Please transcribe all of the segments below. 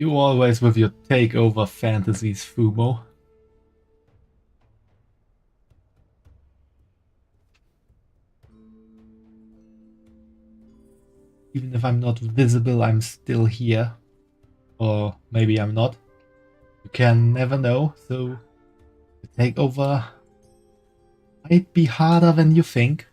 You always with your takeover fantasies, Fumo. Even if I'm not visible, I'm still here. Or maybe I'm not. You can never know, so the takeover might be harder than you think.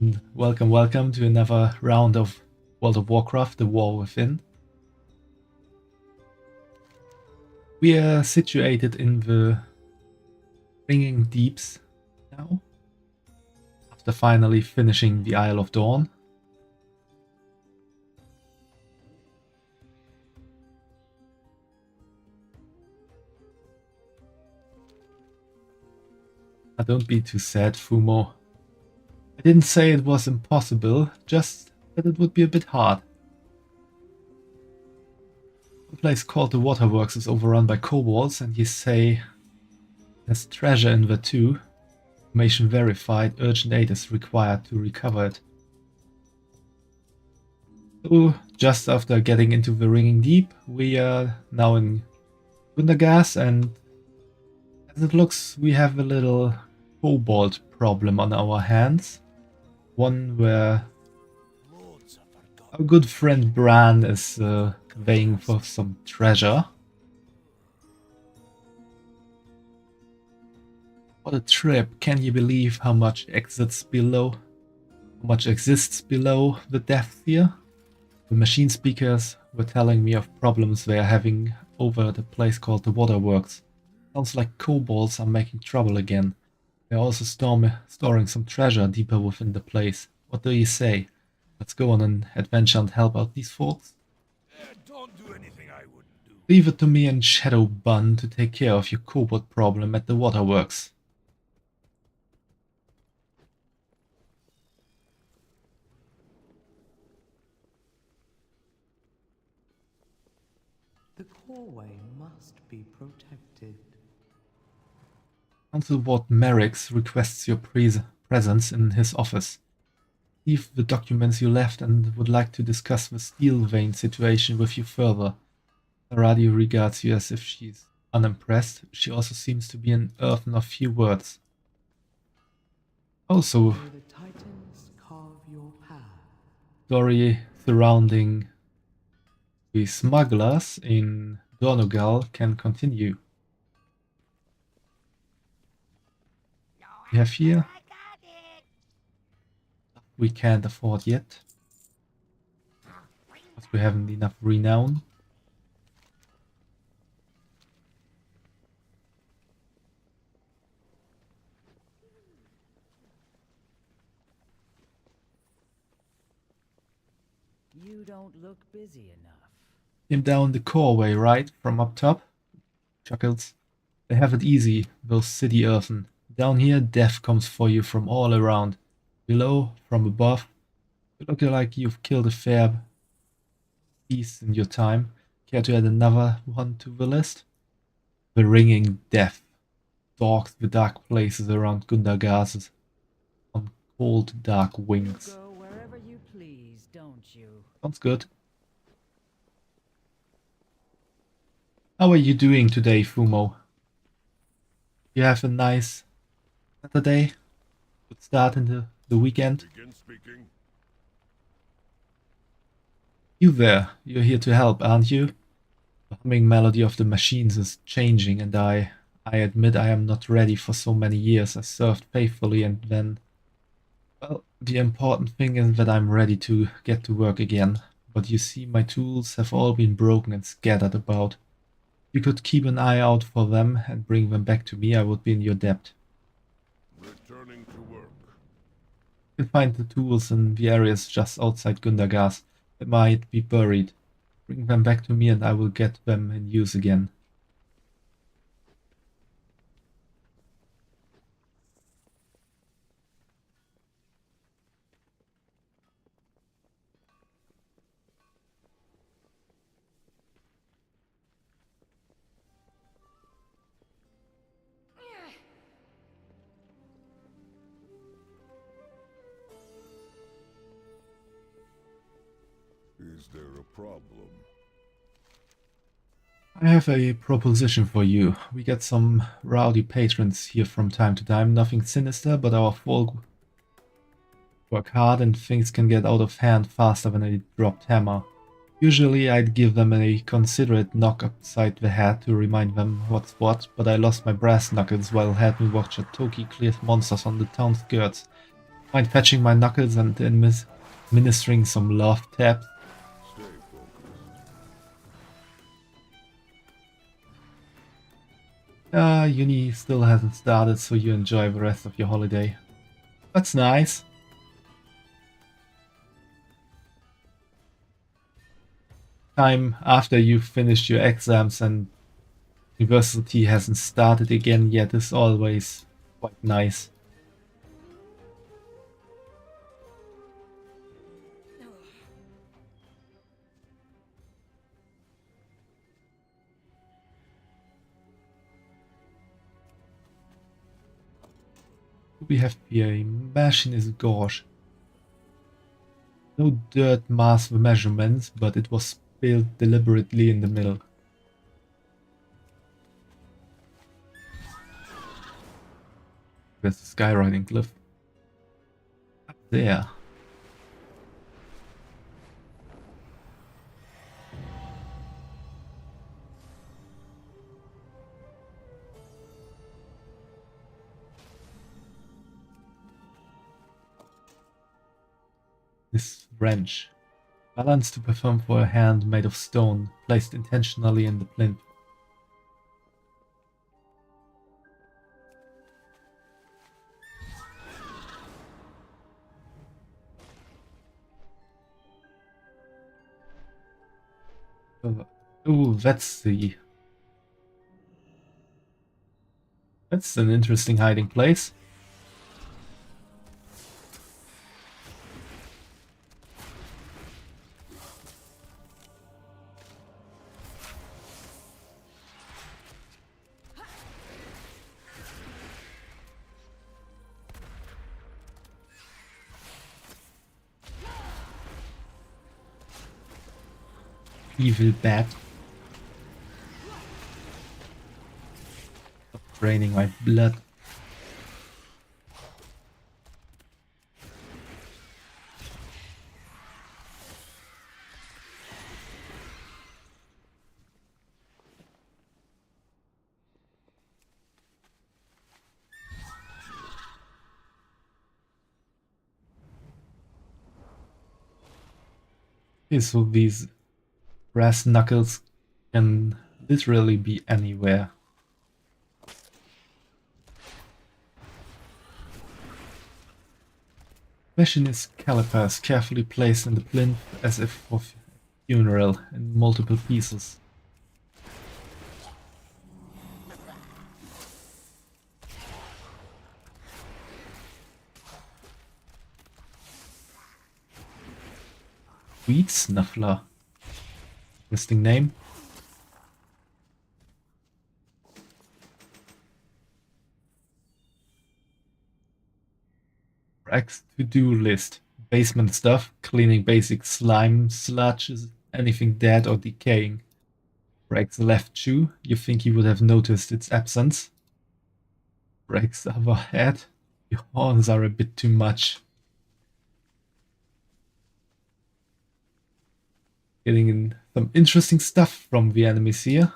And welcome, welcome to another round of World of Warcraft, The War Within. We are situated in the Ringing Deeps now, after finally finishing the Isle of Dawn. Don't be too sad, Fumo. I didn't say it was impossible, just that it would be a bit hard. The place called the Waterworks is overrun by kobolds, and you say there's treasure in there too. Information verified, urgent aid is required to recover it. So, just after getting into the Ringing Deep, we are now in Gundagas, and as it looks, we have a little kobold problem on our hands. One where our good friend Bran is vying for some treasure. What a trip! Can you believe how much exists below the depths here? The machine speakers were telling me of problems they are having over the place called the Waterworks. Sounds like kobolds are making trouble again. They're also storing some treasure deeper within the place. What do you say? Let's go on an adventure and help out these folks? Don't do anything I wouldn't do. Leave it to me and Shadow Bun to take care of your kobold problem at the Waterworks. The causeway must be protected. Council Ward Merrick's requests your presence in his office. Leave the documents you left and would like to discuss the steel vein situation with you further. Aradi regards you as if she's unimpressed. She also seems to be an earthen of few words. Also, May the Titans carve your path. story surrounding the smugglers in Dornogal can continue. We have here we can't afford yet, because we haven't enough renown. You don't look busy enough. Came down the causeway, right? From up top? Chuckles. They have it easy, those city earthen. Down here, death comes for you from all around. Below, from above, you look like you've killed a fair beast in your time. Care to add another one to the list? The ringing death stalks the dark places around Gundagaz on cold dark wings. You go wherever you please, don't you? Sounds good. How are you doing today, Fumo? You have a nice Saturday? Good start into the weekend? Begin speaking. You there, you're here to help, aren't you? The humming melody of the machines is changing, and I admit I am not ready for so many years. I served faithfully, and then... Well, the important thing is that I'm ready to get to work again. But you see, my tools have all been broken and scattered about. If you could keep an eye out for them and bring them back to me, I would be in your debt. Returning to work. You can find the tools in the areas just outside Gundagas. They might be buried. Bring them back to me and I will get them in use again. Is there a problem? I have a proposition for you. We get some rowdy patrons here from time to time. Nothing sinister, but our folk work hard and things can get out of hand faster than a dropped hammer. Usually I'd give them a considerate knock upside the head to remind them what's what, but I lost my brass knuckles while helping watch a Toki clear monsters on the town skirts. Mind fetching my knuckles and administering some love taps? Stay focused. Uni still hasn't started, so you enjoy the rest of your holiday. That's nice. Time after you've finished your exams and university hasn't started again yet is always quite nice. We have here a machinist gauge. No dirt marks the measurements, but it was spilled deliberately in the middle. There's the skywriting cliff. Up there. This wrench. Balance to perform for a hand made of stone, placed intentionally in the plinth. Oh, that's an interesting hiding place. Evil bat. Stop draining my blood. Okay, so these brass knuckles can literally be anywhere. Machinist calipers carefully placed in the plinth as if for funeral in multiple pieces. Weed Snuffler. Interesting name. Rex to-do list. Basement stuff, cleaning basic slime, sludges, anything dead or decaying. Rex left shoe, you think he would have noticed its absence. Rex other head, your horns are a bit too much. Getting in some interesting stuff from the enemies here.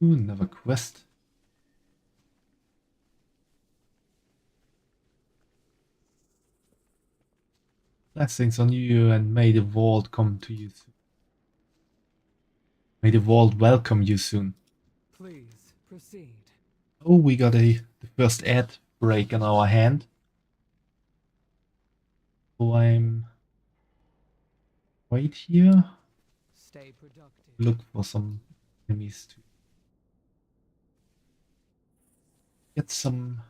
Ooh, another quest. Blessings on you and may the vault come to you soon. May the vault welcome you soon. Please proceed. Oh, we got the first ad break on our hand. So I'm wait here. Stay productive. Look for some enemies to get some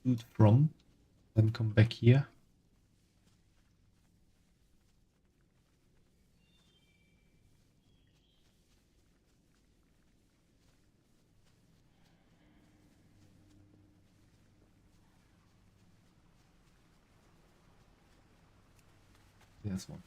food from. Then come back here. There's one.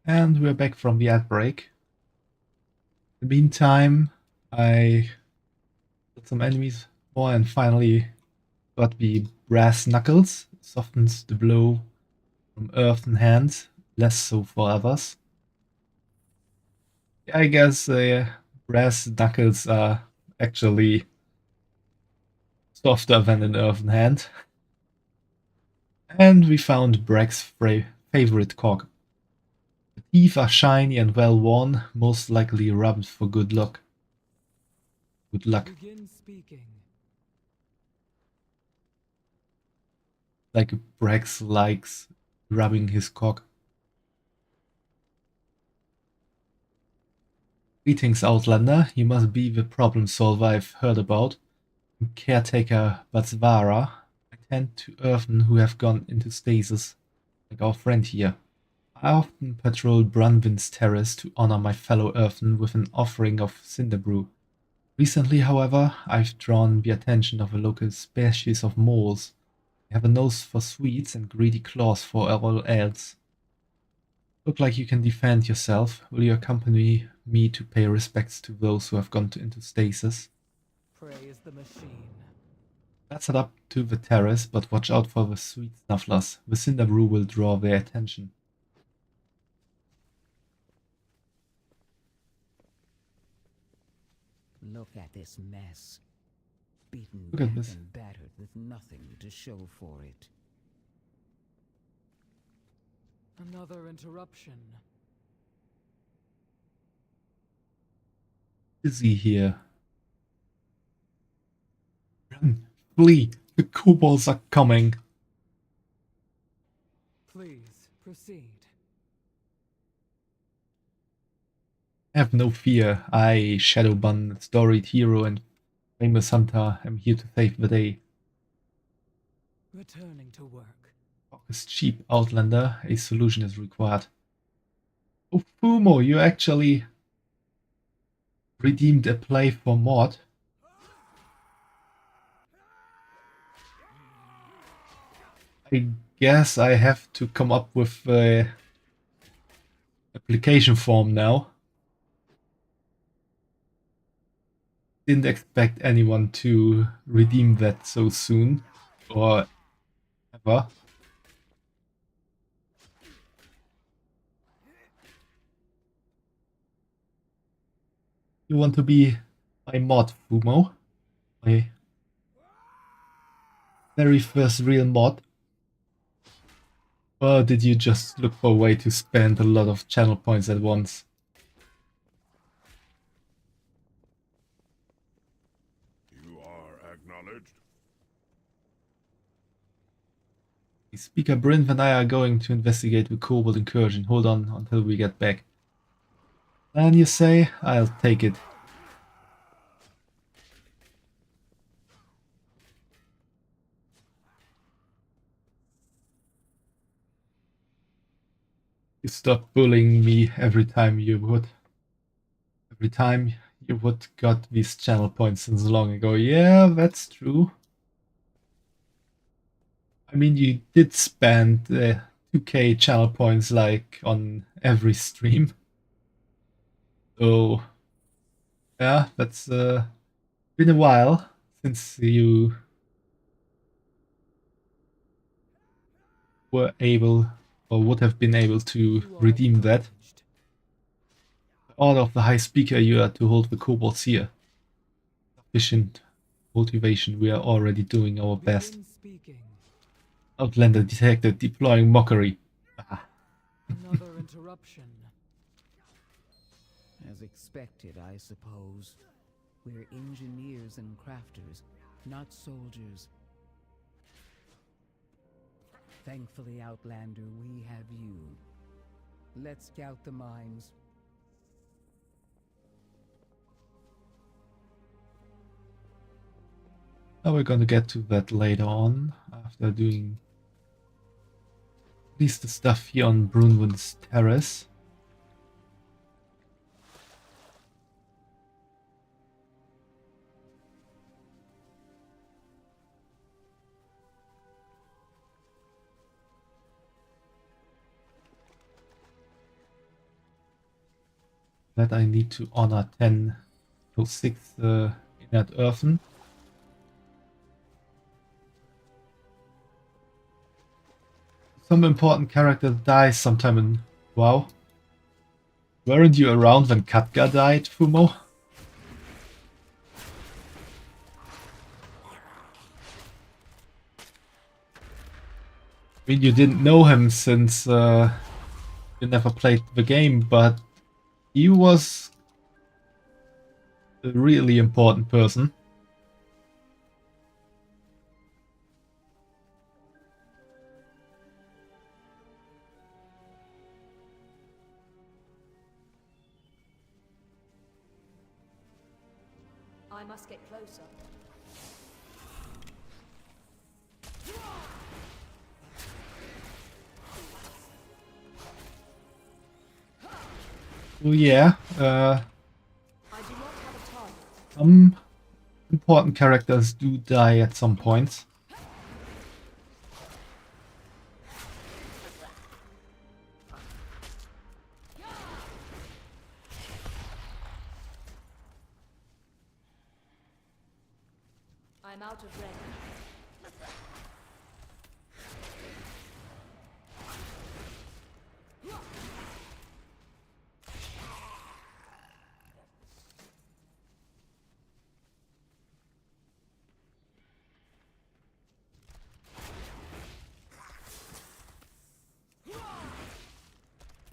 And we're back from the ad break. In the meantime, I got some enemies more and finally got the brass knuckles. Softens the blow from earthen hands, less so for others. I guess brass knuckles are actually softer than an earthen hand. And we found Brack's favorite cog. The teeth are shiny and well worn, most likely rubbed for good luck. Good luck. Begin speaking. Like Brax likes rubbing his cock. Greetings, Outlander. You must be the problem solver I've heard about. I'm Caretaker Batsvara. I tend to earthen who have gone into stasis, like our friend here. I often patrol Brunvin's terrace to honor my fellow earthen with an offering of cinder brew. Recently, however, I've drawn the attention of a local species of moles. They have a nose for sweets and greedy claws for all else. Look like you can defend yourself. Will you accompany me to pay respects to those who have gone into stasis? Praise the machine. Let's head up to the terrace, but watch out for the sweet snufflers. The cinder brew will draw their attention. Look at this mess. Beaten Look at back this. and battered with nothing to show for it. Another interruption. Busy here. Run! Flee! The kobolds are coming! Please, proceed. Have no fear. I, Shadowbun, storied hero and famous hunter, am here to save the day. Returning to work. Talk is cheap, Outlander. A solution is required. Oh, Fumo, you actually redeemed a play for mod. I guess I have to come up with application form now. Didn't expect anyone to redeem that so soon, or ever. You want to be my mod, Fumo? My very first real mod? Or did you just look for a way to spend a lot of channel points at once? You are acknowledged. Speaker Brinth and I are going to investigate the Cobalt incursion. Hold on until we get back. And you say, I'll take it. You stop bullying me every time you would. Every time you would got these channel points since long ago. Yeah, that's true. I mean, you did spend 2k channel points like on every stream. So, yeah, that's been a while since you were able or would have been able to You are redeem that. acknowledged. Order of the High Speaker, you are to hold the Cobalt Seer. Sufficient motivation, we are already doing our best. Begin speaking. Outlander detected, deploying mockery. Ah, Another interruption. As expected, I suppose. We're engineers and crafters, not soldiers. Thankfully, Outlander, we have you. Let's scout the mines. now we're gonna get to that later on, after doing at least the stuff here on Brunwind's Terrace. That I need to honor 10 to 6 inert earthen. Some important character dies sometime in WoW. Weren't you around when Katka died, Fumo? I mean, you didn't know him since you never played the game, but he was a really important person. I must get closer. Oh yeah, I do not have a target. some important characters do die at some points. I'm out of range.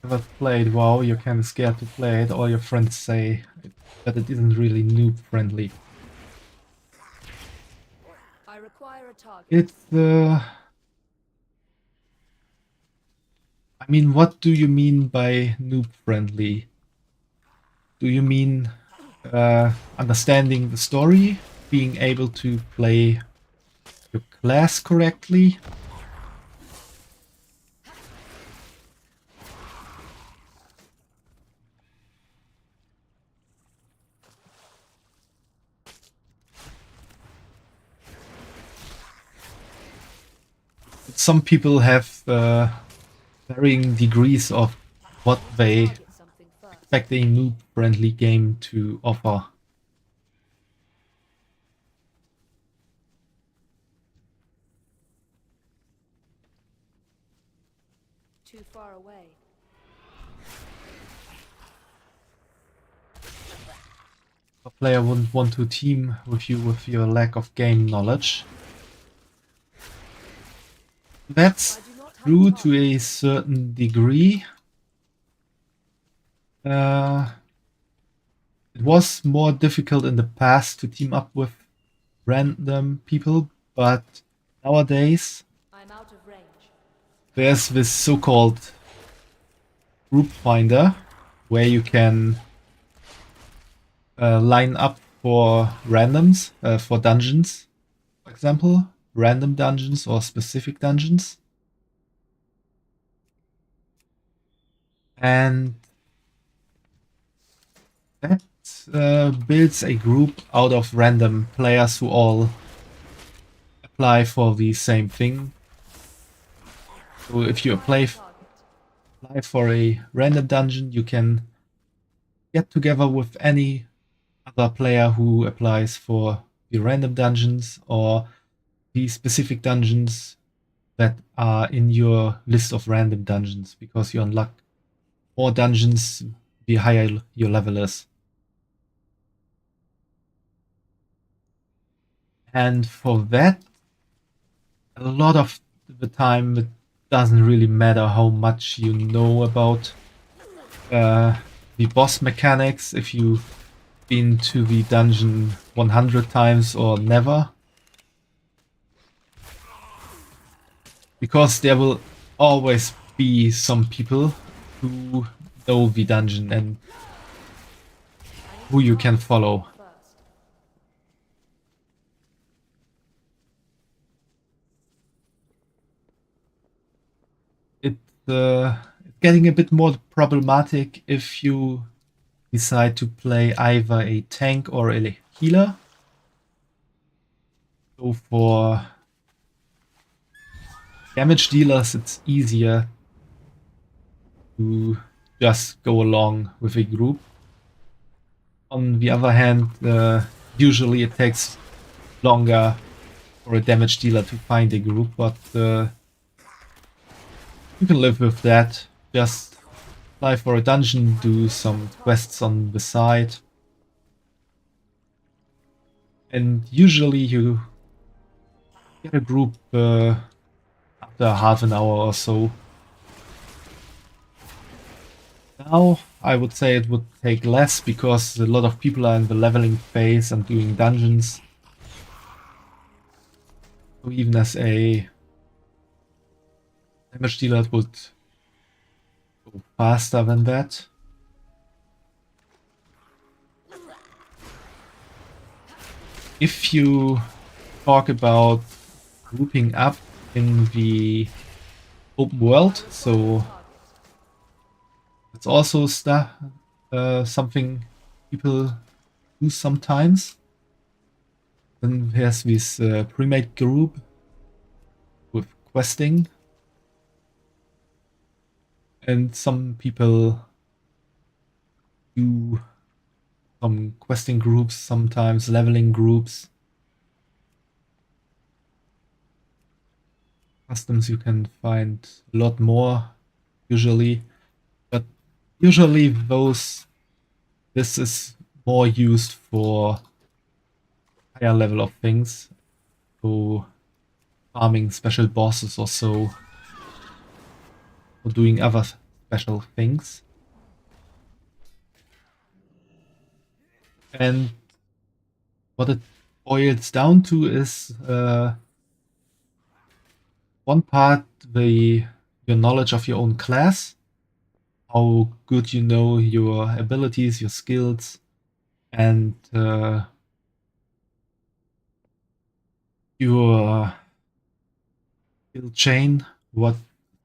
Never played WoW, you're kinda scared to play it. All your friends say that it isn't really noob friendly. I require a target. It's I mean, what do you mean by noob friendly? Do you mean understanding the story? Being able to play your class correctly? Some people have varying degrees of what they Target something first. expect a noob-friendly game to offer. Too far away. A player wouldn't want to team with you with your lack of game knowledge. That's I do not have true a to a certain degree. It was more difficult in the past to team up with random people, but nowadays I'm out of range. there's this so-called group finder where you can line up for randoms, for dungeons, for example, random dungeons or specific dungeons. And that builds a group out of random players who all apply for the same thing. So if you apply for a random dungeon, you can get together with any other player who applies for the random dungeons or the specific dungeons that are in your list of random dungeons, because you unlock more dungeons the higher your level is. And for that, a lot of the time it doesn't really matter how much you know about the boss mechanics, if you've been to the dungeon 100 times or never. Because there will always be some people who know the dungeon and who you can follow. First. It's getting a bit more problematic if you decide to play either a tank or a healer. So for damage dealers, it's easier to just go along with a group. On the other hand, usually it takes longer for a damage dealer to find a group, but you can live with that. Just apply for a dungeon, do some quests on the side, and usually you get a group after half an hour or so. Now, I would say it would take less because a lot of people are in the leveling phase and doing dungeons. So even as a damage dealer, it would go faster than that. If you talk about grouping up in the open world, so it's also something people do sometimes. Then there's this pre-made group with questing, and some people do some questing groups, sometimes leveling groups. Customs you can find a lot more usually, but usually this is more used for higher level of things, so farming special bosses or so, or doing other special things. And what it boils down to is one part your knowledge of your own class, how good you know your abilities, your skills, and your skill chain, what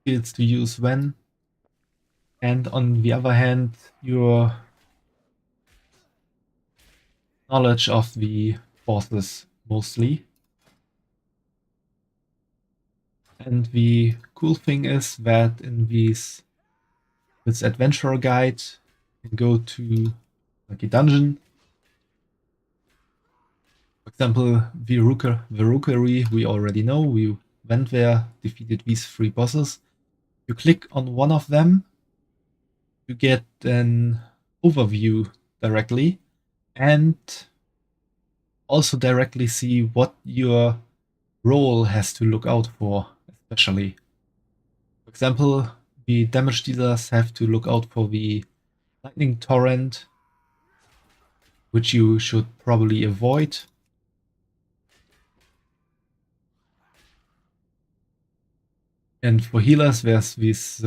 skills to use when. And on the other hand, your knowledge of the bosses mostly. And the cool thing is that in these this adventurer guide, you can go to like a dungeon. For example, Verukari, we already know. We went there, defeated these 3 bosses. You click on one of them, you get an overview directly, and also directly see what your role has to look out for, especially. For example, the damage dealers have to look out for the lightning torrent, which you should probably avoid. And for healers, there's this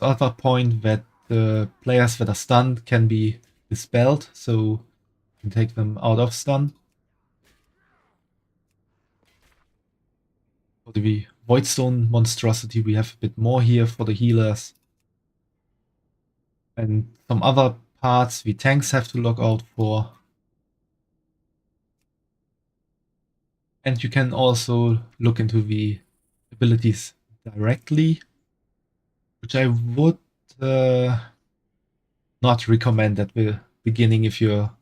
other point that the players that are stunned can be dispelled, so you can take them out of stun. For the Voidstone monstrosity, we have a bit more here for the healers. And some other parts the tanks have to look out for. And you can also look into the abilities directly, which I would not recommend at the beginning if you're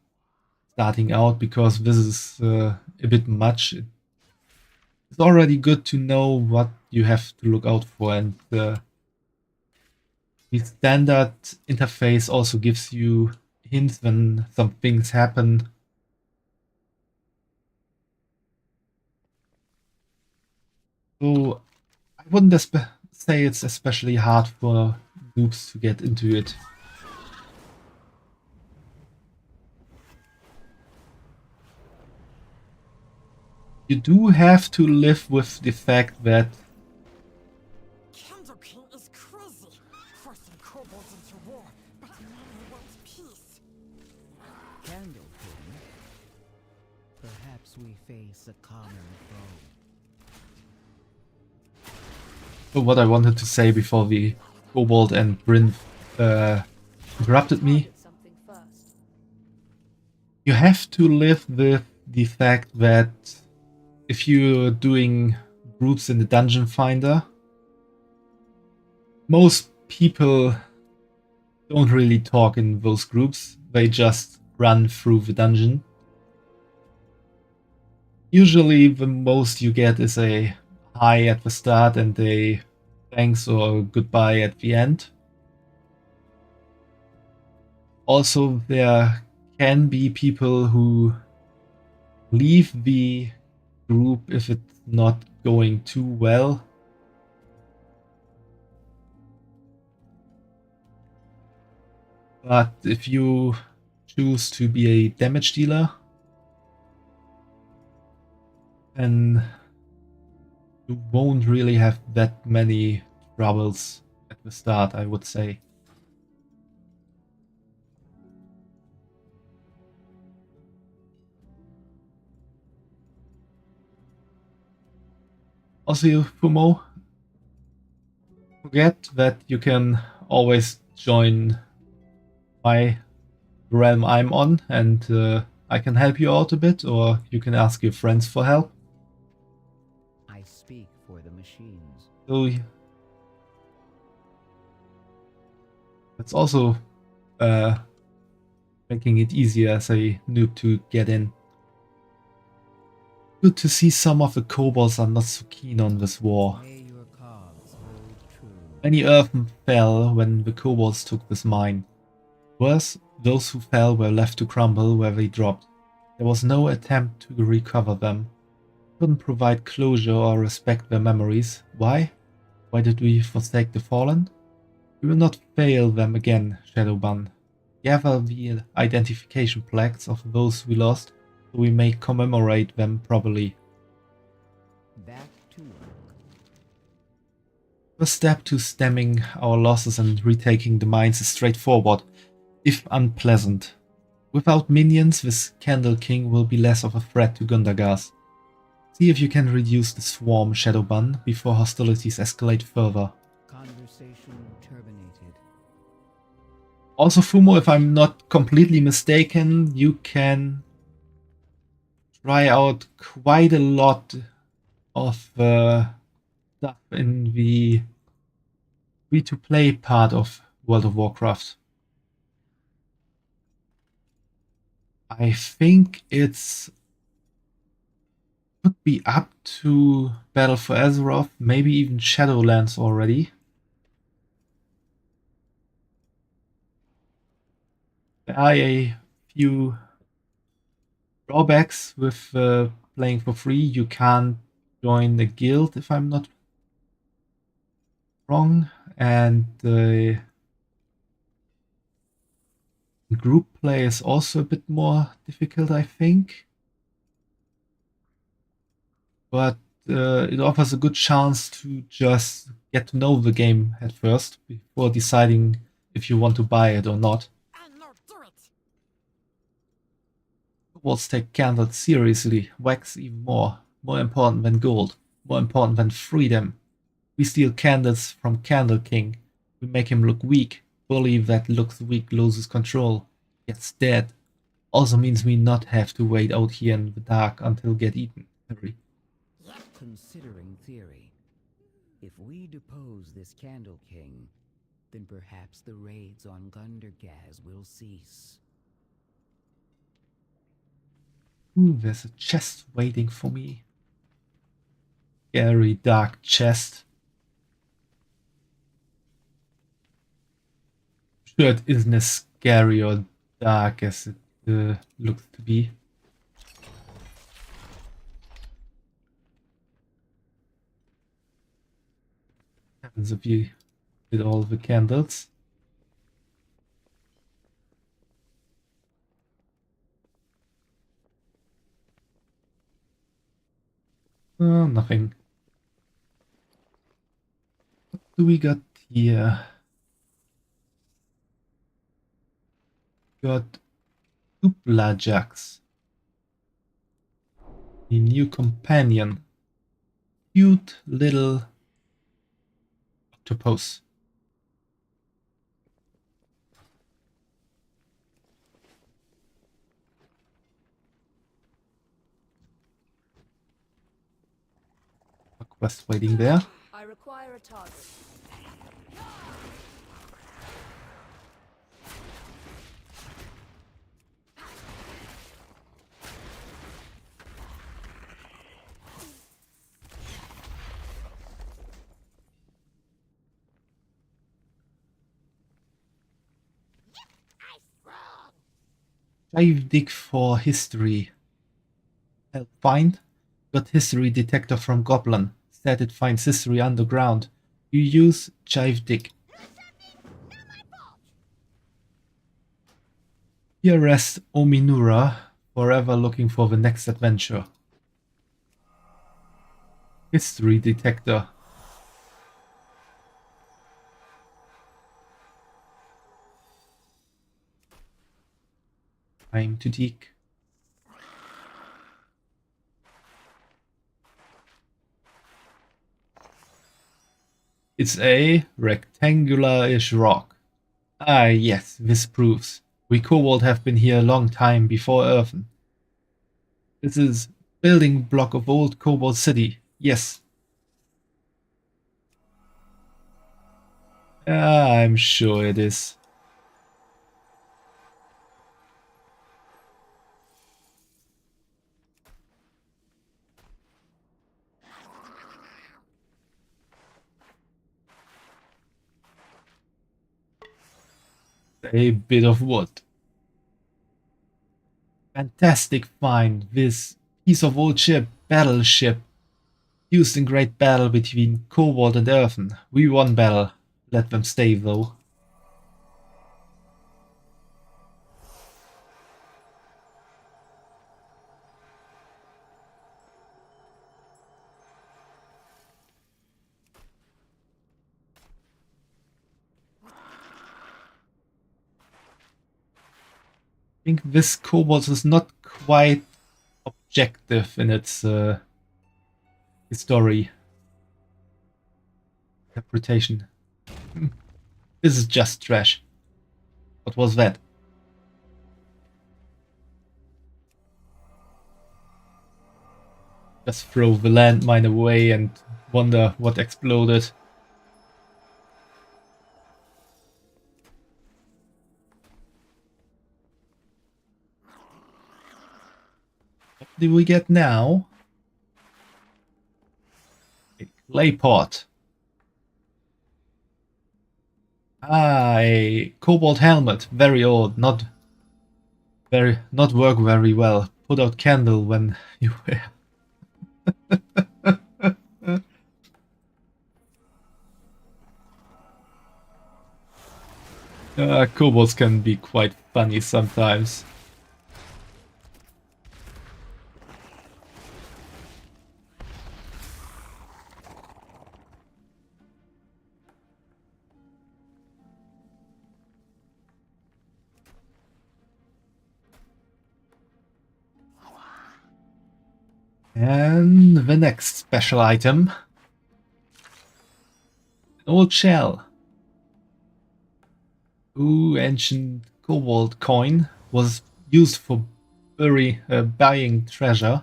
starting out, because this is a bit much. It's already good to know what you have to look out for, and the standard interface also gives you hints when some things happen. So I wouldn't say it's especially hard for noobs to get into it. You do have to live with the fact that Candle King is crazy, forcing kobolds into war, but man wants peace. Candle King. Perhaps we face a common foe. what I wanted to say before the Kobold and Bryn interrupted me. Target something first. You have to live with the fact that if you're doing groups in the Dungeon Finder, most people don't really talk in those groups. They just run through the dungeon. Usually the most you get is a hi at the start and a thanks or goodbye at the end. Also, there can be people who leave the group if it's not going too well. But if you choose to be a damage dealer, then you won't really have that many troubles at the start, I would say. Also, Fumo, forget that you can always join my realm I'm on, and I can help you out a bit, or you can ask your friends for help. I speak for the machines. So that's also making it easier as a noob to get in. Good to see some of the kobolds are not so keen on this war. May your cause hold true. Many earthmen fell when the kobolds took this mine. Worse, those who fell were left to crumble where they dropped. There was no attempt to recover them. Couldn't provide closure or respect their memories. Why? Why did we forsake the fallen? We will not fail them again, Shadowban. Gather the identification plaques of those we lost, so we may commemorate them properly. Back to work. The step to stemming our losses and retaking the mines is straightforward, if unpleasant. Without minions, this Candle King will be less of a threat to Gundagas. See if you can reduce the swarm, Shadowban, before hostilities escalate further. Conversation terminated. Also, Fumo, if I'm not completely mistaken, you can try out quite a lot of stuff in the free-to-play part of World of Warcraft. I think it's could be up to Battle for Azeroth, maybe even Shadowlands already. There are a few drawbacks with playing for free. You can't join a guild if I'm not wrong, and the group play is also a bit more difficult, I think. But it offers a good chance to just get to know the game at first before deciding if you want to buy it or not. And no do it! Kobolds take candles seriously, wax even more. More important than gold, more important than freedom. We steal candles from Candle King. We make him look weak. Bully that looks weak loses control. Gets dead. Also means we not have to wait out here in the dark until get eaten. Hurry. Considering theory, if we depose this Candle King, then perhaps the raids on Gundergaz will cease. Ooh, there's a chest waiting for me. Scary dark chest. Sure, it isn't as scary or dark as it looks to be. Happens if you did all the candles. Nothing. What do we got here? Got Jax. The new companion. Cute little octopus. A quest waiting there. I require a target. Dive dig for history. Help find. Got history detector from Goblin. Said it finds history underground. You use Jive Dig. Here rests Ominura, forever looking for the next adventure. History detector. Time to dig. It's a rectangular-ish rock. Ah yes, this proves. We Kobold have been here a long time before Earthen. This is building block of old Kobold city. Yes. I'm sure it is. A bit of wood. Fantastic find. This piece of old ship, battleship, used in great battle between Kobold and Earthen. We won battle. Let them stay though. I think this Kobold is not quite objective in its story interpretation. This is just trash. What was that? Just throw the landmine away and wonder what exploded. do we get now? A clay pot. Ah, a cobalt helmet. Very old. Not work very well. Put out candle when you wear. Kobolds can be quite funny sometimes. And the next special item. An old shell. Ooh, ancient cobalt coin was used for buying treasure.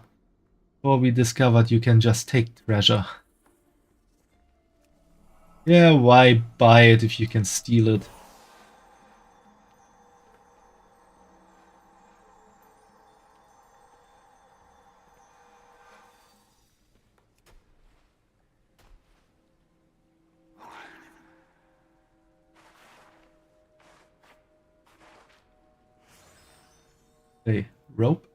Or we discovered you can just take treasure. Yeah, why buy it if you can steal it? A rope?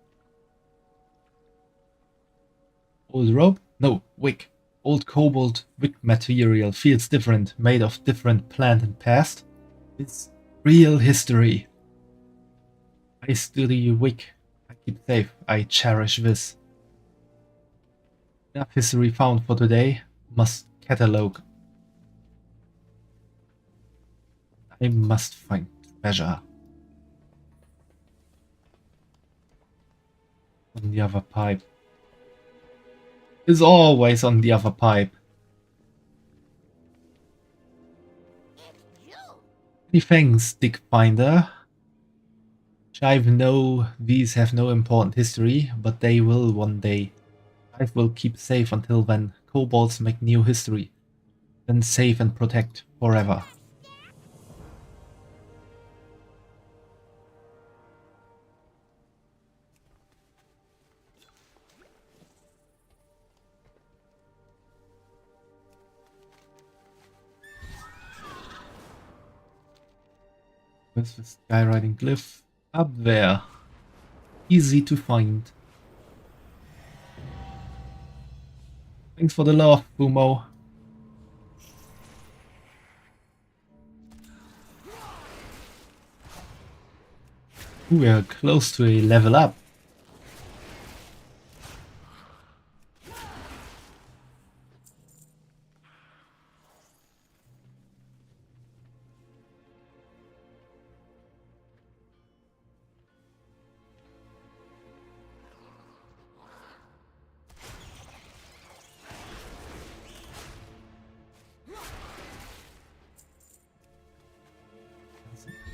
Old rope? No, wick. Old cobalt wick material feels different, made of different plant and past. It's real history. I study wick. I keep safe. I cherish this. Enough history found for today. Must catalog. I must find treasure. On the other pipe. Is always on the other pipe. Many thanks, Dick Binder. I know these have no important history, but they will one day. I will keep safe until then. Kobolds make new history. Then save and protect forever. Where's the skywriting glyph? Up there. Easy to find. Thanks for the love, Bumo. Ooh, we are close to a level up.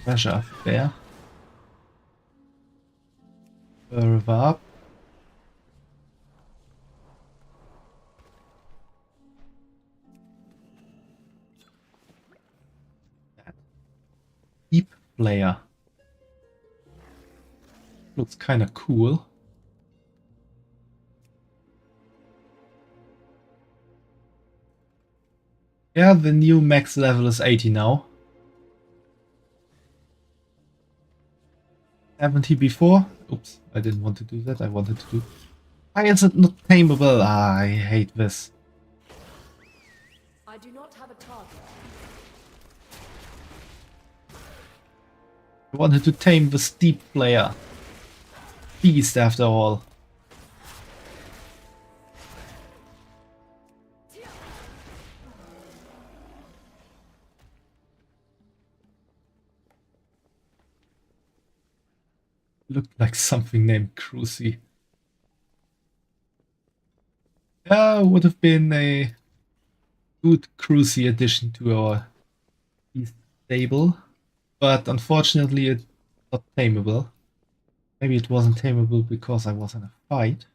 Treasure up there. Further up. That deep player. Looks kinda cool. Yeah, the new max level is 80 now. 70 before. Oops, I didn't want to do that. I wanted to do... Why is it not tameable? Ah, I hate this. I do not have a target. I wanted to tame the steep player. Beast after all. Looked like something named Crucy. Would have been a good Crucy addition to our beast stable. But unfortunately it's not tameable. Maybe it wasn't tameable because I was in a fight.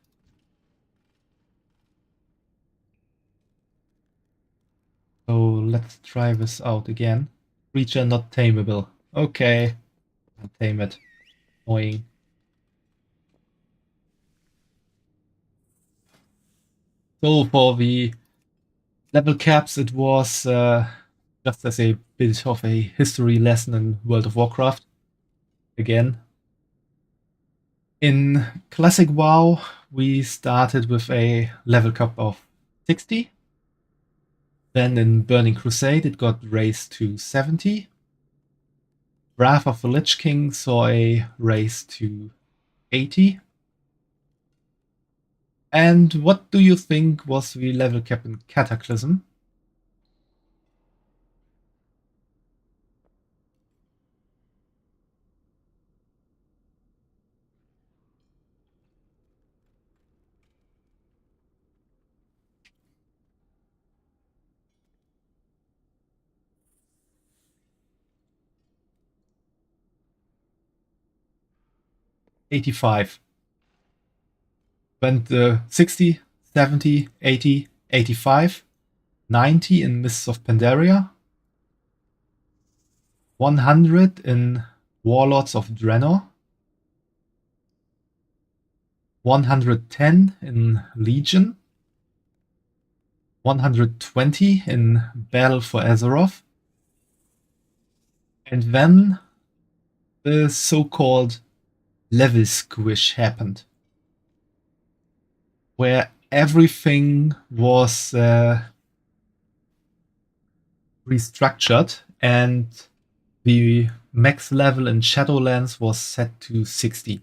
So let's try this out again. Creature not tameable. Okay. I'll tame it. Annoying. So for the level caps, it was just as a bit of a history lesson in World of Warcraft. Again, in Classic WoW, we started with a level cap of 60. Then in Burning Crusade, it got raised to 70. Wrath of the Lich King saw a raise to 80. And what do you think was the level cap in Cataclysm? $85. Went 60, 70, 80, 85, 90 in Mists of Pandaria, 100 in Warlords of Draenor, 110 in Legion, 120 in Battle for Azeroth, and then the so-called level squish happened, where everything was restructured and the max level in Shadowlands was set to 60.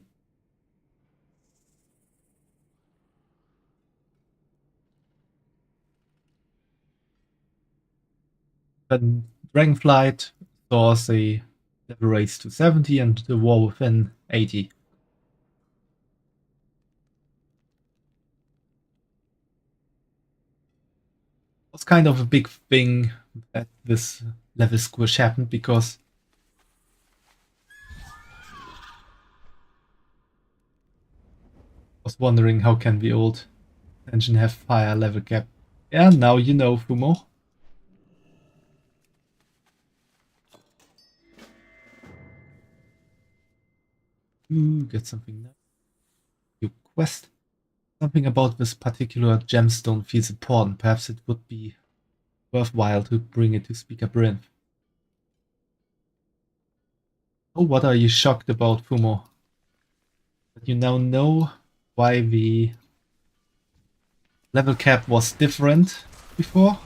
Then Dragonflight saw the level raise to 70 and the War Within 80. It was kind of a big thing that this level squish happened because I was wondering how can the old engine have higher level cap. Yeah, now you know, Fumo. Ooh, get something now. Your quest. Something about this particular gemstone feels important. Perhaps it would be worthwhile to bring it to Speaker Brynth. Oh, what are you shocked about, Fumo? That you now know why the level cap was different before?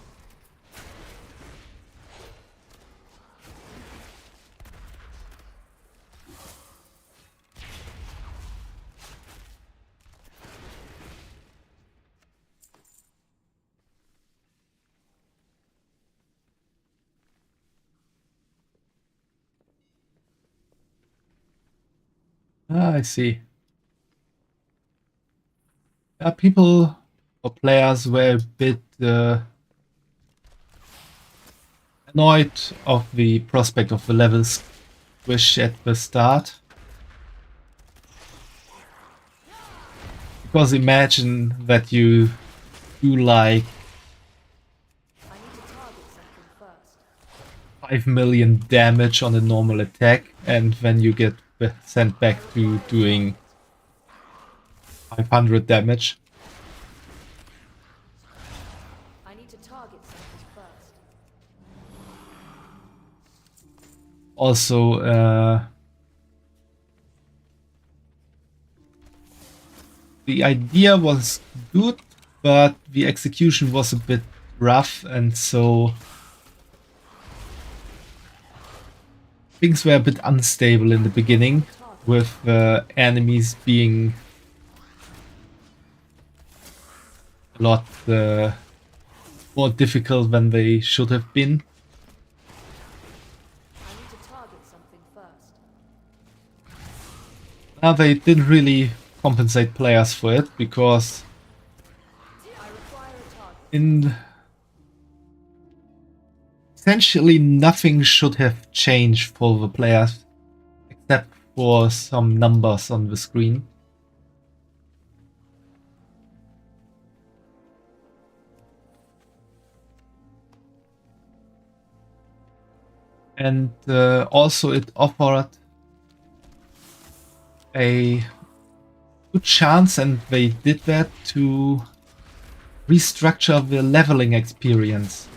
Ah, I see. People or players were a bit annoyed of the prospect of the level squish at the start. Because imagine that you do like I need to target something first. 5 million damage on a normal attack, and then you get sent back to doing 500 damage. I need to target something first. Also, the idea was good, but the execution was a bit rough, and so things were a bit unstable in the beginning, with enemies being a lot more difficult than they should have been. I need to target something first. Now they didn't really compensate players for it, because I require a target. in essentially nothing should have changed for the players except for some numbers on the screen. And also it offered a good chance, and they did that, to restructure the leveling experience.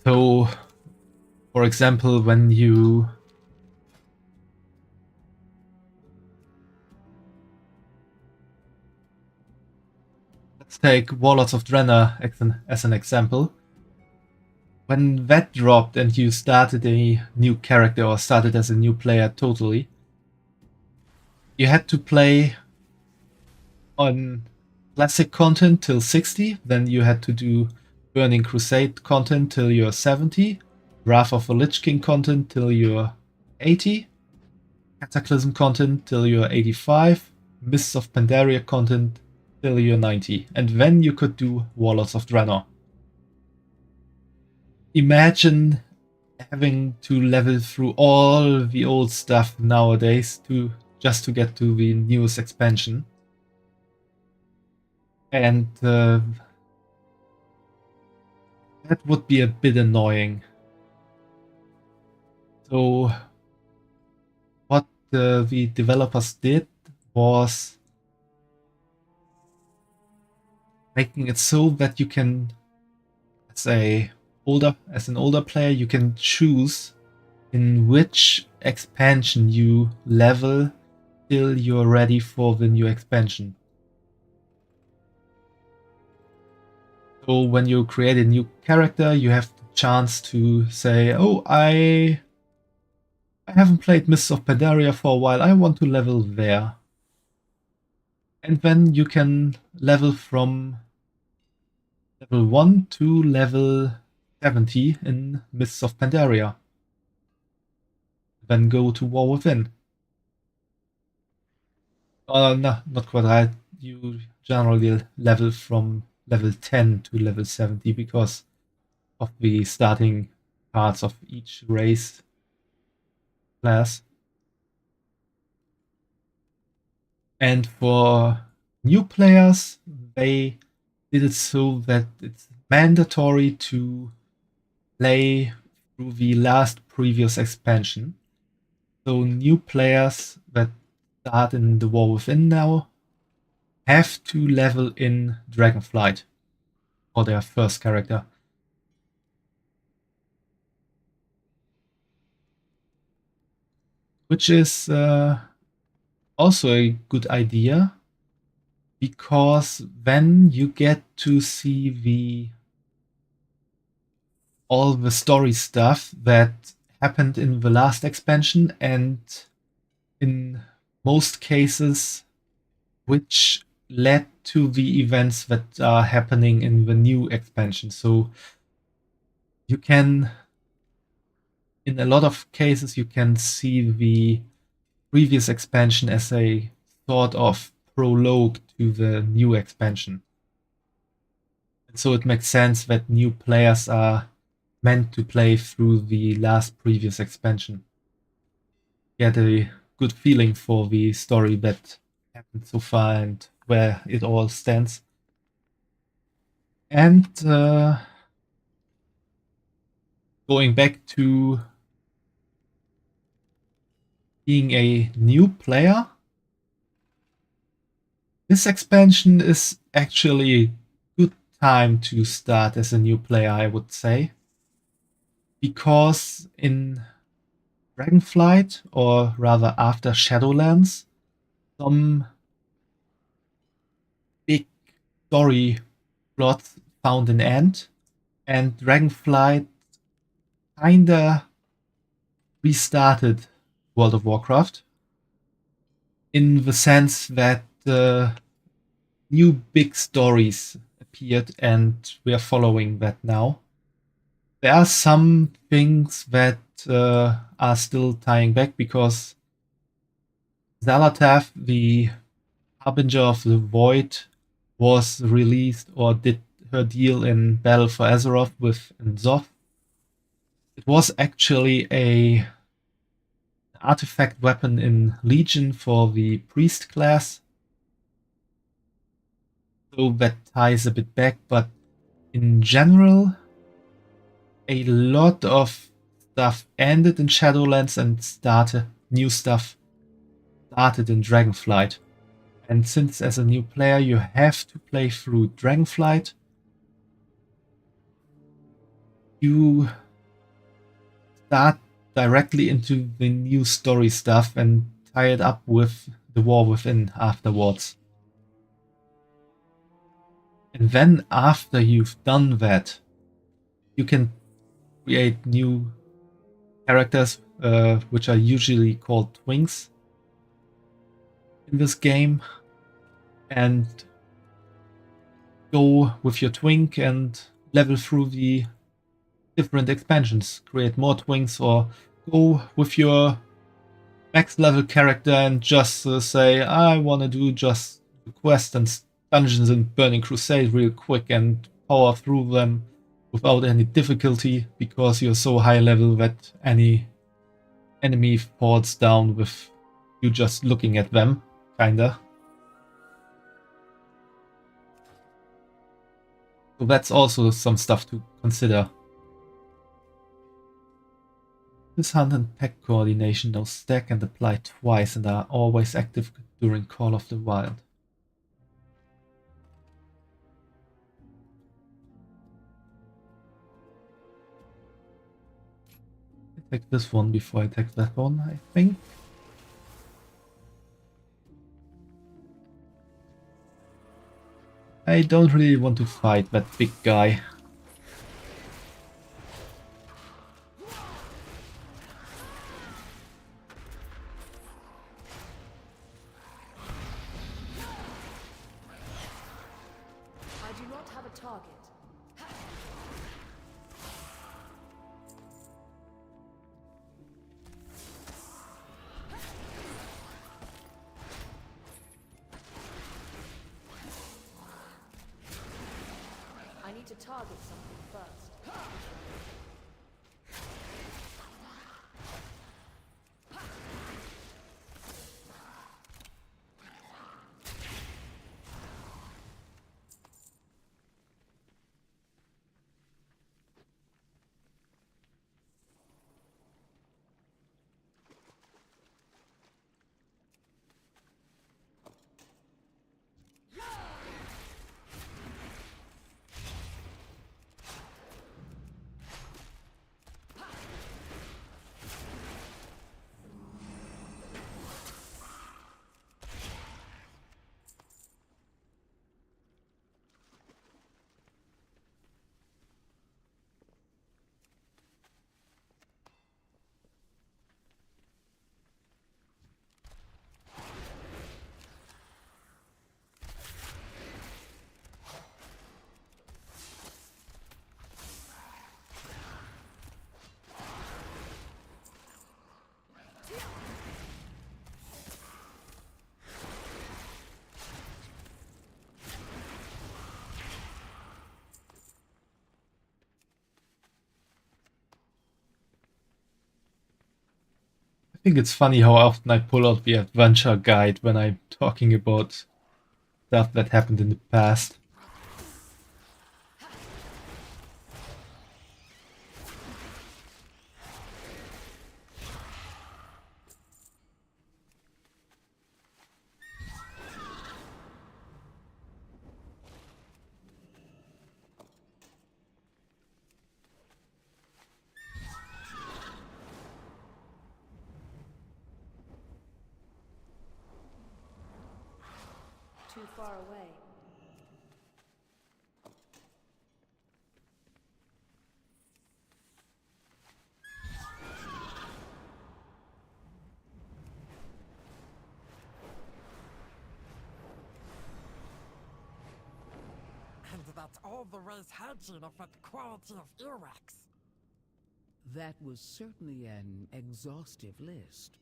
So, for example, when you let's take Warlords of Draenor as an example. When that dropped and you started a new character or started as a new player totally, you had to play on classic content till 60, then you had to do Burning Crusade content till you're 70, Wrath of the Lich King content till you're 80, Cataclysm content till you're 85, Mists of Pandaria content till you're 90, and then you could do Warlords of Draenor. Imagine having to level through all the old stuff nowadays just to get to the newest expansion. And that would be a bit annoying. So what the developers did was making it so that you can, as an older player, you can choose in which expansion you level till you're ready for the new expansion. So when you create a new character, you have the chance to say, oh, I haven't played Mists of Pandaria for a while, I want to level there. And then you can level from level 1 to level 70 in Mists of Pandaria. Then go to War Within. No, not quite right. You generally level from level 10 to level 70 because of the starting parts of each race class. And for new players, they did it so that it's mandatory to play through the last previous expansion. So new players that start in the War Within now have to level in Dragonflight for their first character. Which is also a good idea, because then you get to see all the story stuff that happened in the last expansion, and in most cases which led to the events that are happening in the new expansion. So you can, in a lot of cases, you can see the previous expansion as a sort of prologue to the new expansion. And so it makes sense that new players are meant to play through the last previous expansion. Get a good feeling for the story that happened so far and where it all stands. And going back to being a new player, this expansion is actually a good time to start as a new player, I would say. Because in Dragonflight, or rather after Shadowlands, some big story plots found an end, and Dragonflight kinda restarted World of Warcraft in the sense that new big stories appeared, and we are following that now. There are some things that are still tying back, because Xalatath, the Harbinger of the Void, was released or did her deal in Battle for Azeroth with N'Zoth. It was actually an artifact weapon in Legion for the Priest class. So that ties a bit back, but in general, a lot of stuff ended in Shadowlands and new stuff started in Dragonflight. And since as a new player you have to play through Dragonflight, you start directly into the new story stuff and tie it up with the War Within afterwards. And then after you've done that, you can create new characters, which are usually called twinks in this game, and go with your twink and level through the different expansions, create more twinks, or go with your max level character and just say, I want to do just the quest and dungeons in Burning Crusade real quick and power through them without any difficulty because you're so high level that any enemy falls down with you just looking at them, kinda. So that's also some stuff to consider. This hunt and pack coordination now stack and apply twice and are always active during Call of the Wild. I take this one before I take that one, I think. I don't really want to fight that big guy. I do not have a target. I need to target something first. I think it's funny how often I pull out the adventure guide when I'm talking about stuff that happened in the past. Too far away. And that's all the ways hygiene affect quality of earwax. That was certainly an exhaustive list.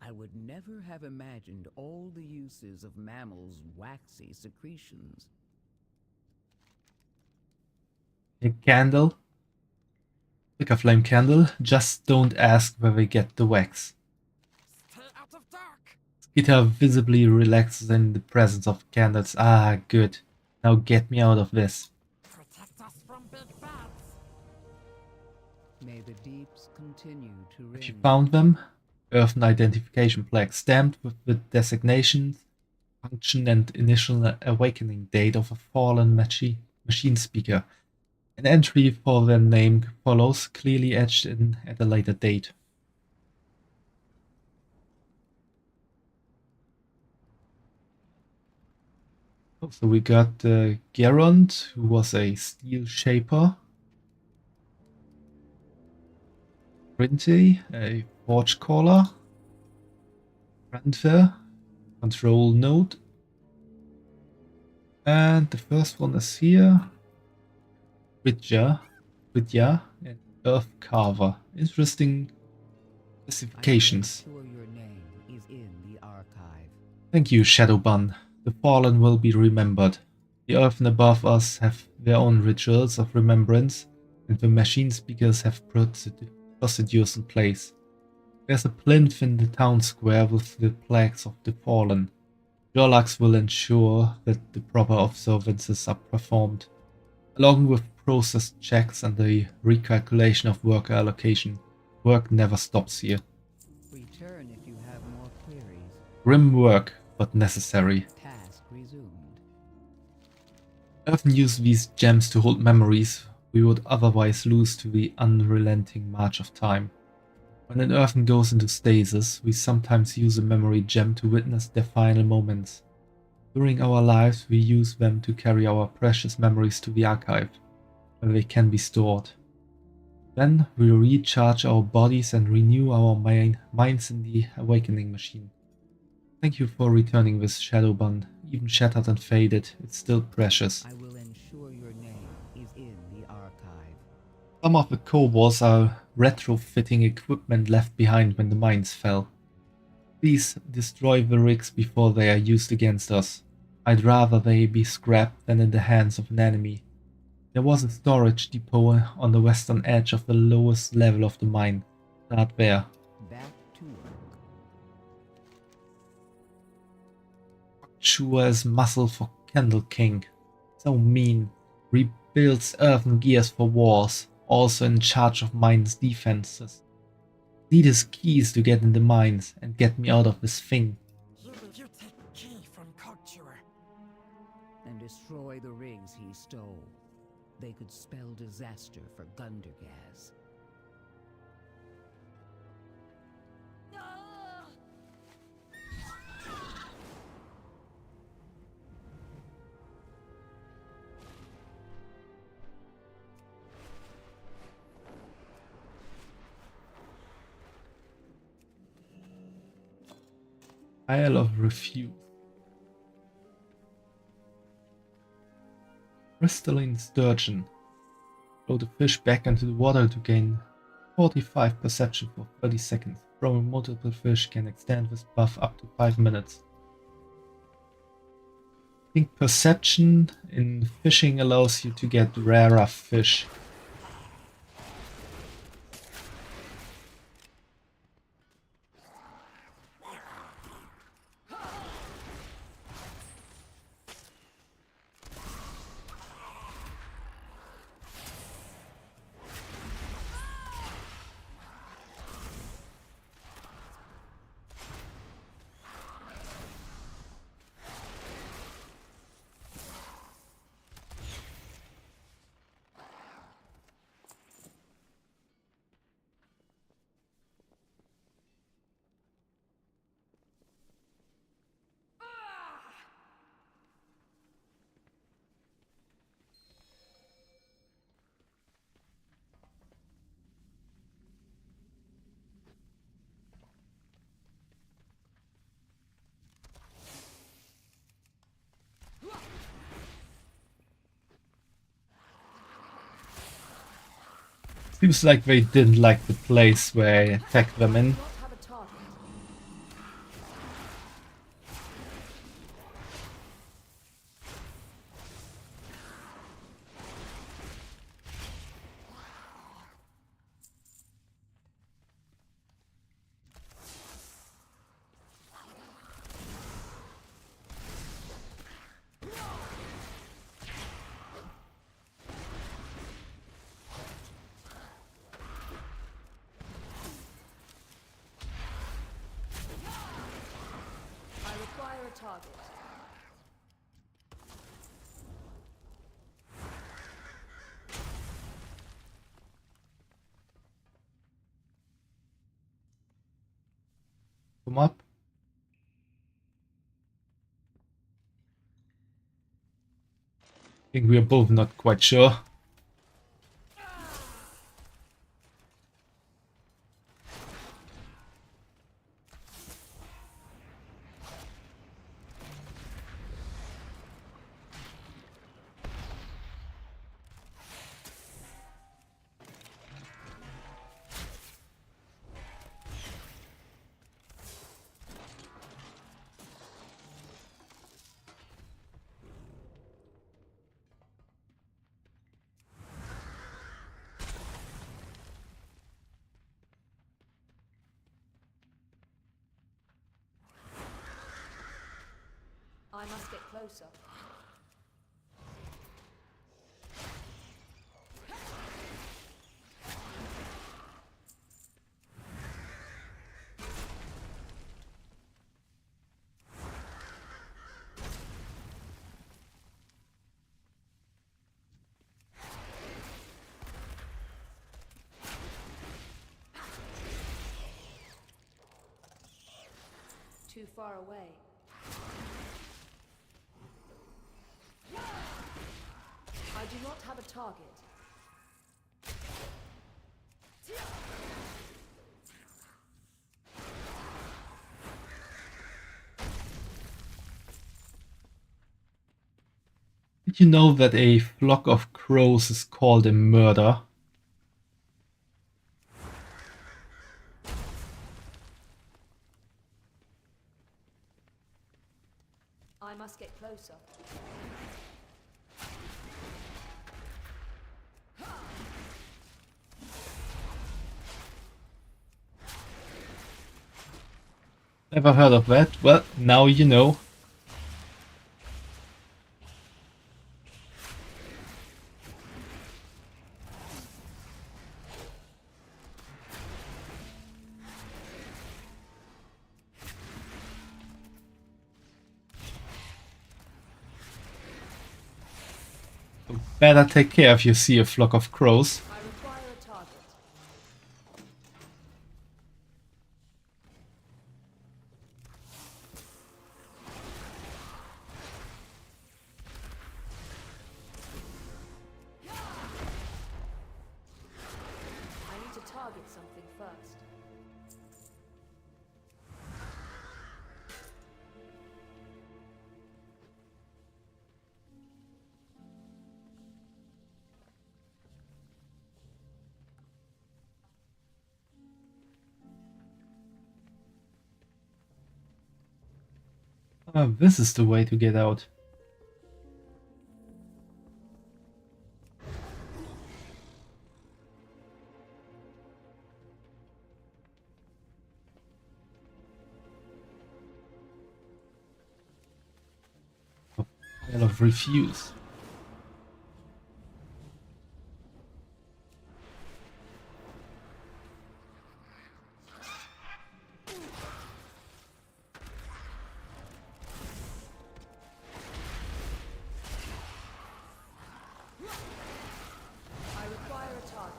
I would never have imagined all the uses of mammals' waxy secretions. A candle? Pick a flame candle, just don't ask where they get the wax. Stay out of dark! Skita visibly relaxes in the presence of candles. Ah, good. Now get me out of this. Protect us from big bats! May the deeps continue to If you ring. found them, Earthen identification plaque stamped with the designations, function and initial awakening date of a fallen machine speaker. An entry for their name follows, clearly etched in at a later date. So we got Geront, who was a steel shaper. Rinte, a forge caller. Rantver, control node. And the first one is here. Vidya, and Earth Carver. Interesting specifications. I will ensure your name is in the archive. Thank you, Shadowbun. The fallen will be remembered. The earthen above us have their own rituals of remembrance, and the machine speakers have procedures in place. There's a plinth in the town square with the plaques of the fallen. Jorlax will ensure that the proper observances are performed, along with process checks and the recalculation of worker allocation. Work never stops here. Return if you have more queries. Grim work, but necessary. Task resumed. I often use these gems to hold memories we would otherwise lose to the unrelenting march of time. When an earthen goes into stasis, we sometimes use a memory gem to witness their final moments. During our lives, we use them to carry our precious memories to the archive, where they can be stored. Then we recharge our bodies and renew our minds in the awakening machine. Thank you for returning this, Shadowbun. Even shattered and faded, it's still precious. I will ensure your name is in the archive. Some of the kobolds are retrofitting equipment left behind when the mines fell. Please destroy the rigs before they are used against us. I'd rather they be scrapped than in the hands of an enemy. There was a storage depot on the western edge of the lowest level of the mine. Start there. Back to work. Sure as muscle for Candle King. So mean. Rebuilds earthen gears for wars. Also in charge of mines defenses. Need his keys to get in the mines and get me out of this thing. You take key from Cogturer. And destroy the rigs he stole. They could spell disaster for Gundergaz. Isle of Refuse. Crystalline Sturgeon. Throw the fish back into the water to gain 45 perception for 30 seconds. Throwing multiple fish can extend this buff up to 5 minutes. I think perception in fishing allows you to get rarer fish. Seems like they didn't like the place where I attacked them in. Do not have a target. target. Come up. I think we are both not quite sure. I must get closer. Too far away. I do not have a target. Did you know that a flock of crows is called a murder? I must get closer. Never heard of that? Well, now you know. So better take care if you see a flock of crows. I require a target. I need to target something first. Ah, this is the way to get out. A pile of refuse. I require a target.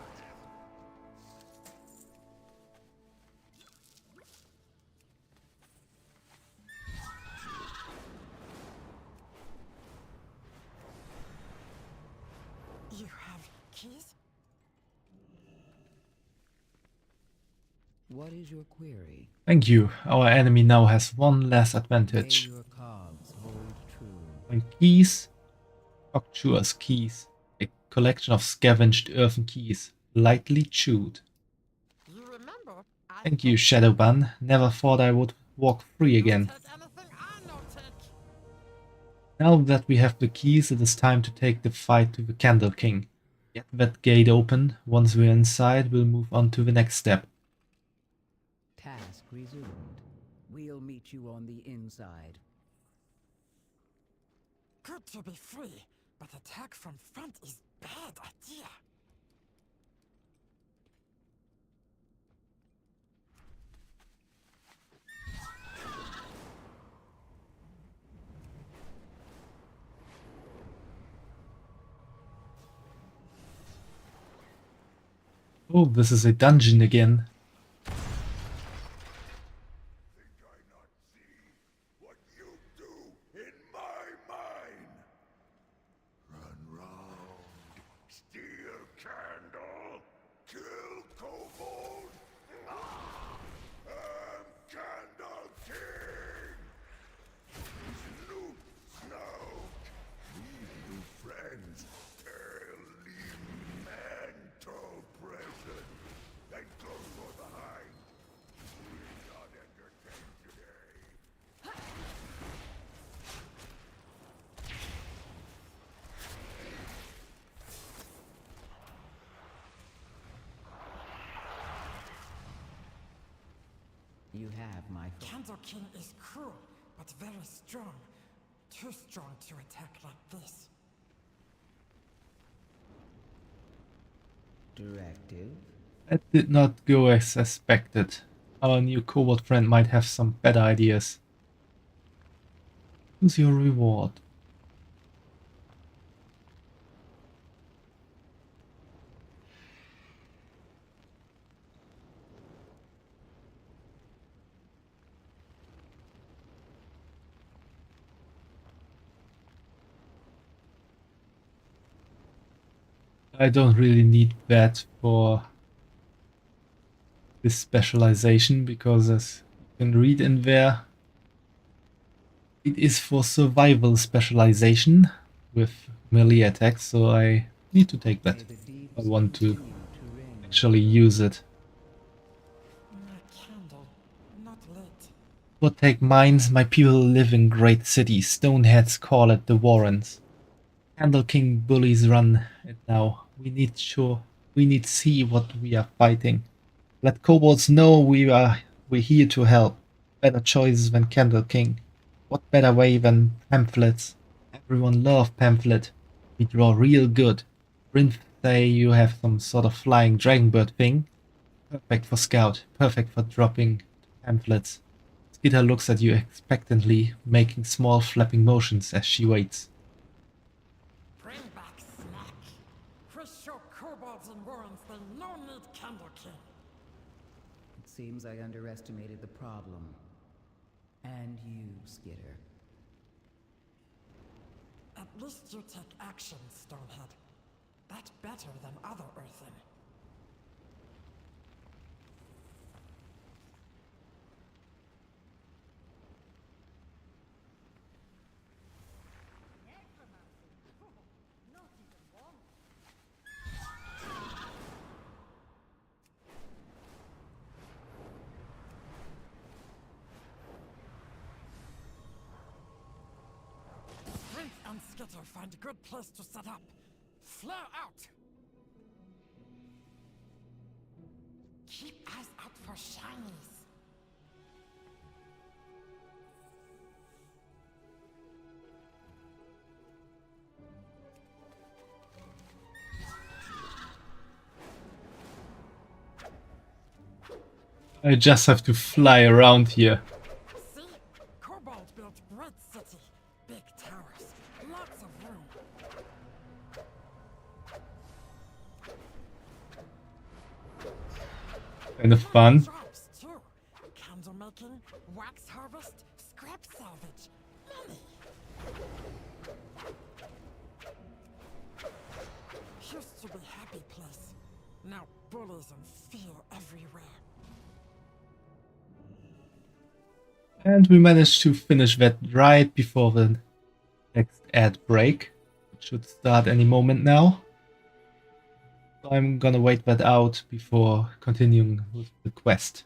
You have keys? What is your query? Thank you. Our enemy now has one less May advantage. your cogs hold true. When keys, Cockchua's keys, a collection of scavenged earthen keys, lightly chewed. You remember? I Thank you, Shadowban. Never thought I would walk free again. take anything I no take. Now that we have the keys, it is time to take the fight to the Candle King. Get that gate open. Once we're inside, we'll move on to the next step. Task resumed. We'll meet you on the inside. Good to be free, but attack from front is bad idea. Oh, this is a dungeon again. Think I not see what you do in my mind? Run round, steal candle, kill kobold. I'm Candle King. Snoop snout. New friends. Early mental present. And go for behind. We're not entertained today. You have my Candle King is cruel, but very strong. Too strong to attack like this. directive. That did not go as expected. Our new kobold friend might have some better ideas. Who's your reward? I don't really need that for this specialization because as you can read in there, it is for survival specialization with melee attacks, so I need to take that. May the deep I want to continue to ring. actually use it. My candle, not lit. Protect mines, my people live in great cities. Stoneheads call it the Warrens. Candle King bullies run it now. We need see what we are fighting. Let kobolds know we're here to help. Better choices than Candle King. What better way than pamphlets? Everyone love pamphlet. We draw real good. Rinth say you have some sort of flying dragonbird thing. Perfect for scout. Perfect for dropping pamphlets. Skitter looks at you expectantly, making small flapping motions as she waits. Bring back snack. We show kobolds and warrens they no need Candle King. It seems I underestimated the problem. And you, Skitter. At least you take action, Stonehead. That's better than other Earthen. Rinth and Skitter find a good place to set up. Flare out! Keep eyes out for shinies. I just have to fly around here. See? Kobold built great city. Big towers. Lots of room. Kind of fun. Jobs too. Candle making, wax harvest, scrap salvage. Money. Used to be happy place. Now bullies and fear everywhere. And we managed to finish that right before the next ad break. It should start any moment now. So I'm gonna wait that out before continuing with the quest.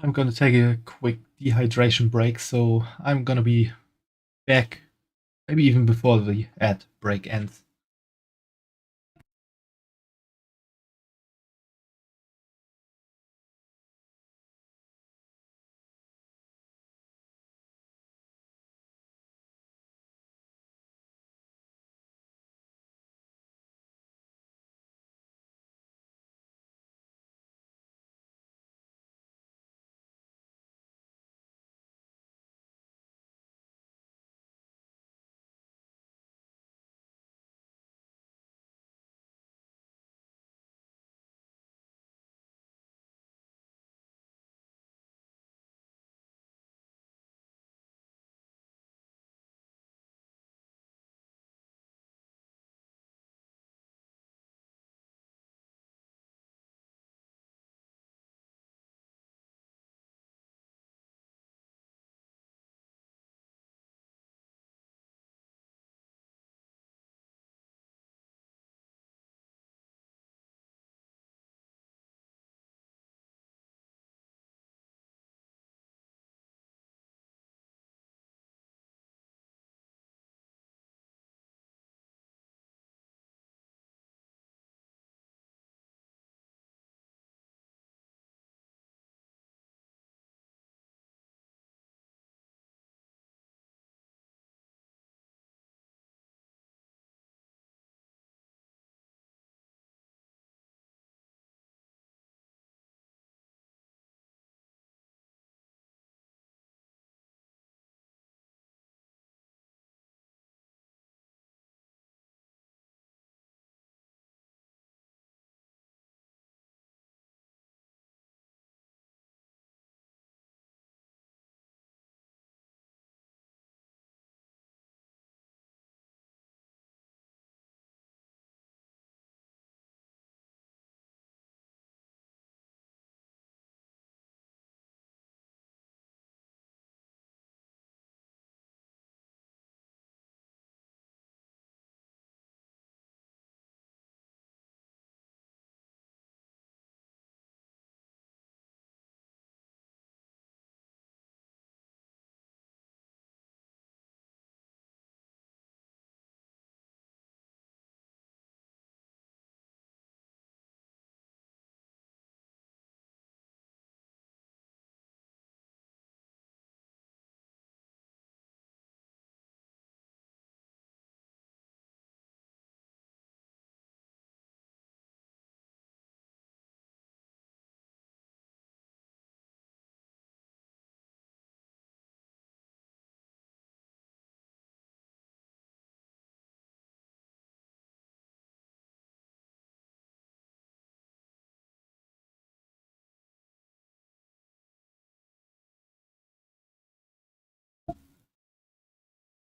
I'm gonna take a quick dehydration break, so I'm gonna be back maybe even before the ad break ends.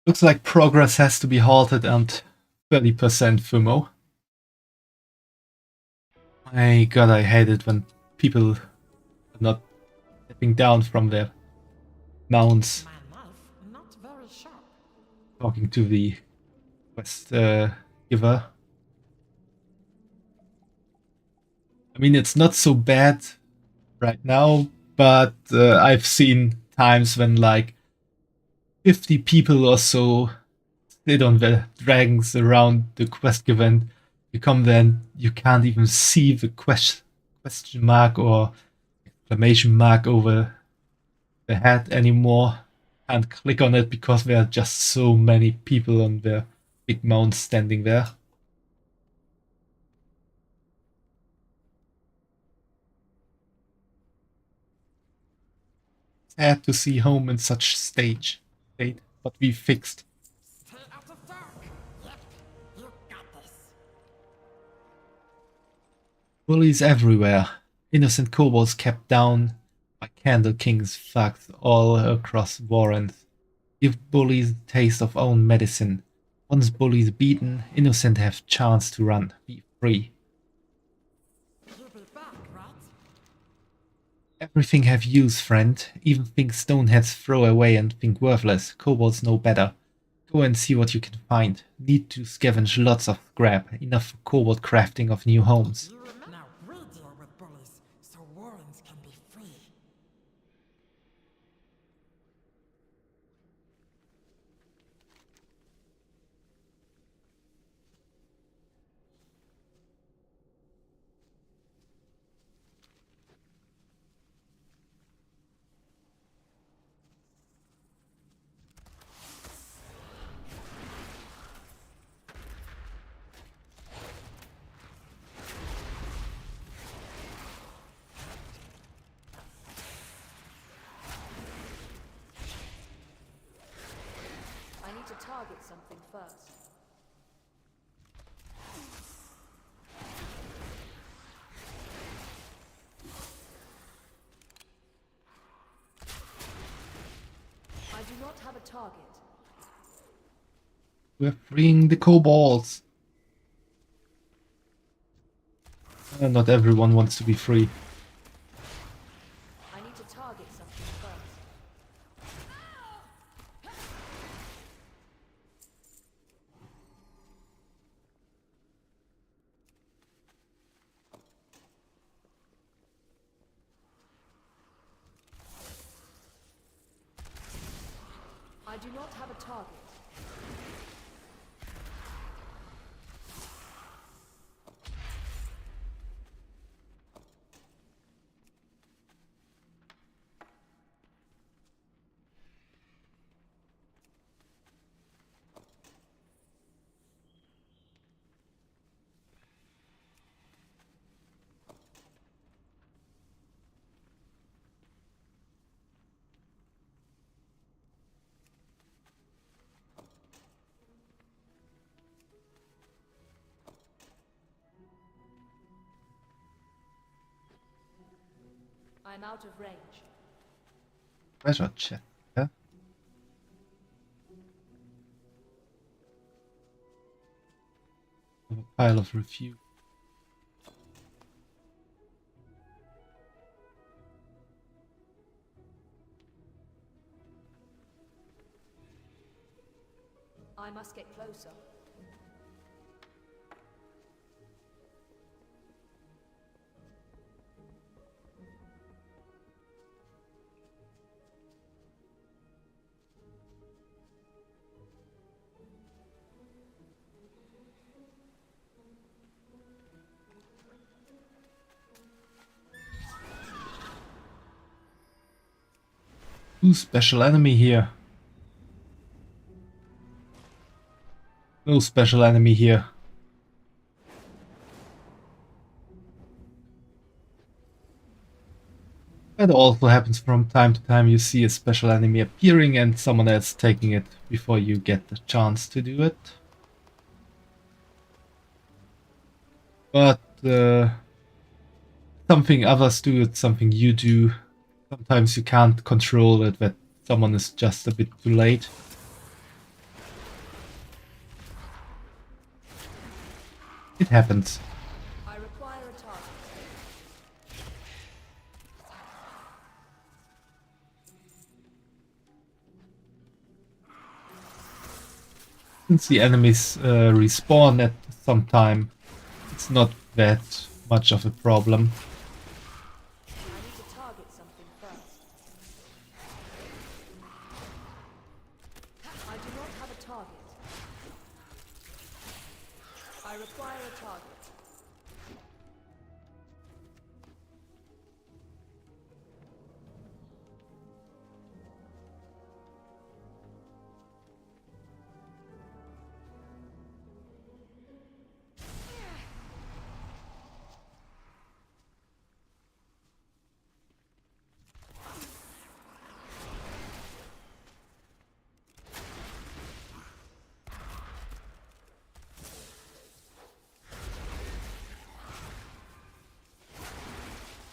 Looks like progress has to be halted and 30% FOMO. My god, I hate it when people are not stepping down from their mounts, My knife, not very sharp. talking to the quest giver. I mean, it's not so bad right now, but I've seen times when like 50 people or so sit on the dragons around the quest event. You come there and you can't even see the question mark or exclamation mark over the head anymore. Can't click on it because there are just so many people on the big mount standing there. Sad to see home in such state, but we fixed. Stay out of dark. Yep, you got this. Bullies everywhere. Innocent kobolds kept down by Candle King's thugs all across Warrens. Give bullies a taste of own medicine. Once bullies beaten, innocent have chance to run, be free. You'll be back, right? Everything have use, friend. Even things stoneheads throw away and think worthless. Kobolds know better. Go and see what you can find. Need to scavenge lots of scrap, enough for kobold crafting of new homes. You remember? Now we deal with bullies, so Warrens can be free. target something first. I do not have a target. We're freeing the kobolds. Not everyone wants to be free. I need to target something first. I do not have a target. I'm out of range. Treasure chest. Yeah? A pile of refuse. I must get closer. Ooh, special enemy here. No special enemy here. That also happens from time to time. You see a special enemy appearing and someone else taking it before you get the chance to do it. But something others do, it's something you do. Sometimes you can't control it, that someone is just a bit too late. It happens. I require a target. Since the enemies respawn at some time, it's not that much of a problem. I need to target something first. I do not have a target. I require a target.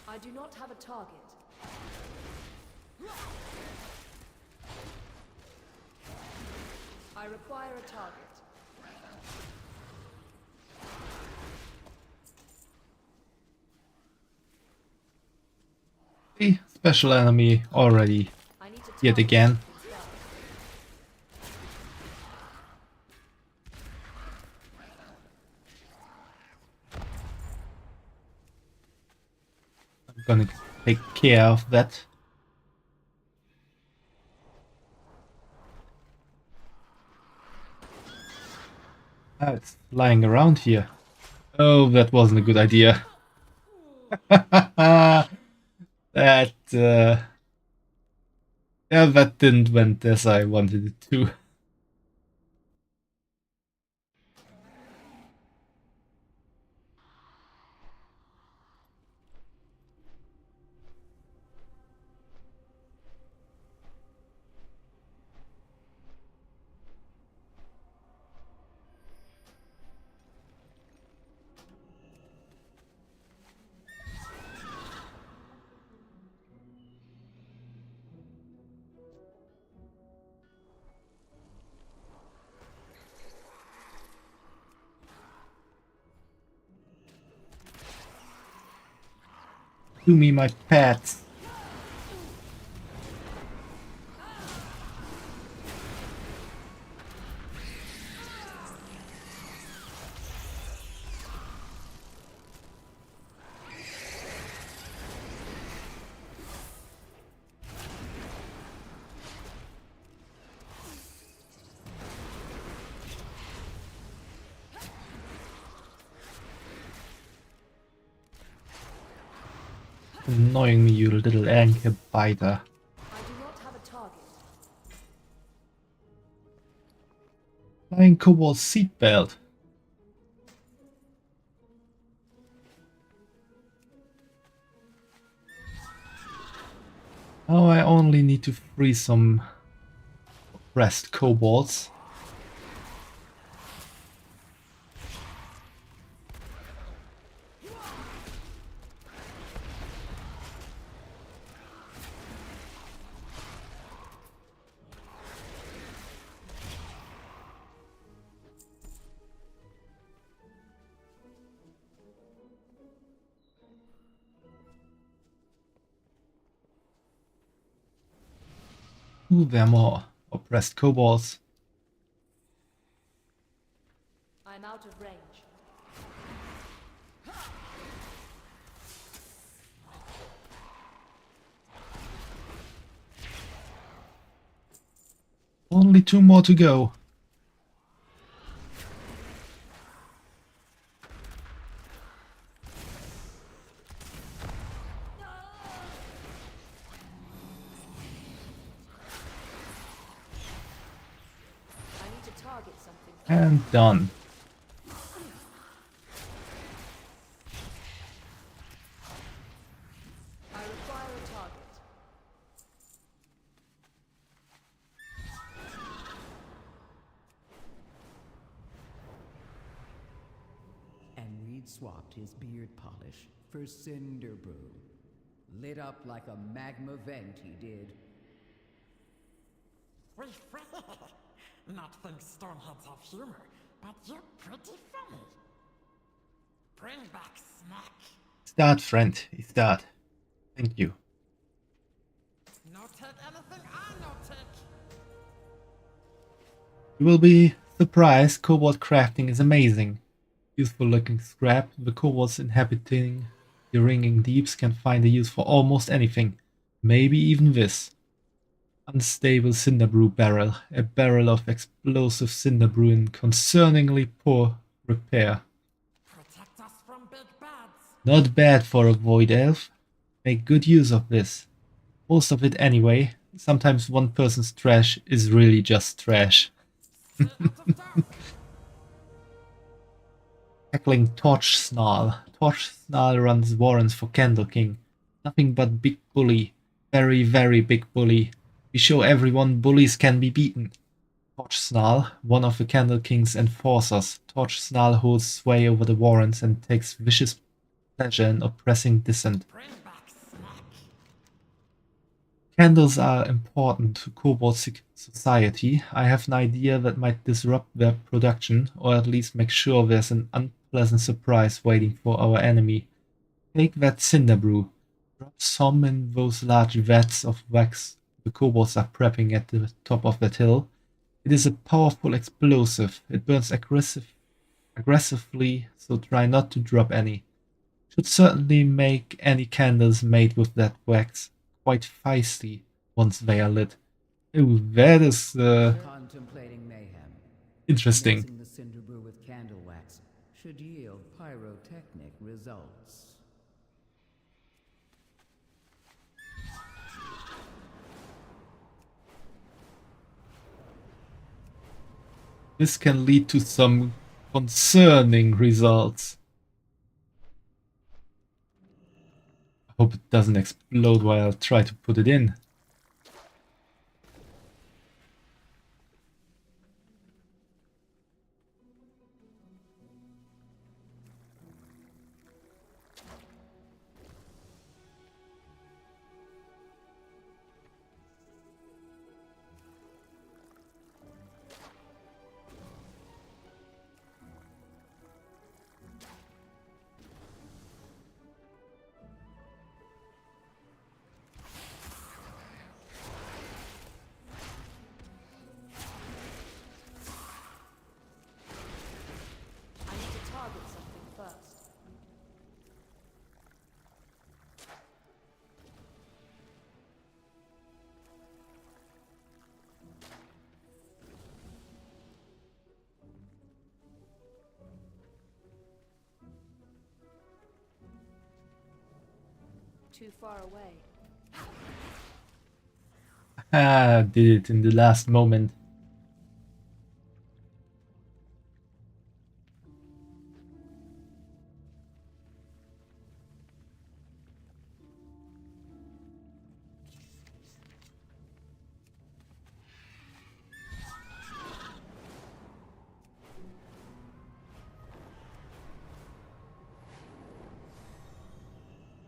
I do not have a target. I require a target. The special enemy already I need to yet target again. something first. I'm gonna take care of that. Ah, it's lying around here. Oh, that wasn't a good idea. That yeah, that didn't went as I wanted it to. Do me, my pets. Annoying me, you little ankle biter. I do not have a target. Flying cobalt seatbelt. Oh, I only need to free some oppressed kobolds. Ooh, there are more oppressed kobolds. I'm out of range. Only 2 more to go. I need to target something. And done. I require a target. And Reed swapped his beard polish for cinder brew. Lit up like a magma vent, he did. Not think stoneheads have humor, but you're pretty funny. Bring back snack. Start, friend. Start. Thank you. No take anything, I no take. You will be surprised, kobold crafting is amazing. Useful looking scrap, the kobolds inhabiting the ringing deeps can find a use for almost anything. Maybe even this. Unstable cinderbrew barrel. A barrel of explosive cinderbrew in concerningly poor repair. Protect us from big bads. Not bad for a void elf. Make good use of this. Most of it anyway. Sometimes one person's trash is really just trash. Stay out of dark. Tackling Torch Snarl. Torch Snarl runs warrants for Candle King. Nothing but big bully. Very, very big bully. We show everyone bullies can be beaten. Torch Snarl, one of the Candle King's enforcers. Torch Snarl holds sway over the warrants and takes vicious pleasure in oppressing dissent. Bring back snack. Candles are important to kobold society. I have an idea that might disrupt their production, or at least make sure there's an unpleasant surprise waiting for our enemy. Take that cinderbrew. Drop some in those large vats of wax the kobolds are prepping at the top of that hill. It is a powerful explosive. It burns aggressively, so try not to drop any. Should certainly make any candles made with that wax quite feisty once they are lit. Oh, that is Contemplating mayhem. interesting. Mixing the cinder brew with candle wax should yield pyrotechnic results. This can lead to some concerning results. I hope it doesn't explode while I try to put it in. too far away. Ah, did it in the last moment.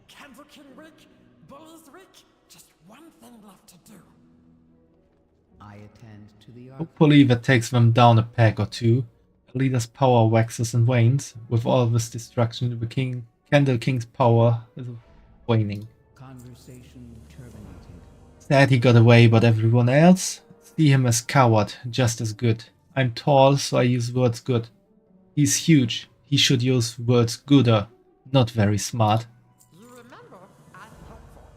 Candle King weak, Bully's weak. Just one thing left to do. I attend to the Hopefully that takes them down a peg or two. The leader's power waxes and wanes. With all this destruction, the Candle King's power is waning. Conversation terminated. Sad he got away, but everyone else? See him as coward, just as good. I'm tall, so I use words good. He's huge. He should use words gooder. Not very smart. You remember, I'm helpful.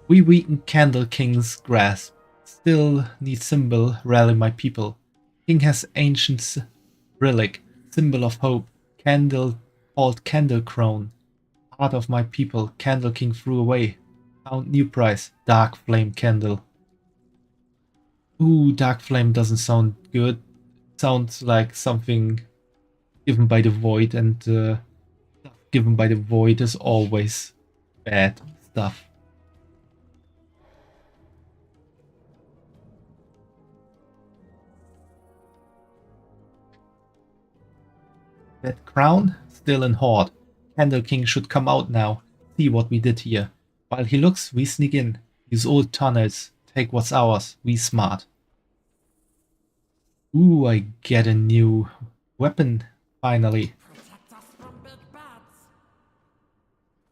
We weaken Candle King's grasp. Still need symbol, rally my people. King has ancient relic, symbol of hope. Candle called Candle Crown. Heart of my people, Candle King threw away. Found new price, Dark Flame Candle. Ooh, Dark Flame doesn't sound good. Sounds like something given by the Void, and stuff given by the Void is always bad stuff. That crown, still in hoard. Candle King should come out now. See what we did here. While he looks, we sneak in. Use old tunnels. Take what's ours. We smart. Ooh, I get a new weapon, finally. Protect us from big bads.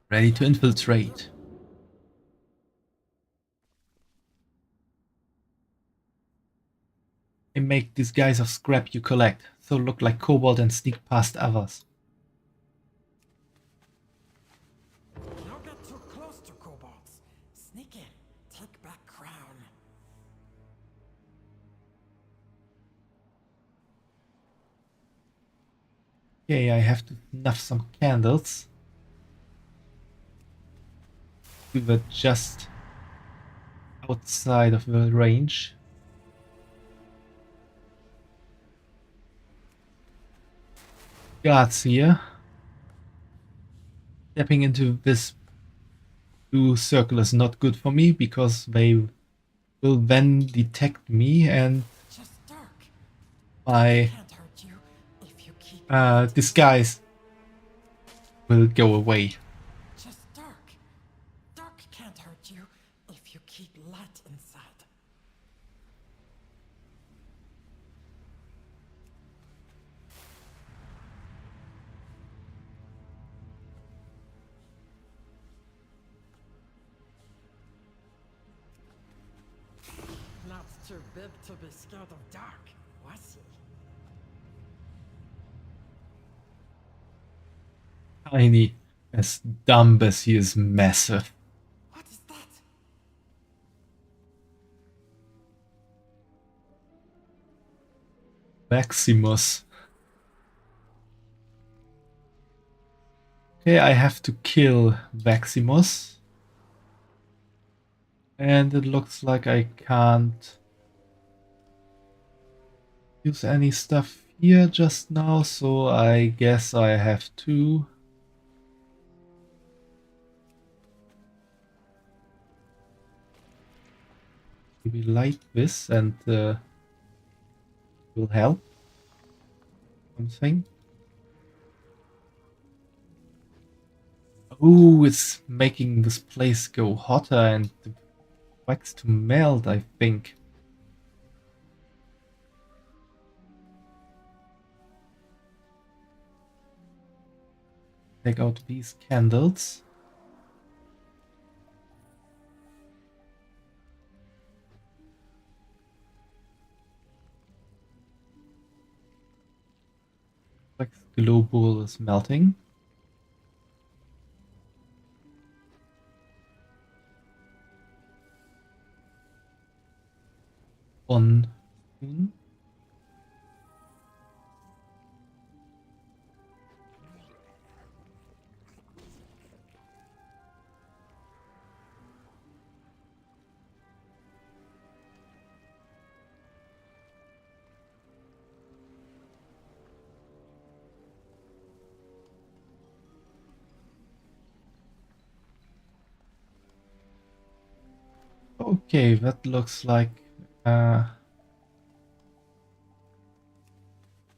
Ready to infiltrate. They make these guys of scrap you collect, so look like kobold and sneak past others. Don't get too close to kobolds. Sneak in. Take back crown. Okay, I have to snuff some candles. We were just outside of the range. Guards here. Stepping into this blue circle is not good for me because they will then detect me and Just dark. my Can't hurt you if you keep disguise will go away. Just dark. Dark can't hurt you if you keep light inside. Not too big to be scared of dark, was he? Tiny, as dumb as he is massive. What is that? Maximus. Okay, I have to kill Maximus. And it looks like I can't use any stuff here just now, so I guess I have to. Maybe light this and will help. Something. Oh, it's making this place go hotter and the wax to melt, I think. Take out these candles. Wax globule is melting. On spoon. Okay, that looks like a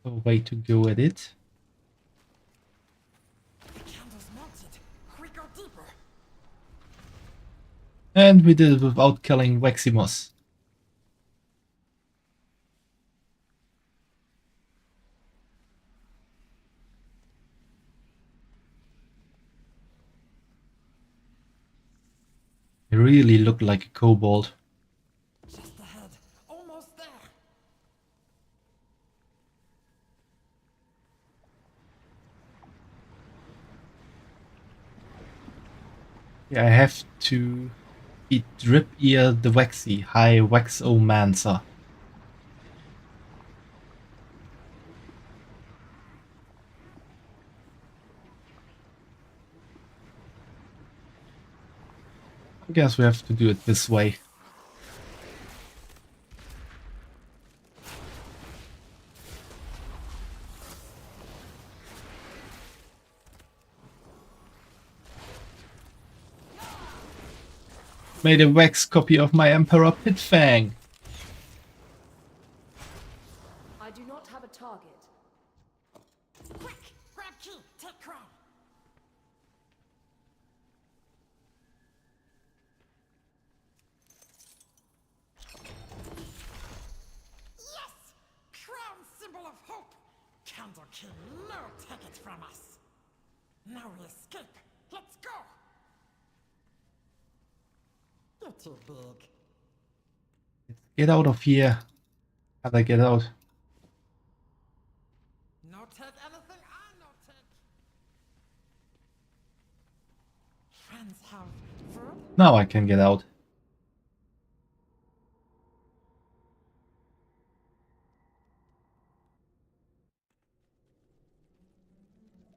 way to go at it. The candle's melted. We go deeper. And we did it without killing Waximus. He really looked like a kobold. Just ahead. Almost there. Yeah, I have to eat Drip Ear the Waxy, High Waxomancer. I guess we have to do it this way. Made a wax copy of my Emperor Pitfang. I do not have a target. Quick! Grab key. Take crown. Yes! Crown symbol of hope. Candle King, no take it from us. Now we escape. Let's go. You're too big. Get out of here. How do I get out? No take anything, I no take. Friends have food? Now I can get out.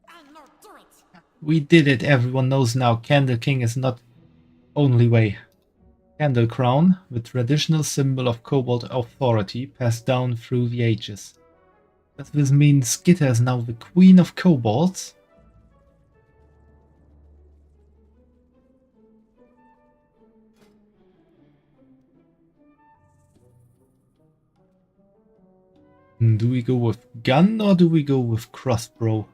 I no do it. We did it, everyone knows now. Candle King is not only way. Candle Crown, the traditional symbol of kobold authority passed down through the ages. Does this mean Skitter is now the queen of kobolds? Do we go with gun or do we go with crossbow?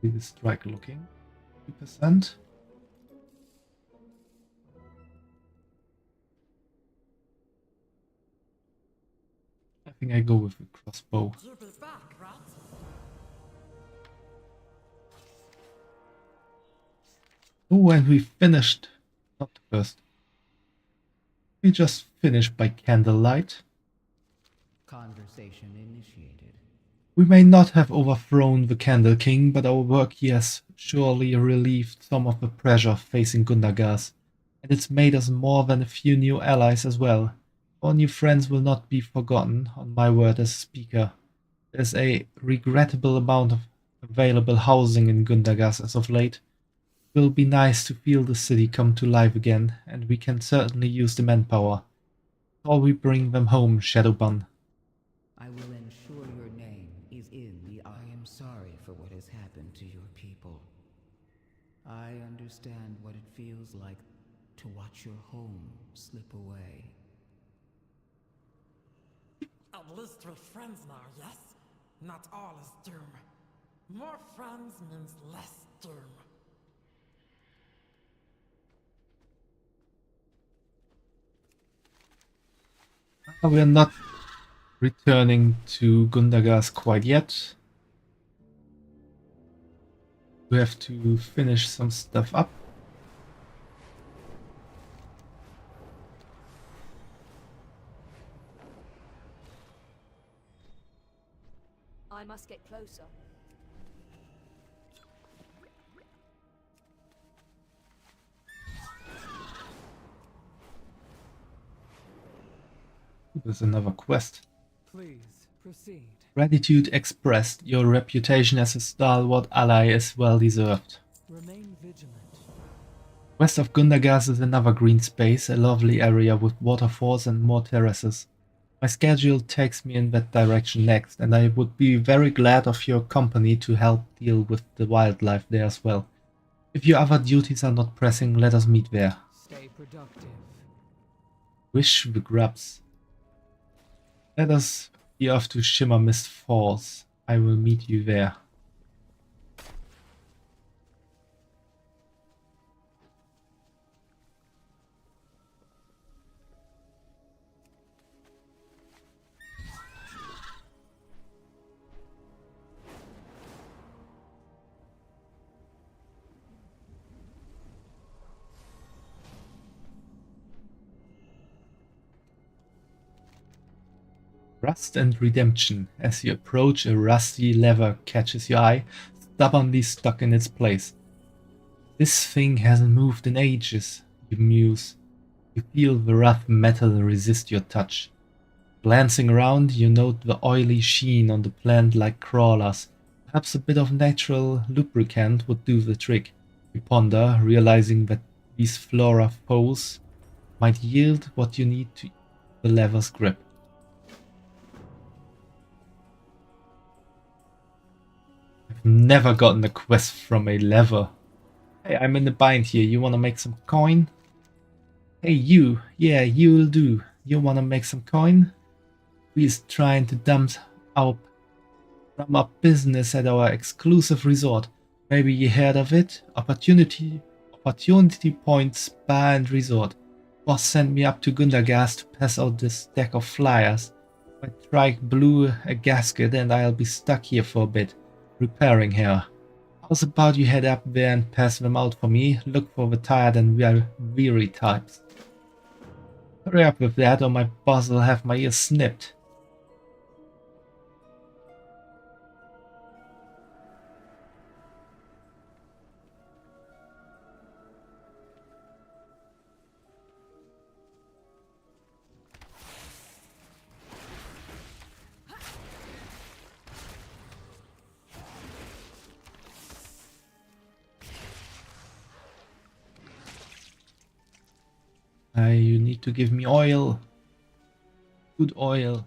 The strike looking 2%. I think I go with the crossbow. You'll be back, right? Oh, and we finished. Not first. We just finished by candlelight. Conversation initiated. We may not have overthrown the Candle King, but our work here has surely relieved some of the pressure facing Gundagas, and it's made us more than a few new allies as well. Our new friends will not be forgotten, on my word as a speaker. There's a regrettable amount of available housing in Gundagas as of late. It will be nice to feel the city come to life again, and we can certainly use the manpower. Or we bring them home, Shadowbun. I will ensure your name is in the I am sorry for what has happened to your people. I understand what it feels like to watch your home slip away. At least we're friends now, yes? Not all is doom. More friends means less doom. We're not returning to Gundagas quite yet. We have to finish some stuff up. I must get closer. There's another quest. Proceed. Gratitude expressed. Your reputation as a stalwart ally is well deserved. Remain vigilant. West of Gundagas is another green space, a lovely area with waterfalls and more terraces. My schedule takes me in that direction next, and I would be very glad of your company to help deal with the wildlife there as well. If your other duties are not pressing, let us meet there. Stay productive. Wish the grubs. Let us be off to Shimmer Mist Falls. I will meet you there. Rust and redemption. As you approach, a rusty lever catches your eye, stubbornly stuck in its place. This thing hasn't moved in ages, you muse. You feel the rough metal resist your touch. Glancing around, you note the oily sheen on the plant like crawlers. Perhaps a bit of natural lubricant would do the trick. You ponder, realizing that these flora foes might yield what you need to the lever's grip. I've never gotten a quest from a lever. Hey, I'm in the bind here. You wanna make some coin? Hey, you. Yeah, you'll do. You wanna make some coin? We's trying to drum up business at our exclusive resort. Maybe you heard of it? Opportunity Point Spa and Resort. Boss sent me up to Gundagas to pass out this stack of flyers. My trike blew a gasket and I'll be stuck here for a bit, repairing her. How's about you head up there and pass them out for me? Look for the tired and weary types. Hurry up with that or my boss will have my ears snipped. You need to give me oil. Good oil.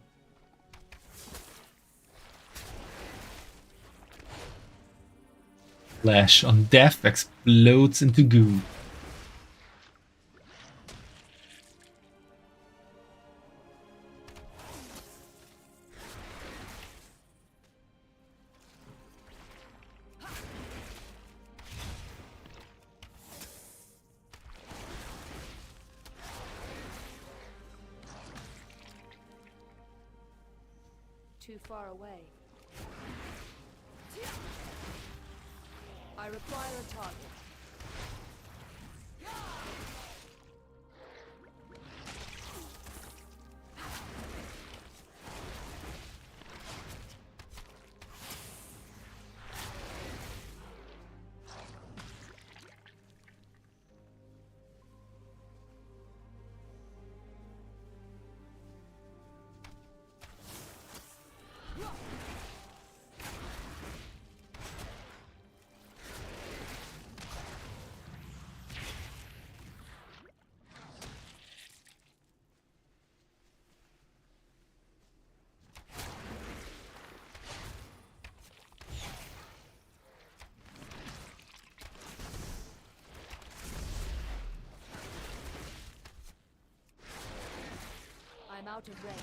Flash on death explodes into goo. Too far away. I require a target. I'm out of range.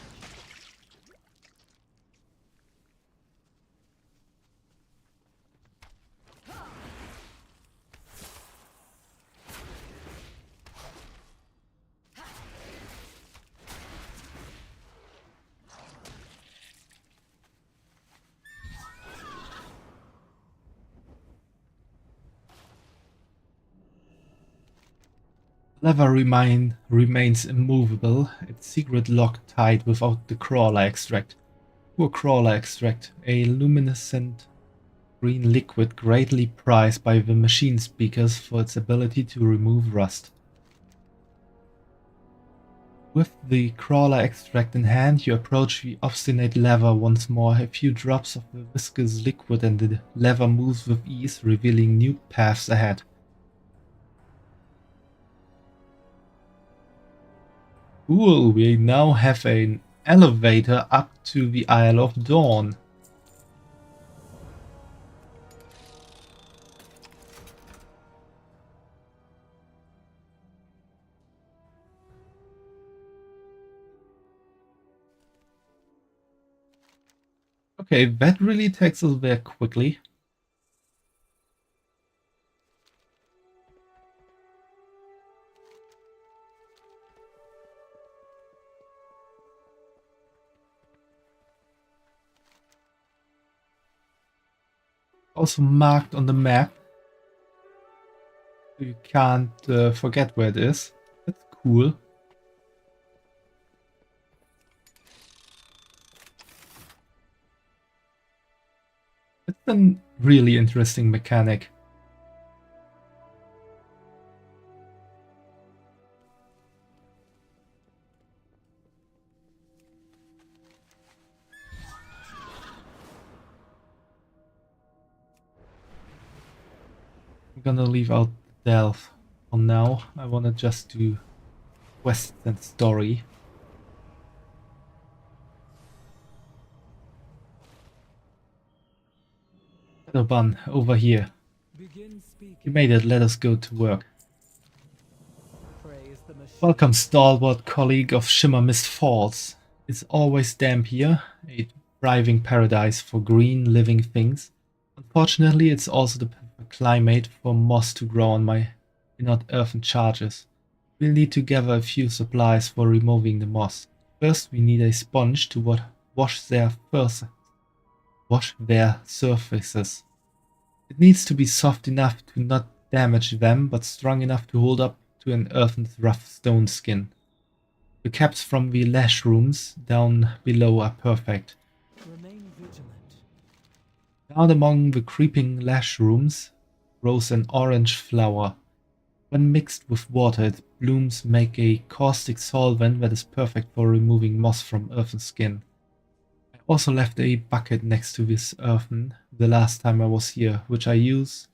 Lever remains immovable, its secret lock tied without the crawler extract. Poor crawler extract, a luminescent green liquid greatly prized by the machine speakers for its ability to remove rust. With the crawler extract in hand, you approach the obstinate lever once more. A few drops of the viscous liquid and the lever moves with ease, revealing new paths ahead. Cool, we now have an elevator up to the Isle of Dawn. Okay, that really takes us there quickly. Also marked on the map. So you can't forget where it is. That's cool. It's a really interesting mechanic. I'm gonna leave out Delve for now. I wanna just do quests and story. Bun, over here. Begin speaking. You made it, let us go to work. Praise the machine. Welcome, stalwart colleague of Shimmer Mist Falls. It's always damp here, a thriving paradise for green living things. Unfortunately, it's also the perfect climate for moss to grow on my inert earthen charges. We'll need to gather a few supplies for removing the moss. First, we need a sponge to wash their surfaces. It needs to be soft enough to not damage them, but strong enough to hold up to an earthen's rough stone skin. The caps from the lash rooms down below are perfect. Remain vigilant. Down among the creeping lash rooms grows an orange flower. When mixed with water, its blooms make a caustic solvent that is perfect for removing moss from earthen skin. I also left a bucket next to this earthen the last time I was here, which I use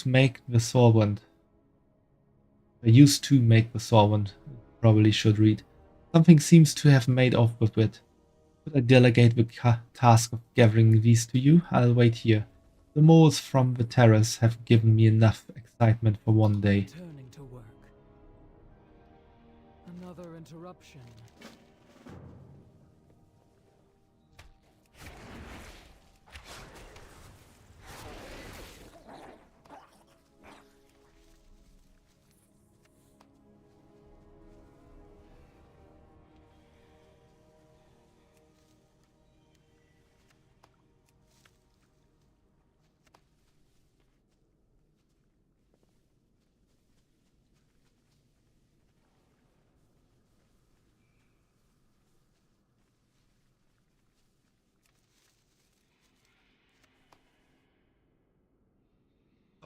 make the solvent. I used to make the solvent, probably should read. Something seems to have made off with it. Could I delegate the task of gathering these to you? I'll wait here. The moles from the terrace have given me enough excitement for one day. Returning to work. Another interruption.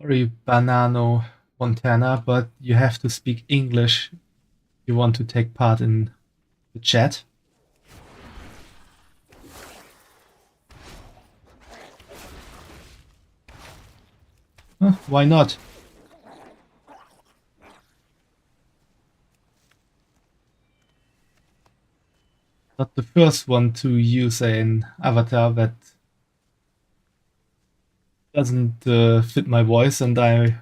Sorry, Banano Montana, but you have to speak English if you want to take part in the chat. Huh, why not? Not the first one to use an avatar that doesn't fit my voice, and I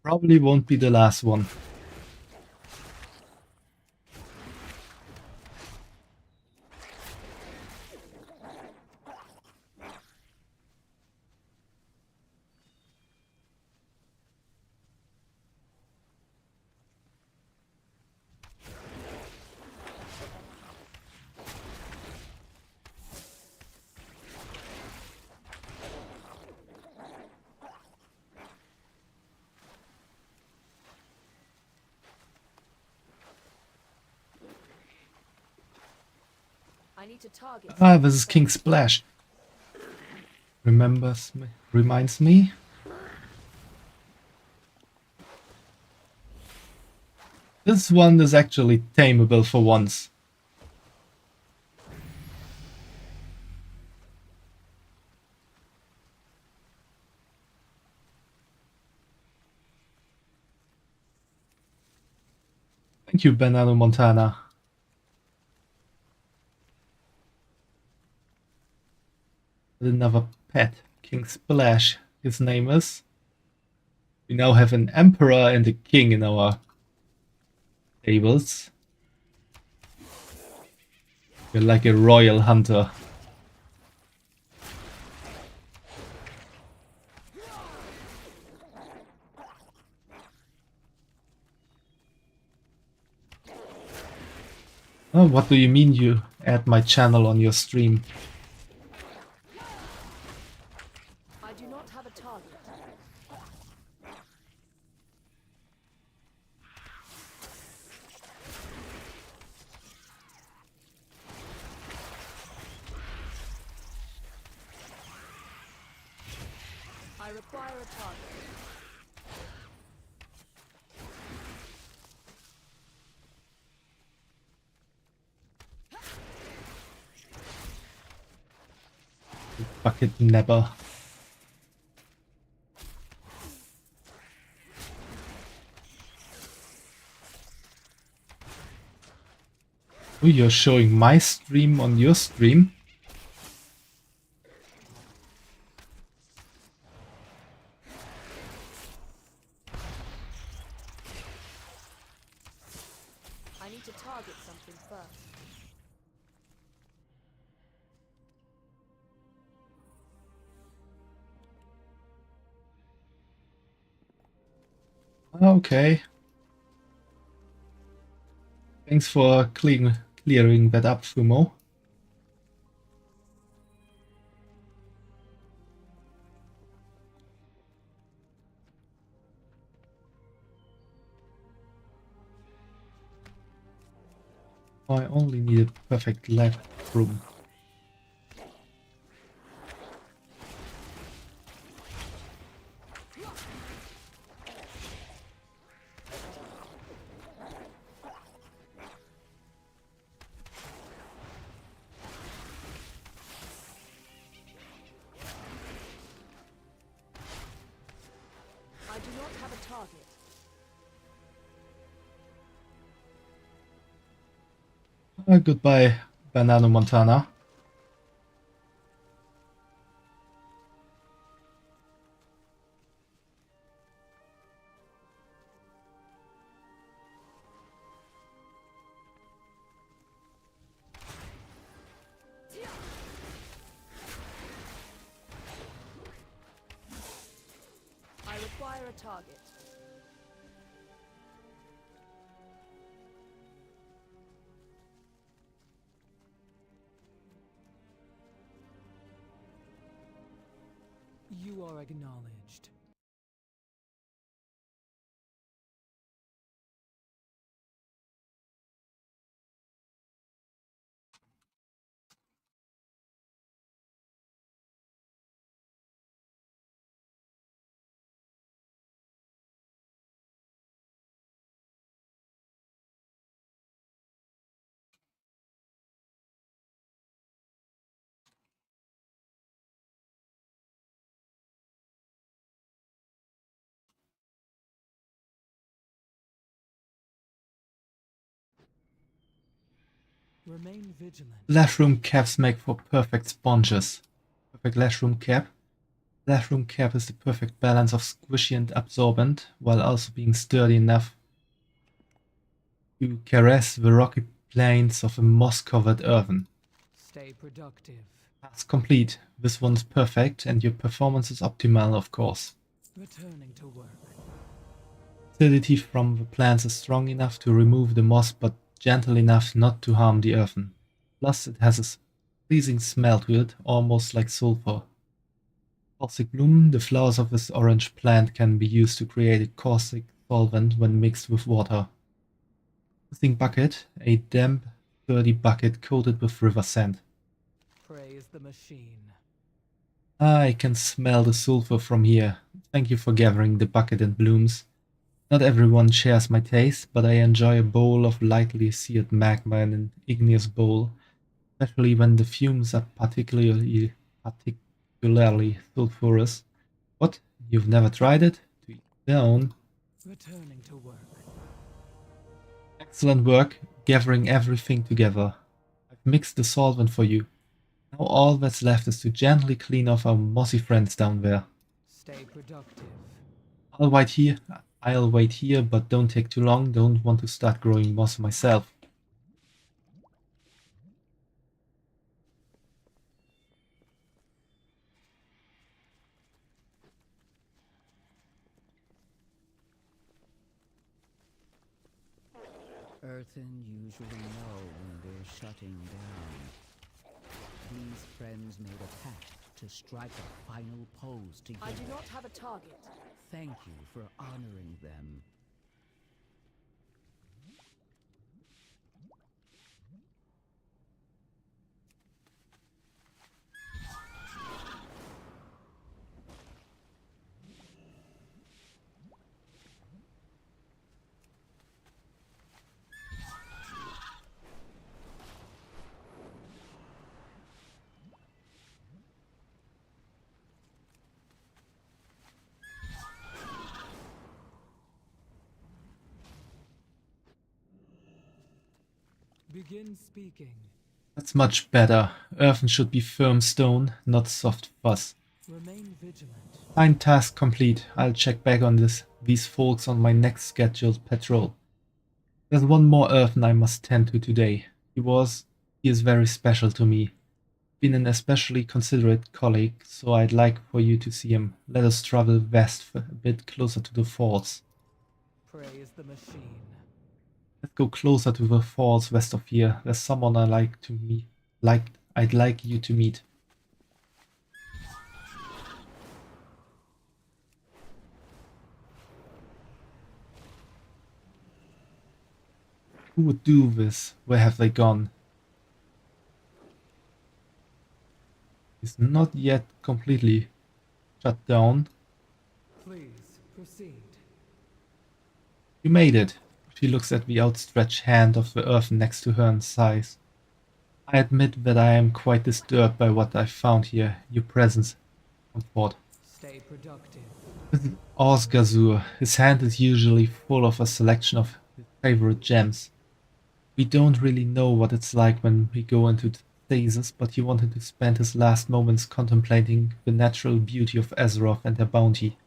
probably won't be the last one. I need to target. Ah, this is King Splash. Reminds me. This one is actually tameable for once. Thank you, Banana Montana. Another pet, King Splash, his name is. We now have an emperor and a king in our tables. You're like a royal hunter. Oh, what do you mean you add my channel on your stream? I do not have a target. I require a target. Bucket Nebber. Oh, you're showing my stream on your stream? I need to target something first. Okay. Thanks for clearing that up, Fumo. I only need a perfect left room. I do not have a target. Goodbye, Banana Montana. I require a target. You are acknowledged. Remain vigilant. Lash room caps make for perfect sponges. Perfect lash room cap. Lash room cap is the perfect balance of squishy and absorbent, while also being sturdy enough to caress the rocky plains of a moss-covered earthen. Stay productive. Task complete. This one's perfect, and your performance is optimal, of course. Returning to work. Acidity from the plants is strong enough to remove the moss, but gentle enough not to harm the earthen. Plus, it has a pleasing smell to it, almost like sulfur. Caustic bloom, the flowers of this orange plant can be used to create a caustic solvent when mixed with water. Interesting bucket, a damp, dirty bucket coated with river sand. Praise the machine. I can smell the sulfur from here. Thank you for gathering the bucket and blooms. Not everyone shares my taste, but I enjoy a bowl of lightly seared magma in an igneous bowl, especially when the fumes are particularly sulfurous. What? You've never tried it? To each their own. Returning to work. Excellent work, gathering everything together. I've mixed the solvent for you. Now all that's left is to gently clean off our mossy friends down there. Stay productive. I'll wait here. I'll wait here, but don't take too long. Don't want to start growing moss myself. Earthen usually know when they're shutting down. These friends made a pact to strike a final pose together. I do not have a target. Thank you for honoring them. Begin speaking. That's much better. Earthen should be firm stone, not soft fuzz. Remain vigilant. Fine, task complete. I'll check back on these folks on my next scheduled patrol. There's one more Earthen I must tend to today. He is very special to me. Been an especially considerate colleague, so I'd like for you to see him. Let us travel west a bit closer to the falls. Praise the machine. Let's go closer to the falls west of here. There's someone I'd like you to meet. Who would do this? Where have they gone? It's not yet completely shut down. Please, proceed. You made it. She looks at the outstretched hand of the earth next to her and sighs. I admit that I am quite disturbed by what I found here. Your presence, comfort. Stay productive. This is Osgazur. His hand is usually full of a selection of his favorite gems. We don't really know what it's like when we go into stasis, but he wanted to spend his last moments contemplating the natural beauty of Azeroth and their bounty.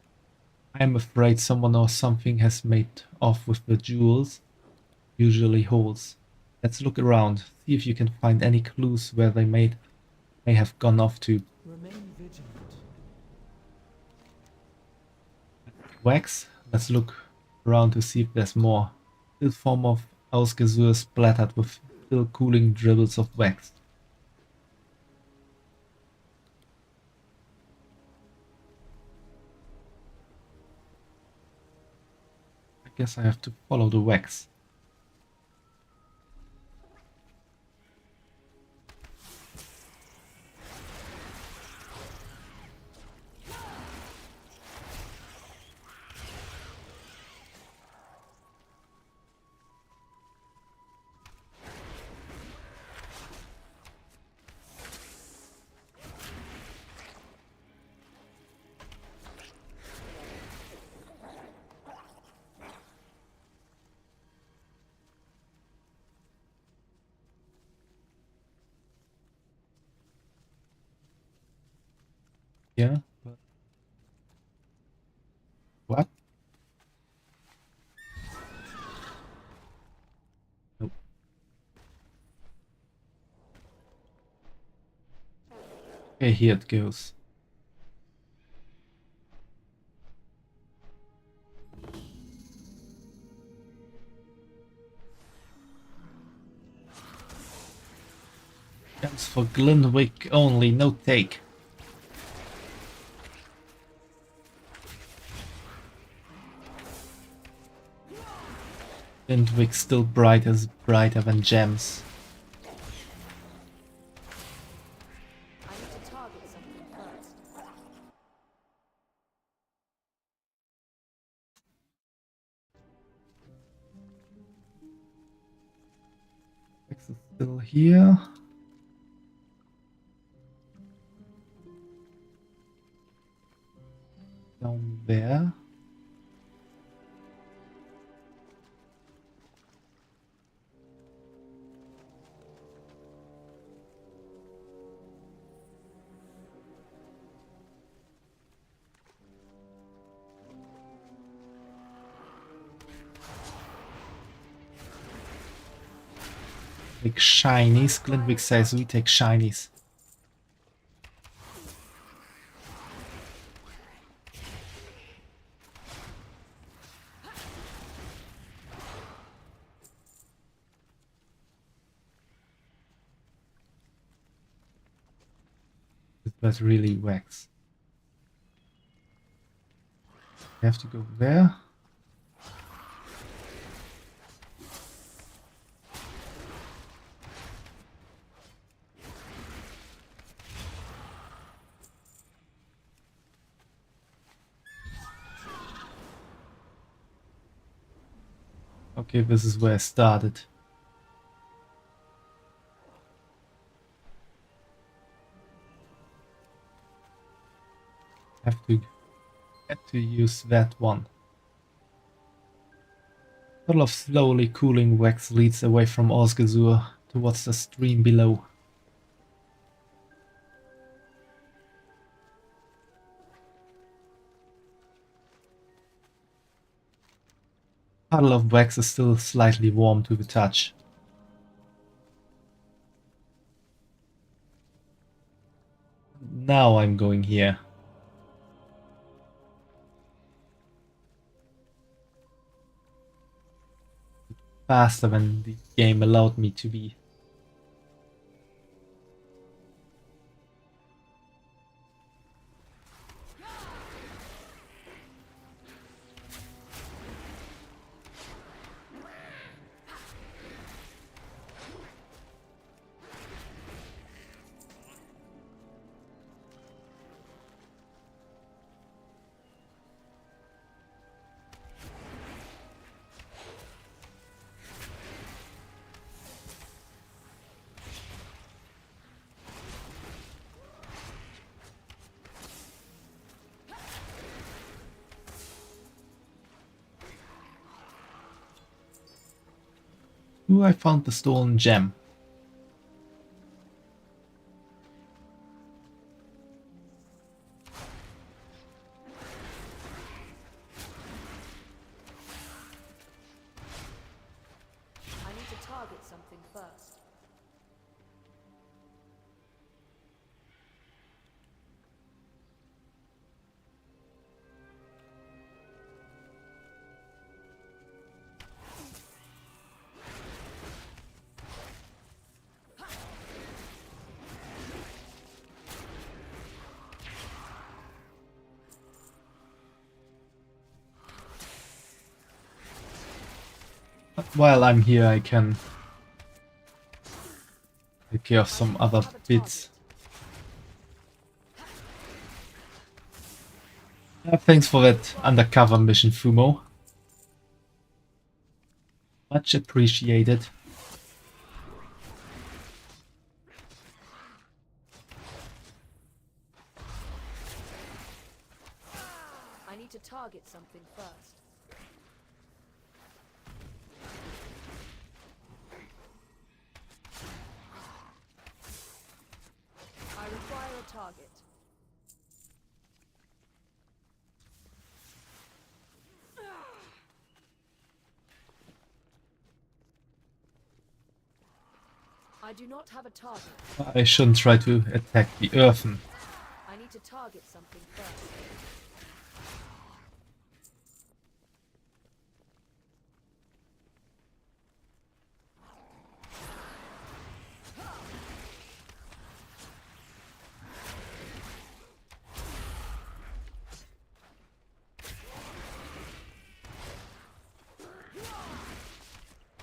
I am afraid someone or something has made off with the jewels, usually holes. Let's look around, see if you can find any clues where they may have gone off to. Remain vigilant. Wax? Let's look around to see if there's more. This form of Ausgazur splattered with still cooling dribbles of wax. I guess I have to follow the wax. Yeah, but what? Nope. Okay, here it goes. Gems for Glenwick only, no take. Glenwick still brighter than gems. I need to target something first. Wax is still here. Down there. Take shinies. Glintwig says we take shinies. It was really Wax. We have to go there. Okay, this is where I started. Have to use that one. Puddle of slowly cooling wax leads away from Osgazur towards the stream below. Puddle of wax is still slightly warm to the touch. Now I'm going here. Faster than the game allowed me to be. Ooh, I found the stolen gem. I need to target something first. While I'm here, I can take care of some other bits. Thanks for that undercover mission, Fumo. Much appreciated. I need to target something first. I require a target. I do not have a target. I shouldn't try to attack the earthen. I need to target something first.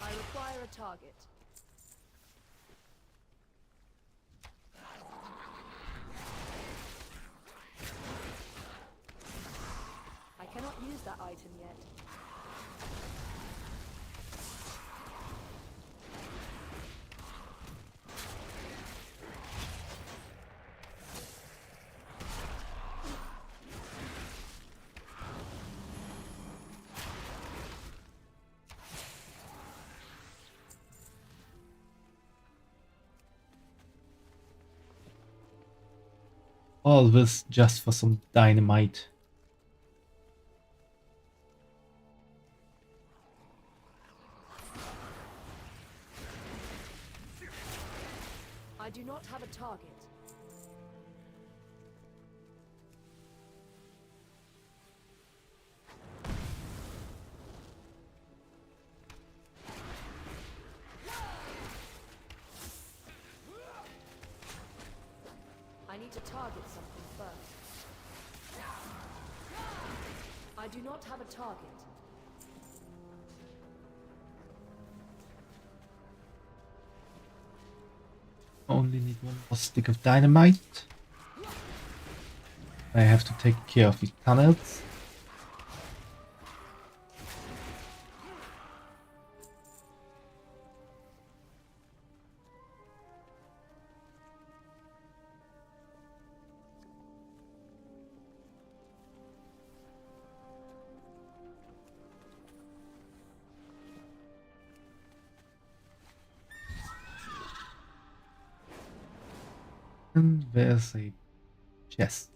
I require a target. I cannot use that item yet. All this just for some dynamite. I do not have a target. I need to target something first. I do not have a target. Only need one more stick of dynamite. I have to take care of these tunnels. And there's a chest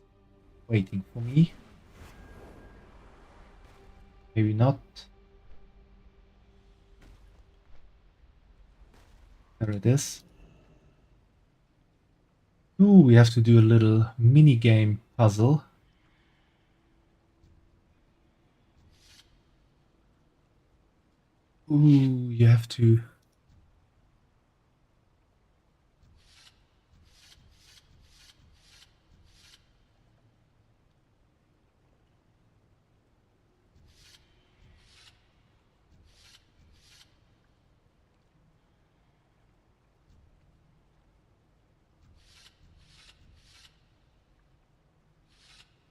waiting for me. Maybe not. There it is. Ooh, we have to do a little mini game puzzle. Ooh, you have to...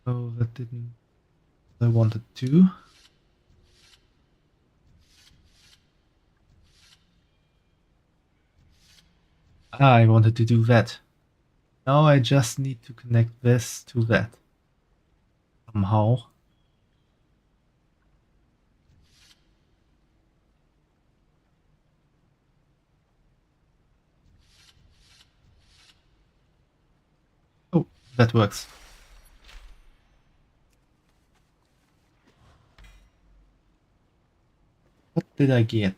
Oh, that didn't... I wanted to. I wanted to do that. Now I just need to connect this to that. Somehow. Oh, that works. What did I get?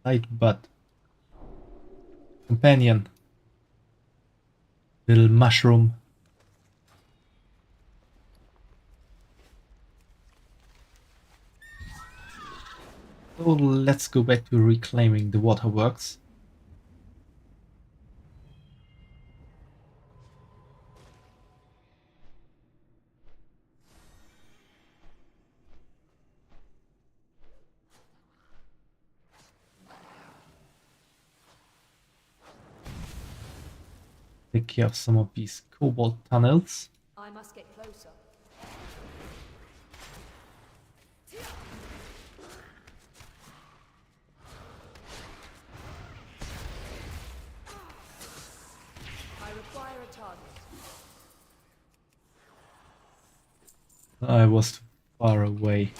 Light butt. Companion. Little mushroom. So let's go back to reclaiming the waterworks. Take care of some of these cobalt tunnels. I must get closer. I require a target. I was too far away.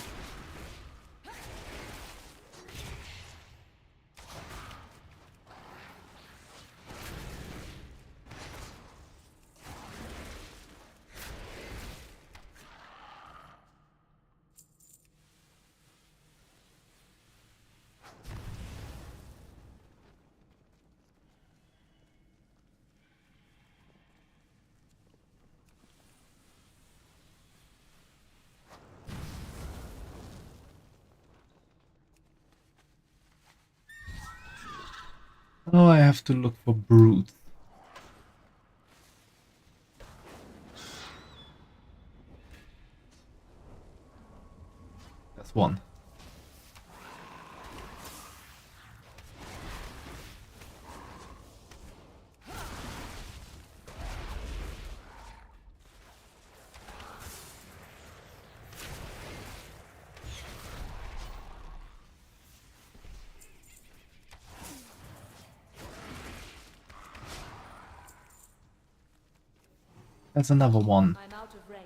Now I have to look for brute. That's one. That's another one. I'm out of range.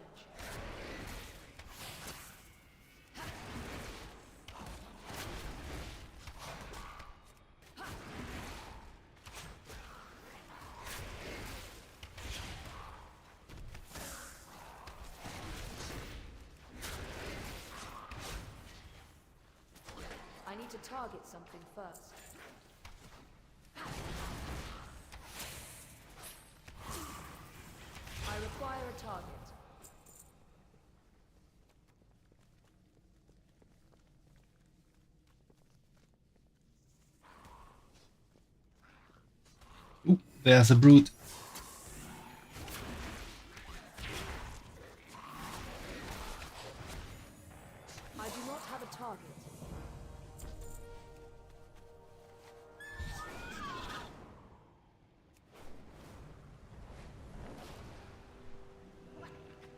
need to target something first. I require a target. Ooh, there's a brute. I do not have a target.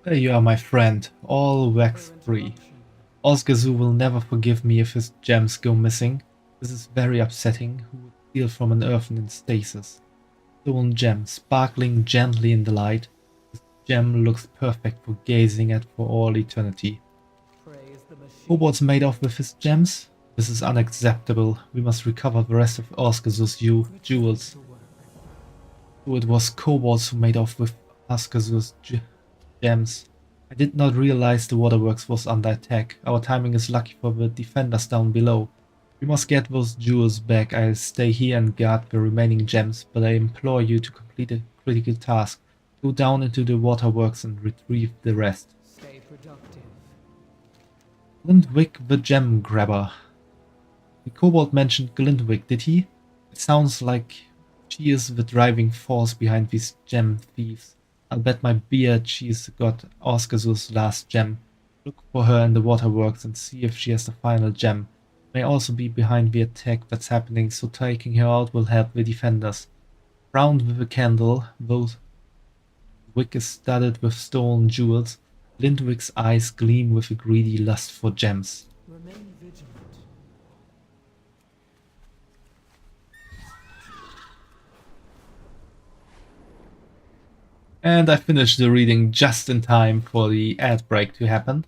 There you are, my friend, all Per wax-free. interruption. Osgazu will never forgive me if his gems go missing. This is very upsetting. Who would steal from an earthen in stasis? Stolen gem, sparkling gently in the light. This gem looks perfect for gazing at for all eternity. Praise the machine. Kobolds made off with his gems? This is unacceptable. We must recover the rest of Osgazu's Return jewels. to work. So it was kobolds who made off with Osgazu's gems. I did not realize the waterworks was under attack. Our timing is lucky for the defenders down below. We must get those jewels back. I'll stay here and guard the remaining gems, but I implore you to complete a critical task. Go down into the waterworks and retrieve the rest. Stay productive. Glintwick the Gem Grabber. The kobold mentioned Glintwick, did he? It sounds like she is the driving force behind these gem thieves. I'll bet my beard she's got Osgazu's last gem. Look for her in the waterworks and see if she has the final gem. May also be behind the attack that's happening, so taking her out will help the defenders. Round with a candle, though the wick is studded with stolen jewels. Glintwick's eyes gleam with a greedy lust for gems. Remain vigilant. And I finished the reading just in time for the ad break to happen.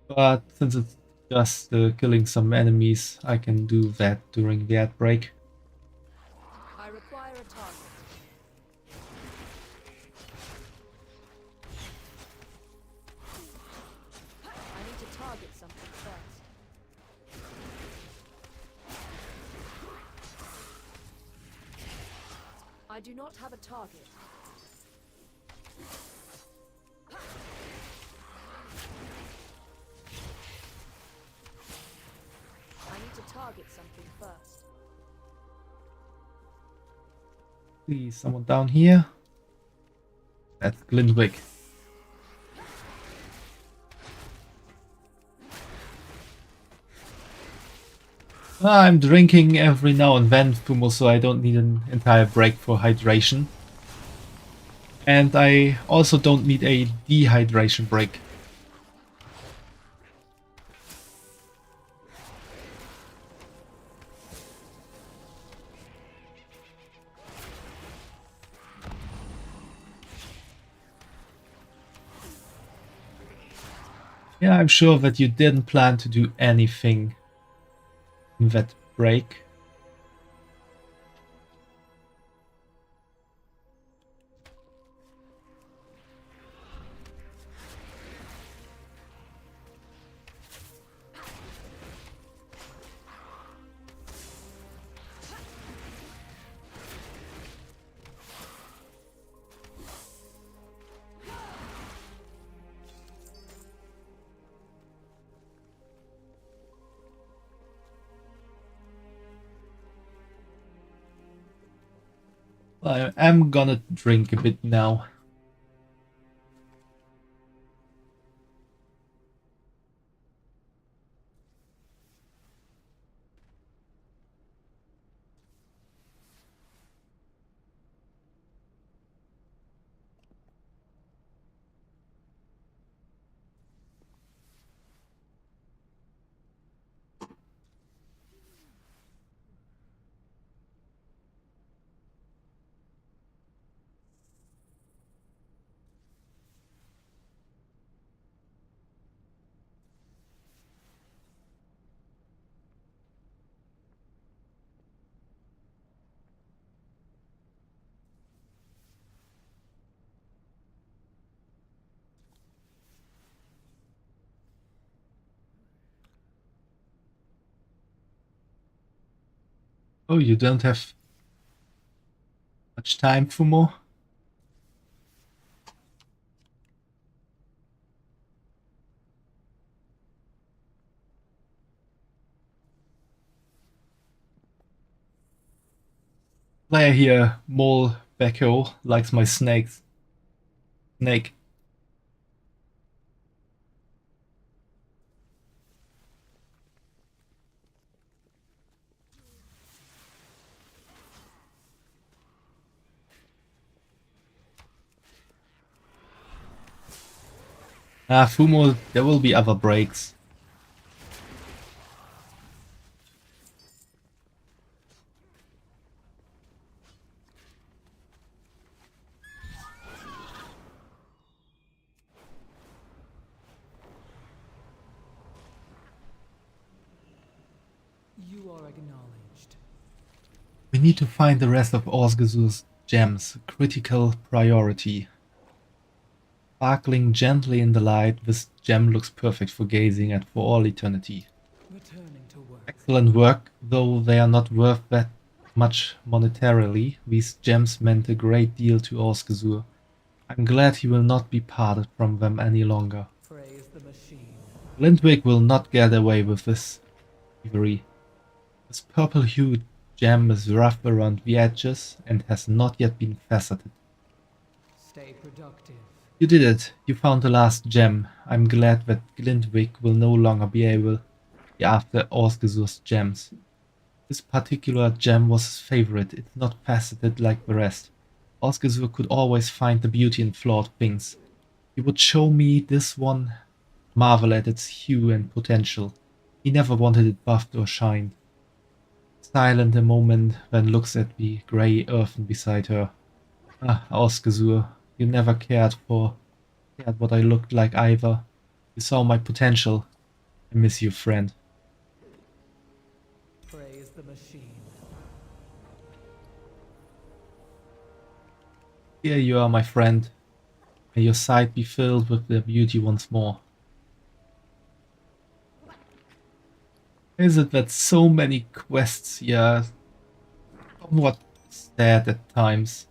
But since it's just killing some enemies, I can do that during the ad break. I require a target. I need to target something first. I do not have a target. I need to target something first. Please, someone down here. That's Glintwick. I'm drinking every now and then, Fumo, so I don't need an entire break for hydration. And I also don't need a dehydration break. Yeah, I'm sure that you didn't plan to do anything in that break. I am gonna drink a bit now. Oh, you don't have much time, Fumo? Player here, Mole Becko, likes my snakes. Snake. Ah, Fumo, there will be other breaks. You are acknowledged. We need to find the rest of Osgazur's gems, critical priority. Sparkling gently in the light, this gem looks perfect for gazing at for all eternity. Returning to work. Excellent work, though they are not worth that much monetarily. These gems meant a great deal to Osgazur. I'm glad he will not be parted from them any longer. Praise the machine. Lindwig will not get away with this thievery. This purple-hued gem is rough around the edges and has not yet been faceted. Stay productive. You did it. You found the last gem. I'm glad that Glintwig will no longer be after Osgazur's gems. This particular gem was his favorite. It's not faceted like the rest. Osgazur could always find the beauty in flawed things. He would show me this one, marvel at its hue and potential. He never wanted it buffed or shined. Silent a moment, then looks at the grey earthen beside her. Ah, Osgazur, you never cared what I looked like either. You saw my potential. I miss you, friend. Praise the machine. Here you are, my friend. May your sight be filled with their beauty once more. Is it that so many quests here somewhat sad at times?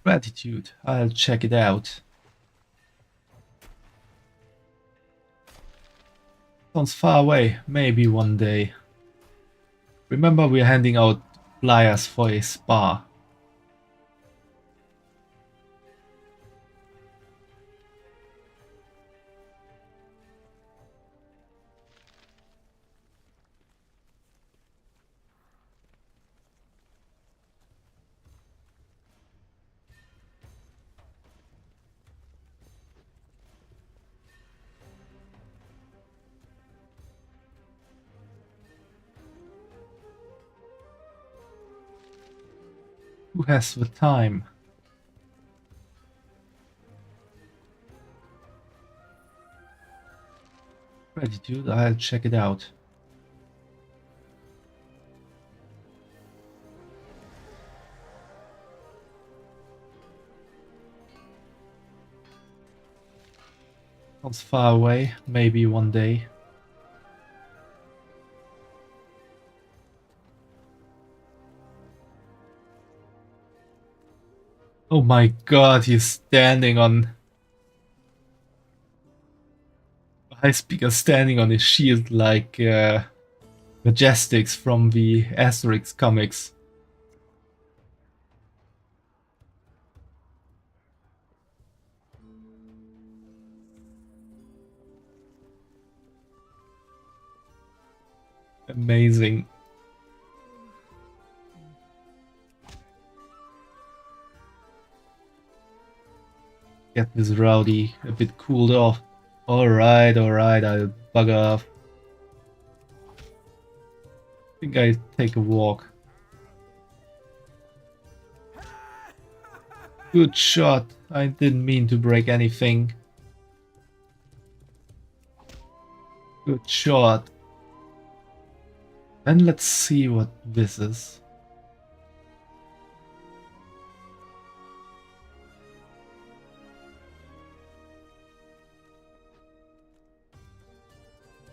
Gratitude. I'll check it out. Sounds far away. Maybe one day. Remember, we're handing out flyers for a spa. Who has the time? Gratitude. I'll check it out. Sounds far away. Maybe one day. Oh my god, he's standing on... High Speaker standing on his shield like Majestics from the Asterix comics. Amazing. Get this rowdy a bit cooled off. Alright, I'll bugger off. I think I take a walk. Good shot. I didn't mean to break anything. Good shot. Then let's see what this is.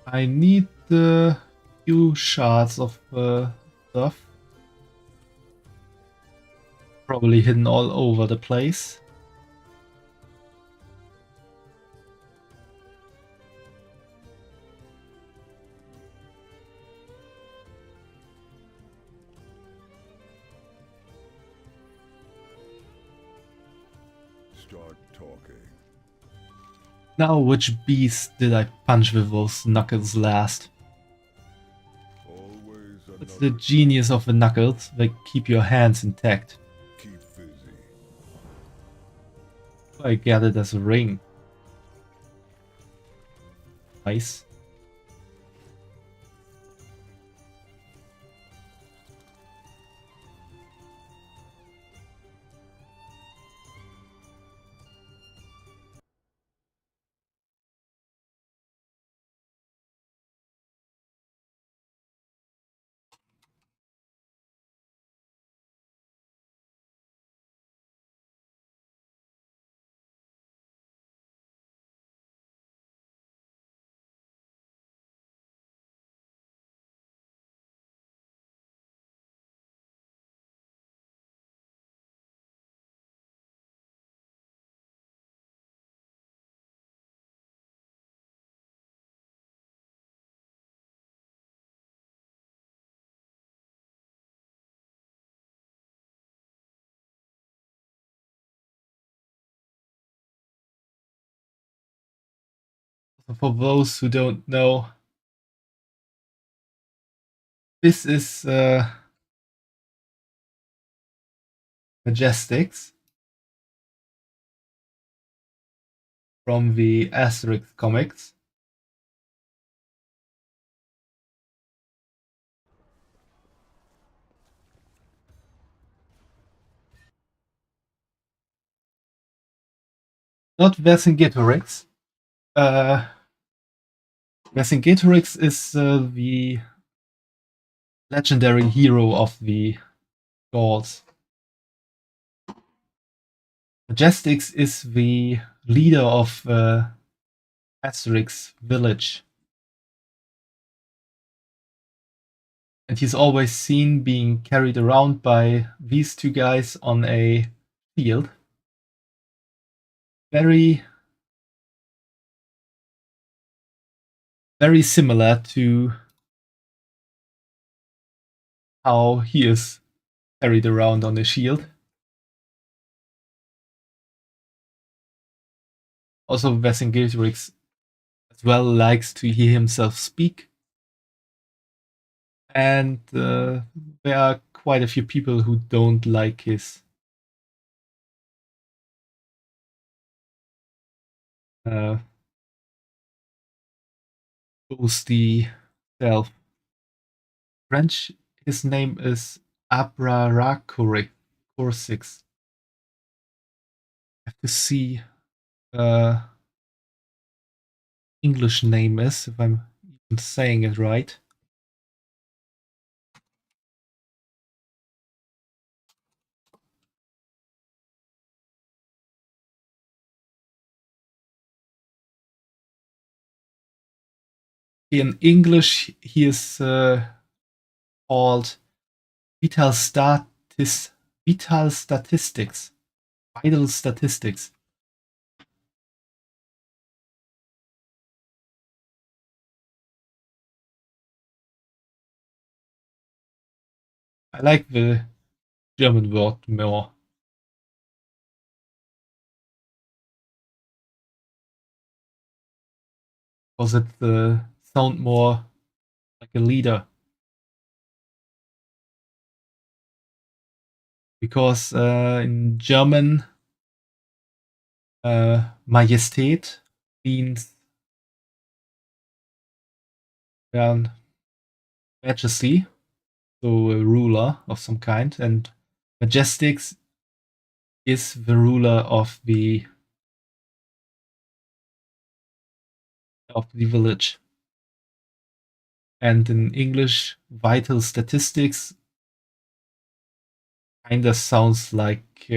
I need the few shards of stuff. Probably hidden all over the place. Start talking. Now, which beast did I punch with those knuckles last? Always It's the another. genius of the knuckles. They keep your hands intact. Keep busy. I get it as a ring. Nice. For those who don't know, this is Majestics from the Asterix comics. Not Vercingetorix. Vercingetorix is the legendary hero of the Gauls. Majestix is the leader of Asterix village. And he's always seen being carried around by these two guys on a shield. Very similar to how he is carried around on a shield. Also, Vercingetorix as well likes to hear himself speak. And there are quite a few people who don't like his boasty self. French, his name is Abraracorix. I have to see English name is, if I'm even saying it right. In English, he is called Vital Statistics. Vital Statistics. I like the German word more. Because it sounds more like a leader. Because in German, Majestät means majesty, so a ruler of some kind, and Majestics is the ruler of the village. And in English, vital statistics kinda sounds like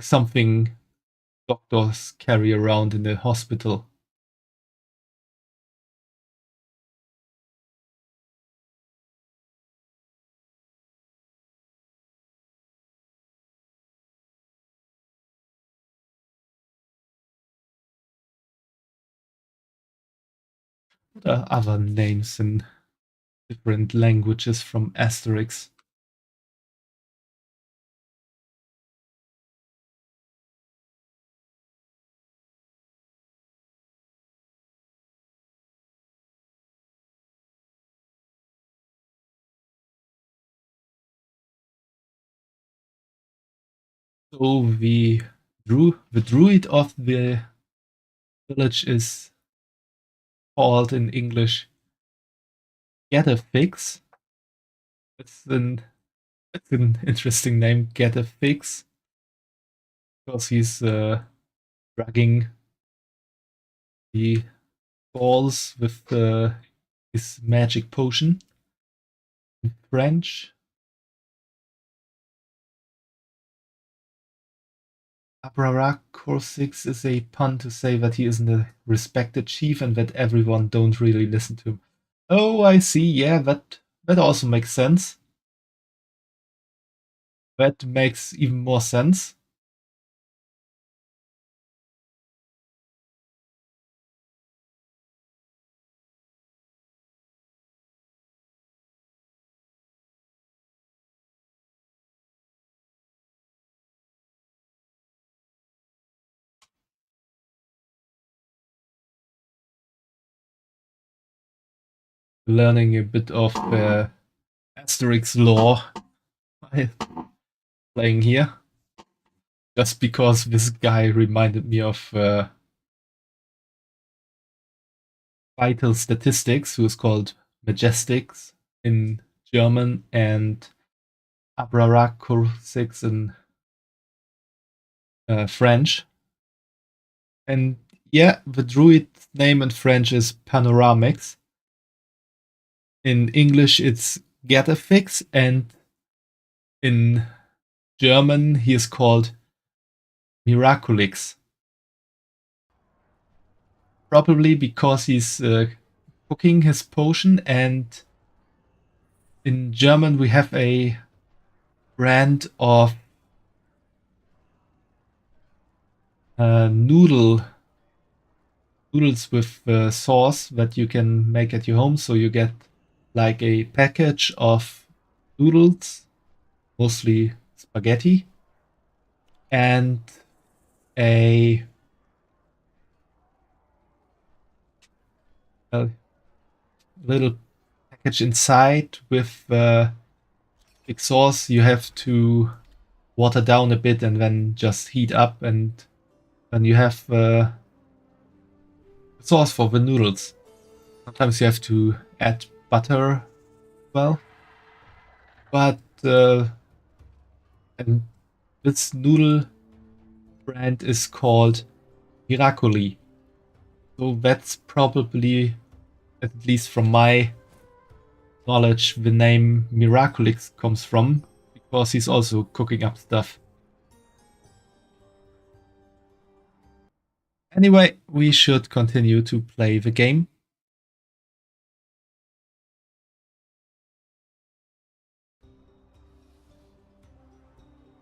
something doctors carry around in the hospital. What are other names in different languages from Asterix? So the druid of the village is called in English Get a Fix. It's an interesting name, Get a Fix, because he's dragging the balls with his magic potion. In French, Abraracorsix is a pun to say that he isn't a respected chief and that everyone don't really listen to him. Oh, I see. Yeah, that also makes sense. That makes even more sense. Learning a bit of Asterix lore by playing here. Just because this guy reminded me of Vital Statistics, who is called Majestics in German, and Abraracorsix in French. And yeah, the druid name in French is Panoramix. In English, it's Getafix, and in German, he is called Miraculix. Probably because he's cooking his potion, and in German, we have a brand of noodles with sauce that you can make at your home. So you get like a package of noodles, mostly spaghetti, and a little package inside with big sauce. You have to water down a bit and then just heat up, and then you have sauce for the noodles. Sometimes you have to add butter, well, but and this noodle brand is called Miracoli. So that's probably, at least from my knowledge, the name Miraculix comes from, because he's also cooking up stuff. Anyway, we should continue to play the game.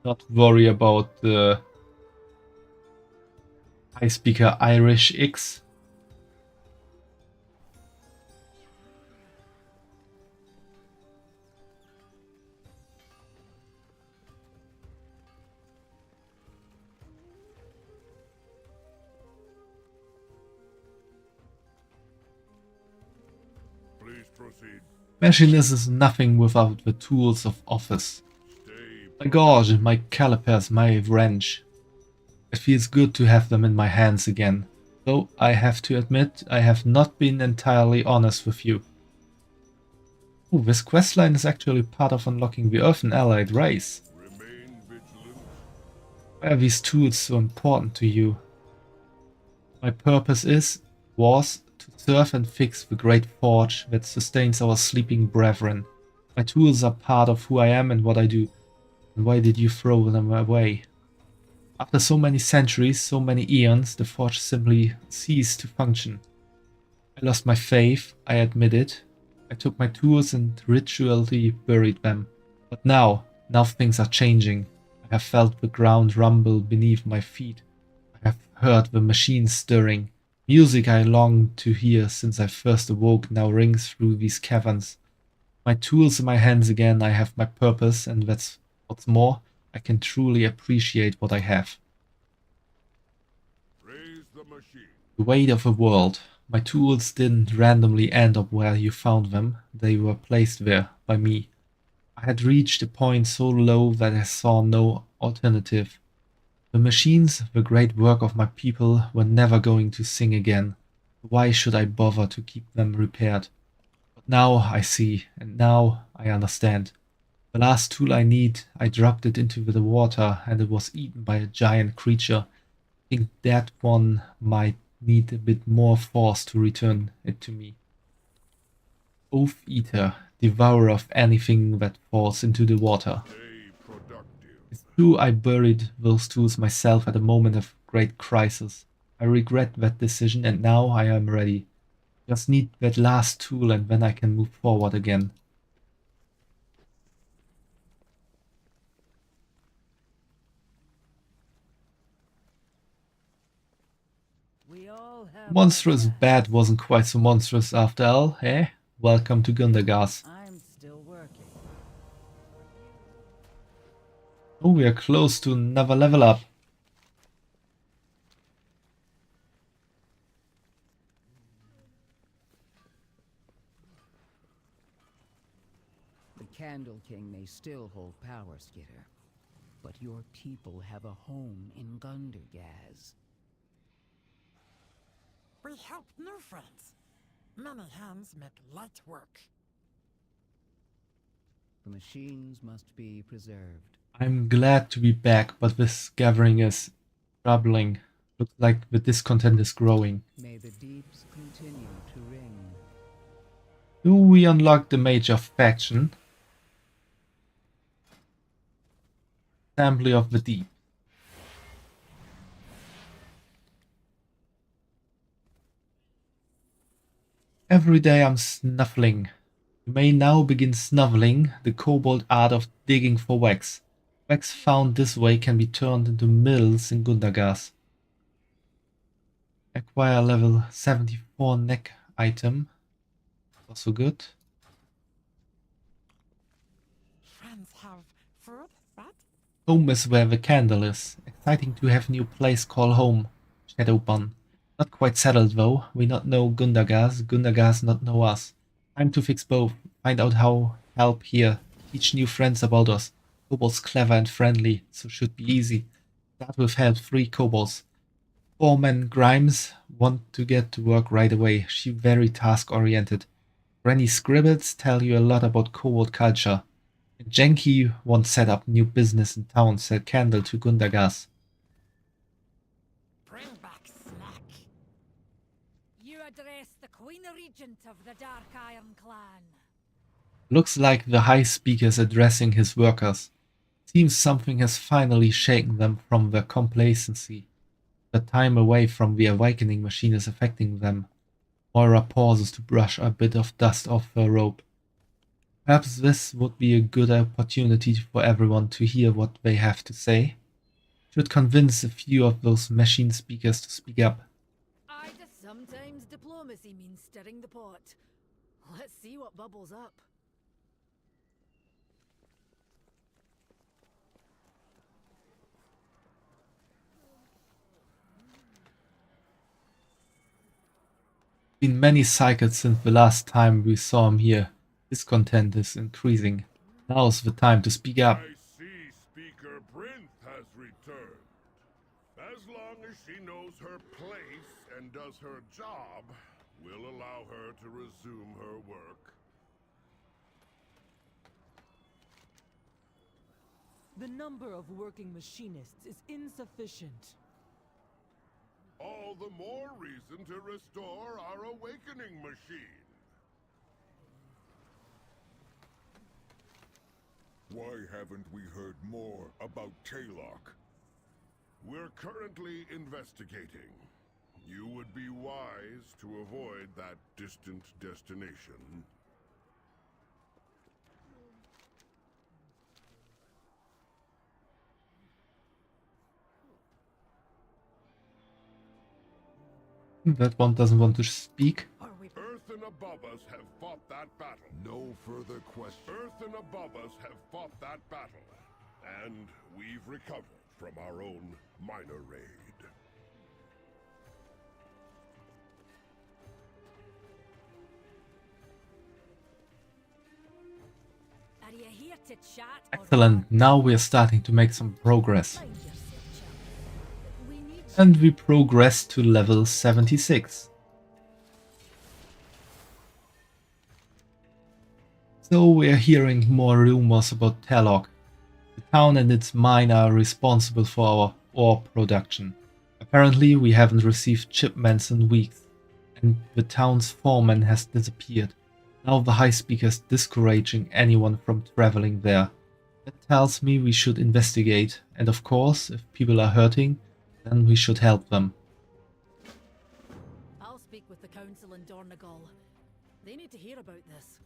Not worry about the I speaker Irish X. Please proceed. Machinist is nothing without the tools of office. My gauge, my calipers, my wrench. It feels good to have them in my hands again. Though I have to admit, I have not been entirely honest with you. Ooh, this questline is actually part of unlocking the Earth and Allied race. Remain vigilant Why are these tools so important to you? My purpose was to serve and fix the great forge that sustains our sleeping brethren. My tools are part of who I am and what I do. And why did you throw them away? After so many centuries, so many eons, the forge simply ceased to function. I lost my faith, I admit it. I took my tools and ritually buried them. But now things are changing. I have felt the ground rumble beneath my feet. I have heard the machines stirring. Music I longed to hear since I first awoke now rings through these caverns. My tools in my hands again, I have my purpose, and that's what's more, I can truly appreciate what I have. Raise the machine. The weight of a world. My tools didn't randomly end up where you found them, they were placed there by me. I had reached a point so low that I saw no alternative. The machines, the great work of my people, were never going to sing again. Why should I bother to keep them repaired? But now I see, and now I understand. The last tool I need, I dropped it into the water and it was eaten by a giant creature. I think that one might need a bit more force to return it to me. Oath Eater, devourer of anything that falls into the water. Stay productive. It's true I buried those tools myself at a moment of great crisis. I regret that decision and now I am ready. Just need that last tool and then I can move forward again. We all have Monstrous our bad wasn't quite so monstrous after all, eh? Welcome to Gundagas. I'm still working. Oh, we are close to another level up. The Candle King may still hold power, Skitter, but your people have a home in Gundergaz. We help new friends. Many hands make light work. The machines must be preserved. I'm glad to be back, but this gathering is troubling. Looks like the discontent is growing. May the deeps continue to ring. Do we unlock the major faction? Assembly of the Deep. Every day I'm snuffling. You may now begin snuffling the kobold art of digging for wax. Wax found this way can be turned into mills in Gundagas. Acquire level 74 neck item. Also good. Friends have food, but Home is where the candle is. Exciting to have new place call home. Shadowbun. Not quite settled though. We not know Gundagas. Gundagas not know us. Time to fix both. Find out how help here. Teach new friends about us. Kobolds clever and friendly, so should be easy. Start with help 3 kobolds. Foreman Grimes want to get to work right away. She very task oriented. Granny Scribbles tell you a lot about kobold culture. And Jenki won't set up new business in town, sell candle to Gundagas. bring back snack. You address the Queen Regent of the Dark Iron Clan. Looks like the High Speaker is addressing his workers. Seems something has finally shaken them from their complacency. The time away from the awakening machine is affecting them. Moira pauses to brush a bit of dust off her robe. Perhaps this would be a good opportunity for everyone to hear what they have to say. Should convince a few of those machine speakers to speak up. Sometimes diplomacy means stirring the pot. Let's see what bubbles up. Been many cycles since the last time we saw him here. Discontent is increasing. Now's the time to speak up. I see Speaker Brinth has returned. As long as she knows her place and does her job, we'll allow her to resume her work. The number of working machinists is insufficient. All the more reason to restore our awakening machine. Why haven't we heard more about Taylock? We're currently investigating. You would be wise to avoid that distant destination. That one doesn't want to speak. Are we? Earth and above us have fought that battle. No further question. Earth and above us have fought that battle. And we've recovered from our own minor raid. Are you here to chat? Excellent. Now we're starting to make some progress. Mind yourself, chap. We need And we progress to level 76. So we're hearing more rumors about Taylock. The town and its mine are responsible for our ore production. Apparently we haven't received shipments in weeks, and the town's foreman has disappeared. Now the High Speaker is discouraging anyone from traveling there. That tells me we should investigate, and of course, if people are hurting, then we should help them. I'll speak with the council in Dornegal. They need to hear about this.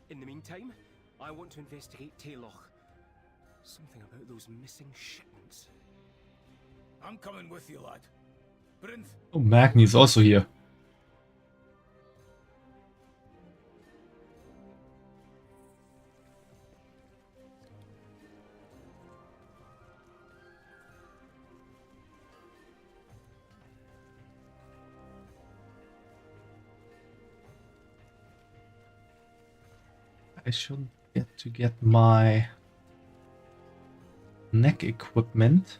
In the meantime, I want to investigate Taylock. Something about those missing shipments. I'm coming with you, lad. Brinth, Oh, Magni is also here. I should get my neck equipment.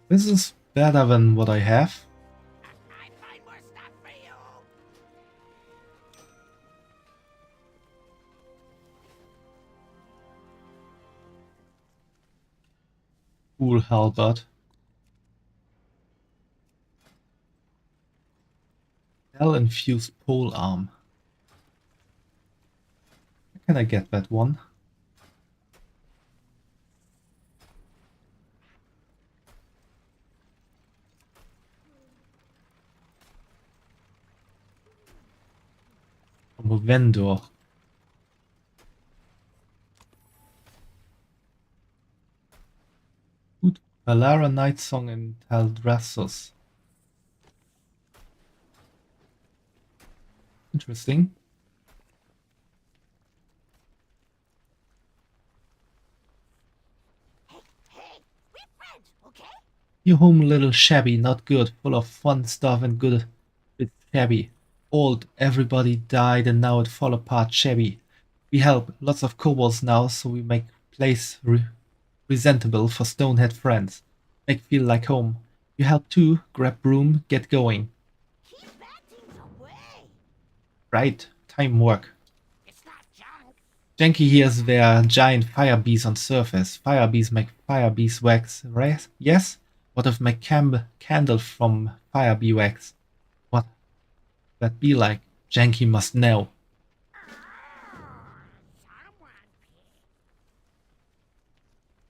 This is better than what I have. Cool halberd. Infused pole arm. Where can I get that one? From a vendor. Good. Valara Night Song in Taldrassos. Interesting. Hey, we're friends, okay? Your home a little shabby, not good, full of fun stuff and good, bit shabby. Old, everybody died and now it fall apart shabby. We help, lots of kobolds now, so we make place presentable for stonehead friends. Make feel like home. You help too, grab broom, get going. Keep bad things away. Right, time work. It's not junk. Janky hears there are giant fire bees on surface. Fire bees make fire bees wax, right? Yes? What if make candle from fire bee wax? What that be like? Janky must know.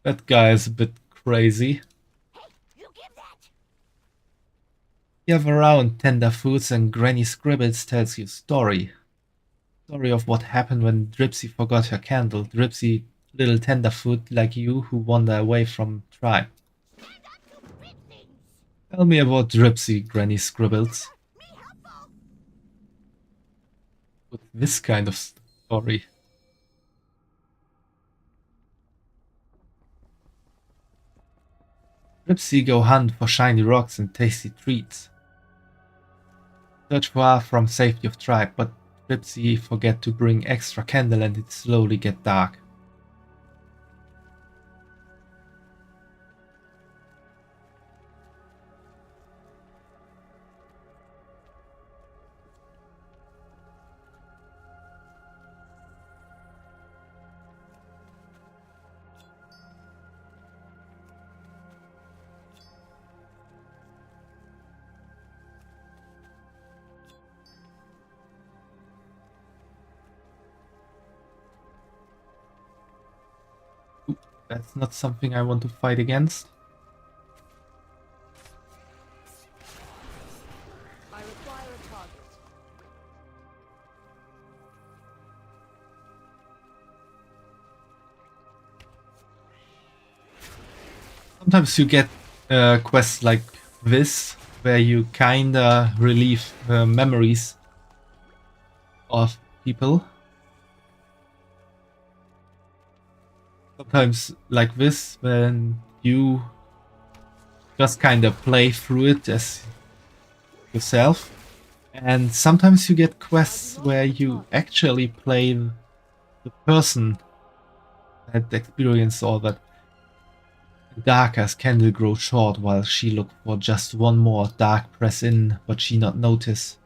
That guy is a bit crazy. Hey, you give that. Gather around, tender foods and Granny Scribbles tells you story. Story of what happened when Dripsy forgot her candle. Dripsy, little tenderfoot like you who wander away from tribe. Stand up to big things. Tell me about Dripsy, Granny Scribbles. Me helpful. With this kind of story. Dripsy go hunt for shiny rocks and tasty treats. Search far from safety of tribe, but Dripsy forget to bring extra candle and it slowly get dark. That's not something I want to fight against. I require a target. Sometimes you get quests like this, where you kinda relieve memories of people. Sometimes like this, when you just kinda play through it as yourself. And sometimes you get quests where you actually play the person that experienced all that. Dark as candle grow short while she looked for just one more dark press in, but she not notice.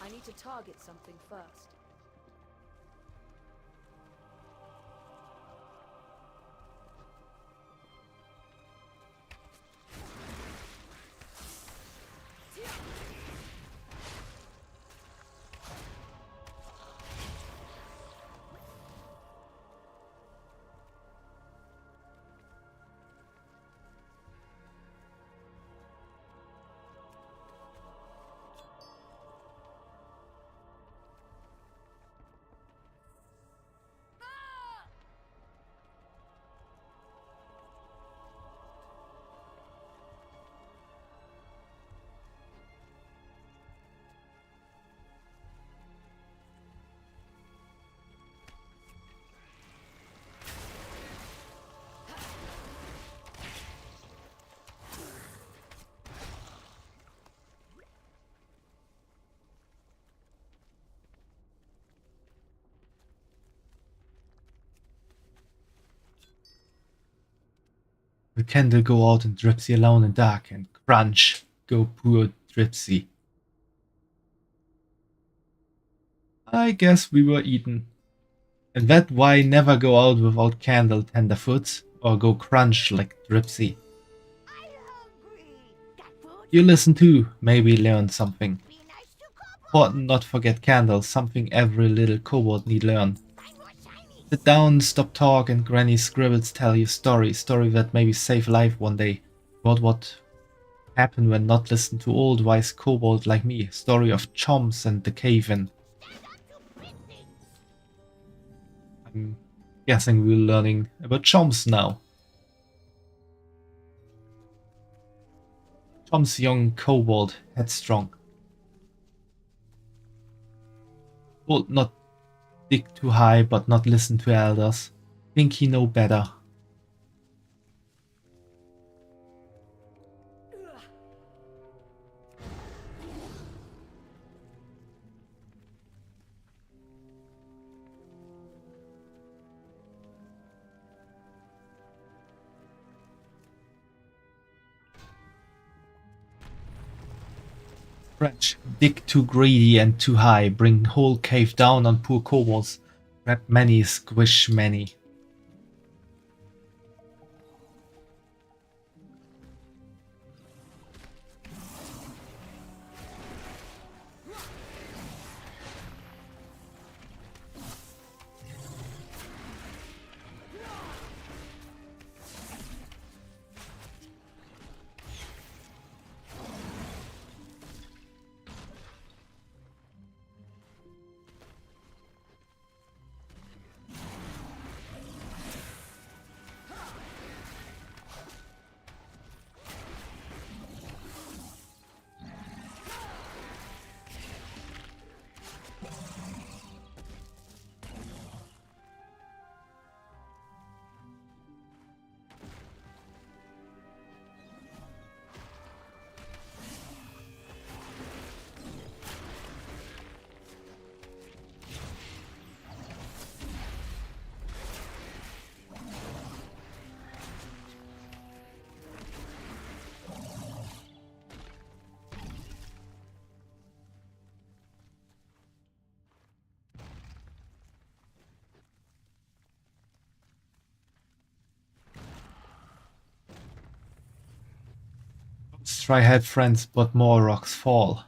I need to target something first. The candle go out and Dripsy alone in dark, and crunch go poor Dripsy. I guess we were eaten. And that why never go out without candle, tenderfoot, or go crunch like Dripsy. You listen too, maybe learn something. Important not forget candle, something every little kobold need learn. Sit down, stop talk, and Granny scribbles tell you story that maybe save life one day. About what happened when not listen to old wise kobold like me. Story of Chomps and the cave-in. I'm guessing we're learning about Chomps now. Chomps young kobold, headstrong. Would not dig too high, but not listen to elders. Think he know better. French, dig too greedy and too high, bring whole cave down on poor kobolds. Grab many, squish many. Let's try help friends, but more rocks fall.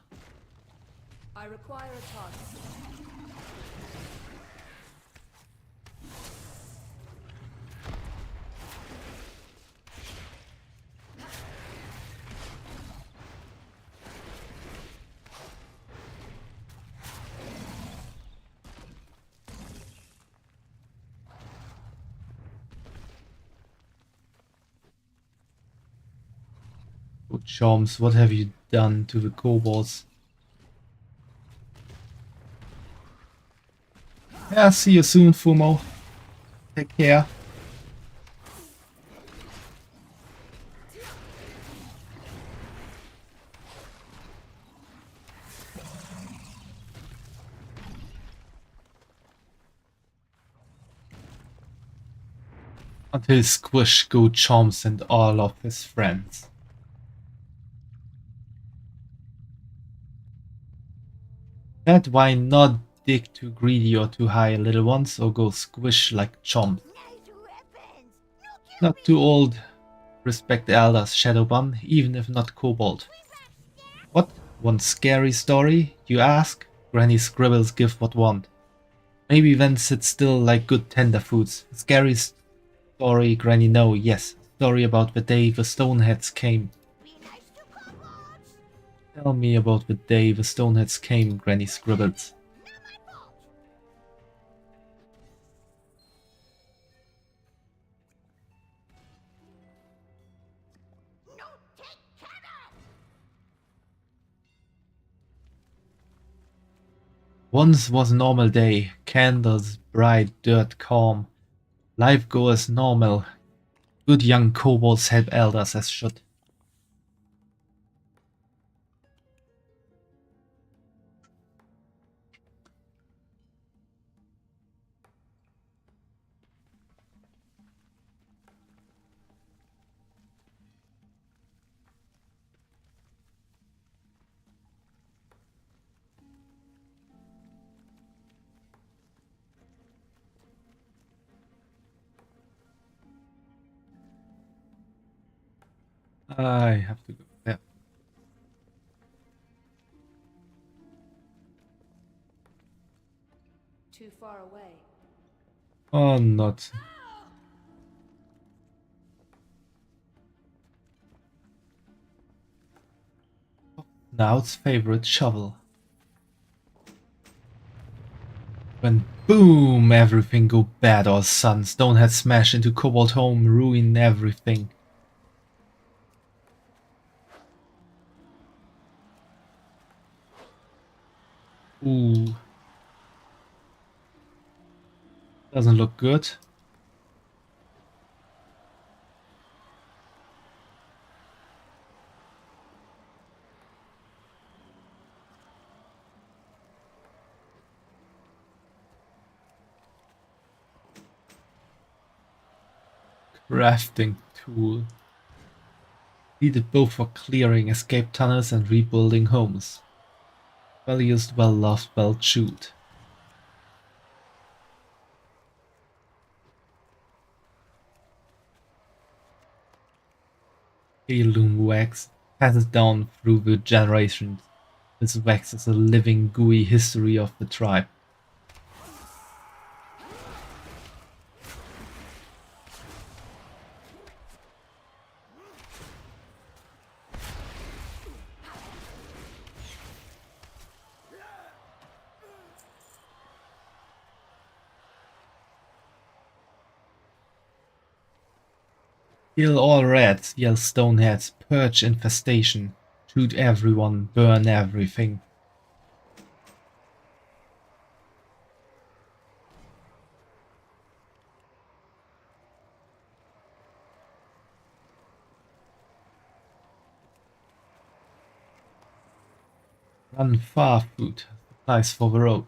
I require a target. Oh, Chomps, what have you done to the kobolds? Yeah, see you soon, Fumo. Take care. Until Squish go Chomps and all of his friends. That why not dig too greedy or too high, little ones, or go squish like Chomp. Not too old. Respect the elders, Shadowbun, even if not kobold. What? One scary story, you ask? Granny scribbles give what want. Maybe then sit still like good tender foods. Scary story, Granny, no, yes. Story about the day the Stoneheads came. Tell me about the day the Stoneheads came, Granny scribbled. Once was a normal day, candles bright, dirt calm. Life go as normal. Good young kobolds help elders as should. I have to go there. Too far away. Oh, not. Now's favorite shovel. When boom, everything go bad all sudden. Stonehead smash into Kobold home, ruin everything. Ooh. Doesn't look good. Crafting tool. Needed both for clearing escape tunnels and rebuilding homes. Well used, well loved, well chewed. Heirloom wax passes down through the generations. This wax is a living, gooey history of the tribe. Kill all rats, yell stoneheads, purge infestation, shoot everyone, burn everything. Run far, food, supplies for the road.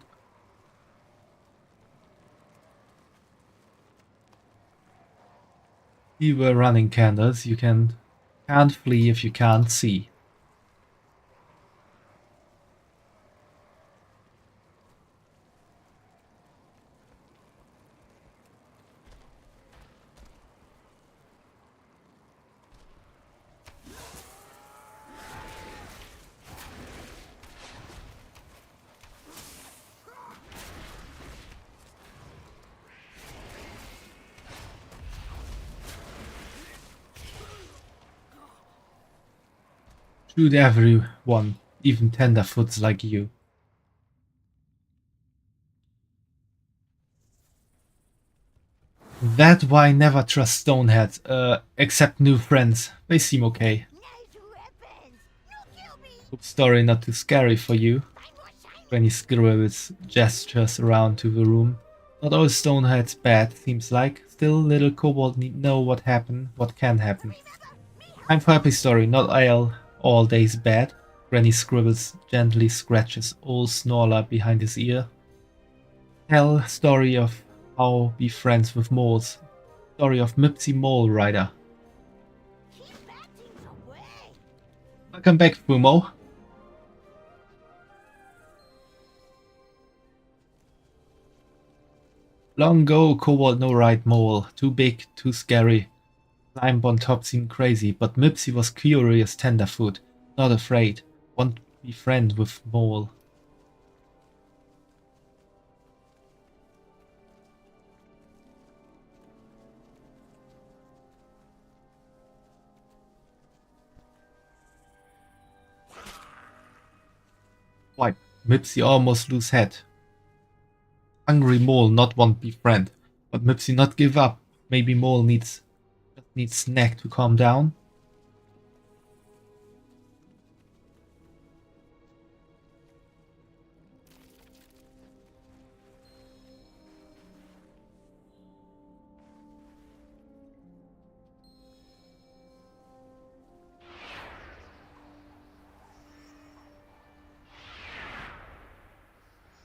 You were running candles, you can't flee if you can't see. Shoot everyone, even tenderfoots like you. That's why I never trust stoneheads, except new friends. They seem okay. Hope story not too scary for you. Granny scribbles gestures around to the room. Not all stoneheads bad, seems like. Still, little kobold need know what happened, what can happen. Time for happy story, not all days bad. Granny scribbles gently scratches old Snorla behind his ear. Tell story of how be friends with moles. Story of Mipsy Mole Rider. Welcome back, Fumo. Long ago, kobold no ride mole. Too big, too scary. Climb on top seemed crazy, but Mipsy was curious tenderfoot. Not afraid. Want to be friend with mole. Wipe. Mipsy almost lose head. Hungry mole not want be friend, but Mipsy not give up. Maybe mole needs snack to calm down.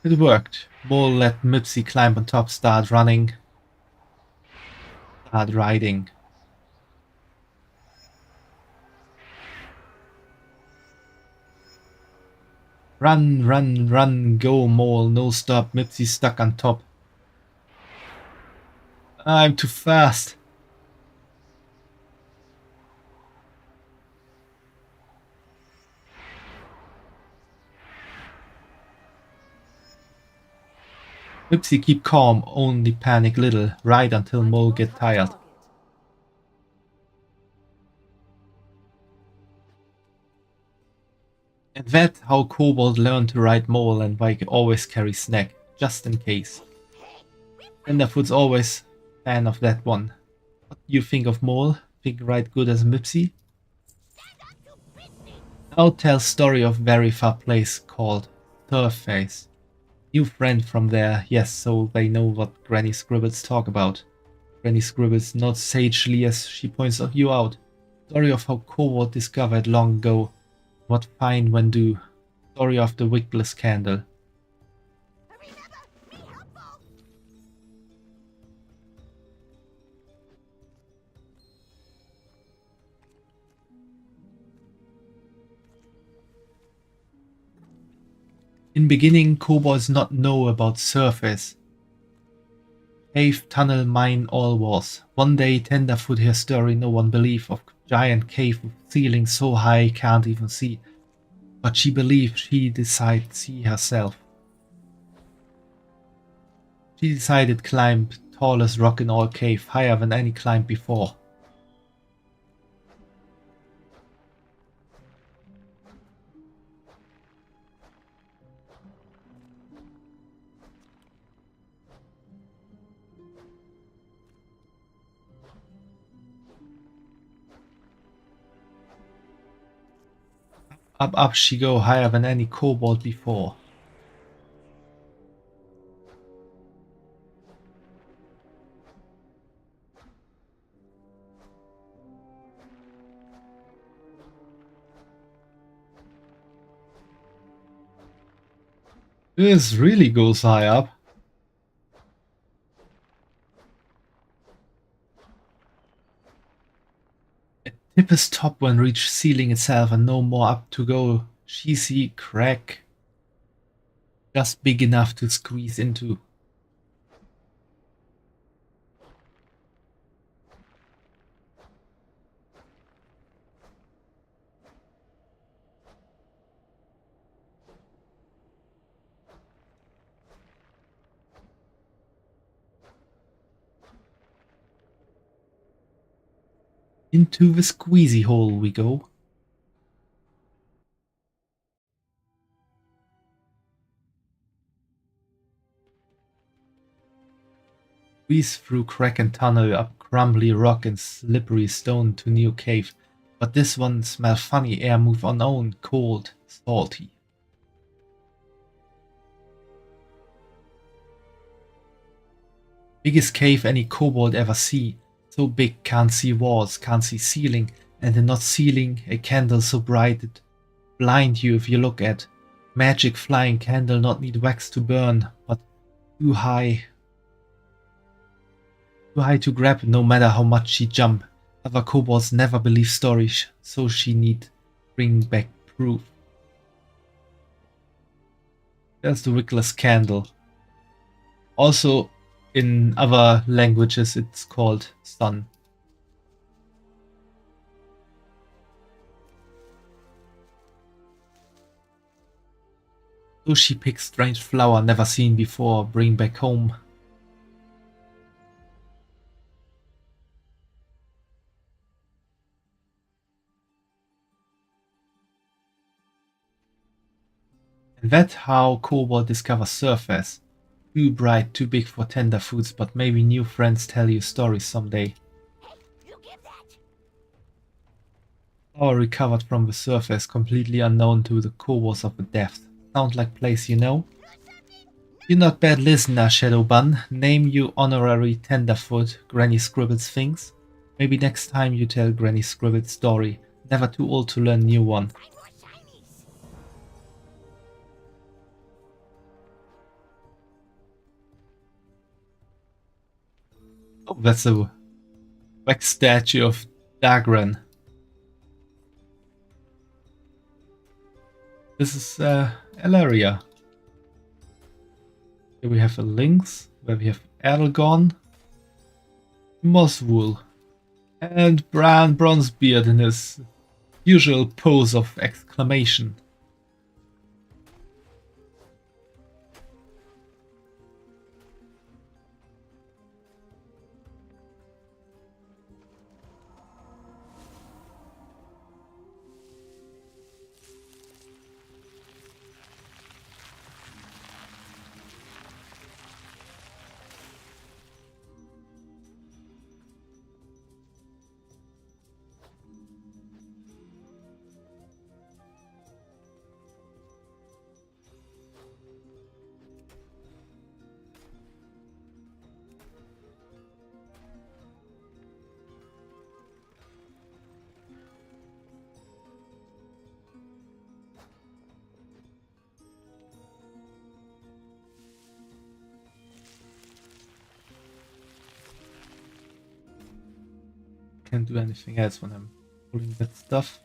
It worked. Mole let Mipsy climb on top, start running. Start riding. Run, run, run, go mole, no stop, Mipsy stuck on top. I'm too fast. Mipsy keep calm, only panic little, ride until mole get tired. And that's how kobold learned to ride mole and why always carry snack, just in case. Tenderfoot's always fan of that one. What do you think of mole? Think ride good as Mipsy? Now tell story of very far place called Turfface. New friend from there, yes, so they know what Granny Scribbles talk about. Granny Scribbles nods sagely as she points you out. Story of how kobold discovered long ago what find when do. Story of the wickless candle. In beginning, kobolds not know about surface. Cave, tunnel, mine, all was. One day, Tenderfoot hear story no one believe of giant cave with ceiling so high can't even see. But she believed she decided see herself. She decided climb tallest rock in all cave, higher than any climb before. Up she go, higher than any kobold before. This really goes high up. At deepest top when reach ceiling itself and no more up to go. She see crack. Just big enough to squeeze into. Into the squeezy hole we go. Squeeze through crack and tunnel, up crumbly rock and slippery stone to new cave. But this one smell funny, air move unknown, cold, salty. Biggest cave any kobold ever see. So big, can't see walls, can't see ceiling, and in not ceiling, a candle so bright it blind you if you look at. Magic flying candle not need wax to burn, but too high to grab no matter how much she jump. Other kobolds never believe stories, so she need bring back proof. There's the wickless candle. Also, in other languages it's called sun. So she picks strange flower never seen before, bring back home. And that's how kobold discovers surface. Too bright, too big for tender foods, but maybe new friends tell you stories someday. Flower recovered from the surface, completely unknown to the kobolds of the depth. Sound like place you know? You're not bad listener, Shadow Bun. Name you honorary tenderfoot, Granny Scribble's things. Maybe next time you tell Granny Scribble's story. Never too old to learn new one. Oh, that's a wax statue of Dagran. This is Elaria. Here we have a lynx, where we have Adelgon, Mosswool, and Bran Bronzebeard in his usual pose of exclamation. Can't do anything else when I'm pulling that stuff.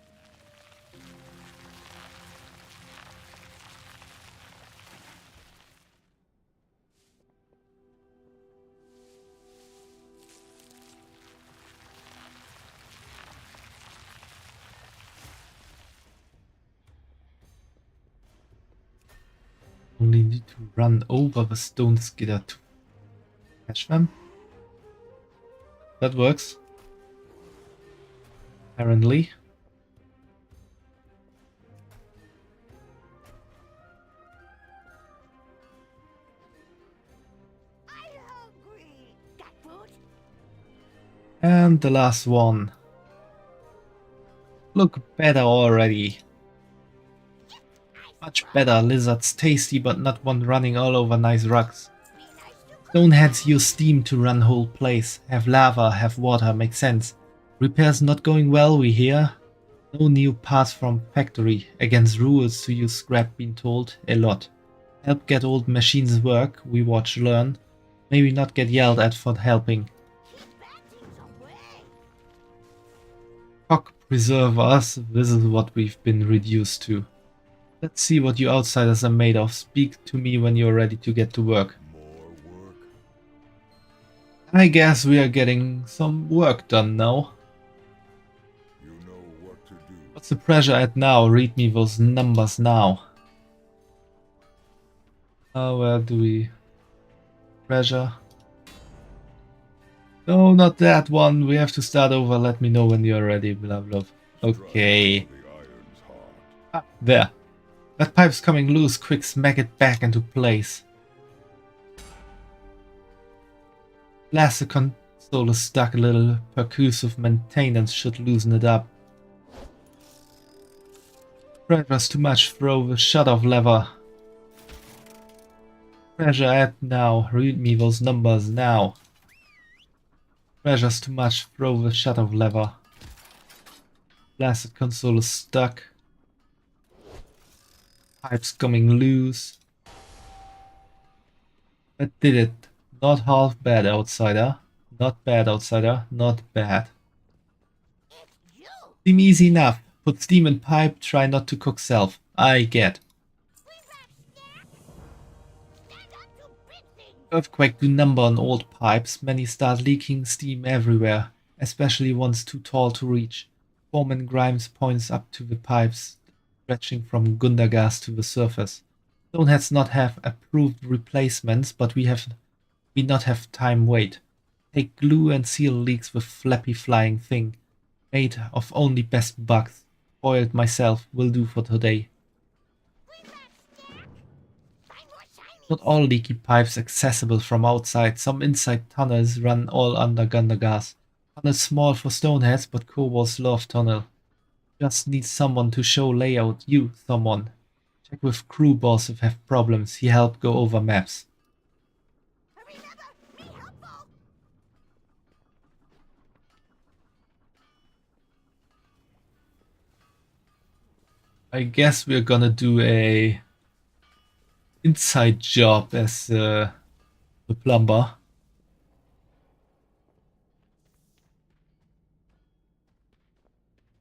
Only need to run over the stone skidder to catch them. That works. Apparently. And the last one. Look better already. Much better. Lizards tasty, but not one running all over nice rocks. Stoneheads use steam to run whole place. Have lava, have water, makes sense. Repairs not going well, we hear. No new parts from factory. Against rules to use scrap, been told a lot. Help get old machines work, we watch learn. Maybe not get yelled at for helping. Cock preserve us, this is what we've been reduced to. Let's see what you outsiders are made of. Speak to me when you're ready to get to work. More work? I guess we are getting some work done now. You know what to do. What's the pressure at now? Read me those numbers now. Where do we... Pressure. No, not that one. We have to start over. Let me know when you're ready. Blah, blah. Okay. The iron's hot. Ah, there. That pipe's coming loose. Quick, smack it back into place. Blaster console is stuck. A little percussive maintenance should loosen it up. Pressure's too much. Throw the shut-off lever. Pressure add now. Read me those numbers now. Pressure's too much. Throw the shut-off lever. Blaster console is stuck. Pipes coming loose. That did it. Not half bad, outsider. Not bad, outsider. Not bad. Seem easy enough. Put steam in pipe, try not to cook self. I get. Earthquake do number on old pipes. Many start leaking steam everywhere, especially ones too tall to reach. Foreman Grimes points up to the pipes, stretching from Gundagas to the surface. Stoneheads not have approved replacements, but we not have time wait. Take glue and seal leaks with flappy flying thing. Made of only best bugs. Boiled myself, will do for today. Not all leaky pipes accessible from outside. Some inside tunnels run all under Gundagas. Tunnels small for stoneheads, but kobolds love tunnel. Just need someone to show layout. You, someone. Check with crew boss if have problems. He help go over maps. I guess we're gonna do a inside job as the plumber.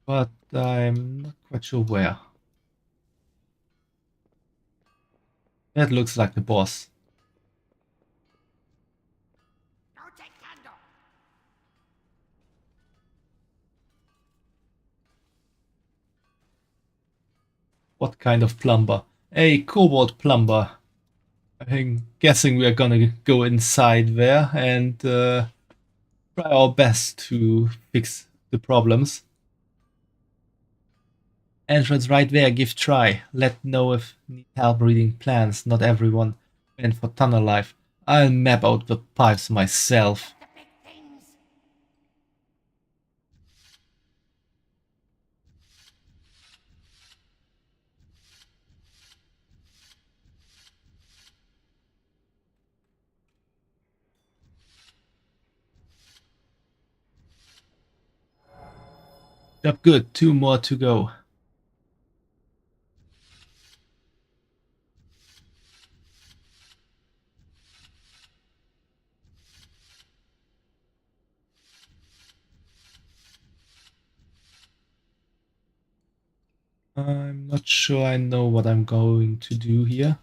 But I'm not quite sure where. That looks like the boss. What kind of plumber? A kobold plumber. I'm guessing we're gonna go inside there and try our best to fix the problems. Entrance right there, give try. Let know if need help reading plans. Not everyone meant for tunnel life. I'll map out the pipes myself. Job good, 2 more to go. I'm not sure I know what I'm going to do here.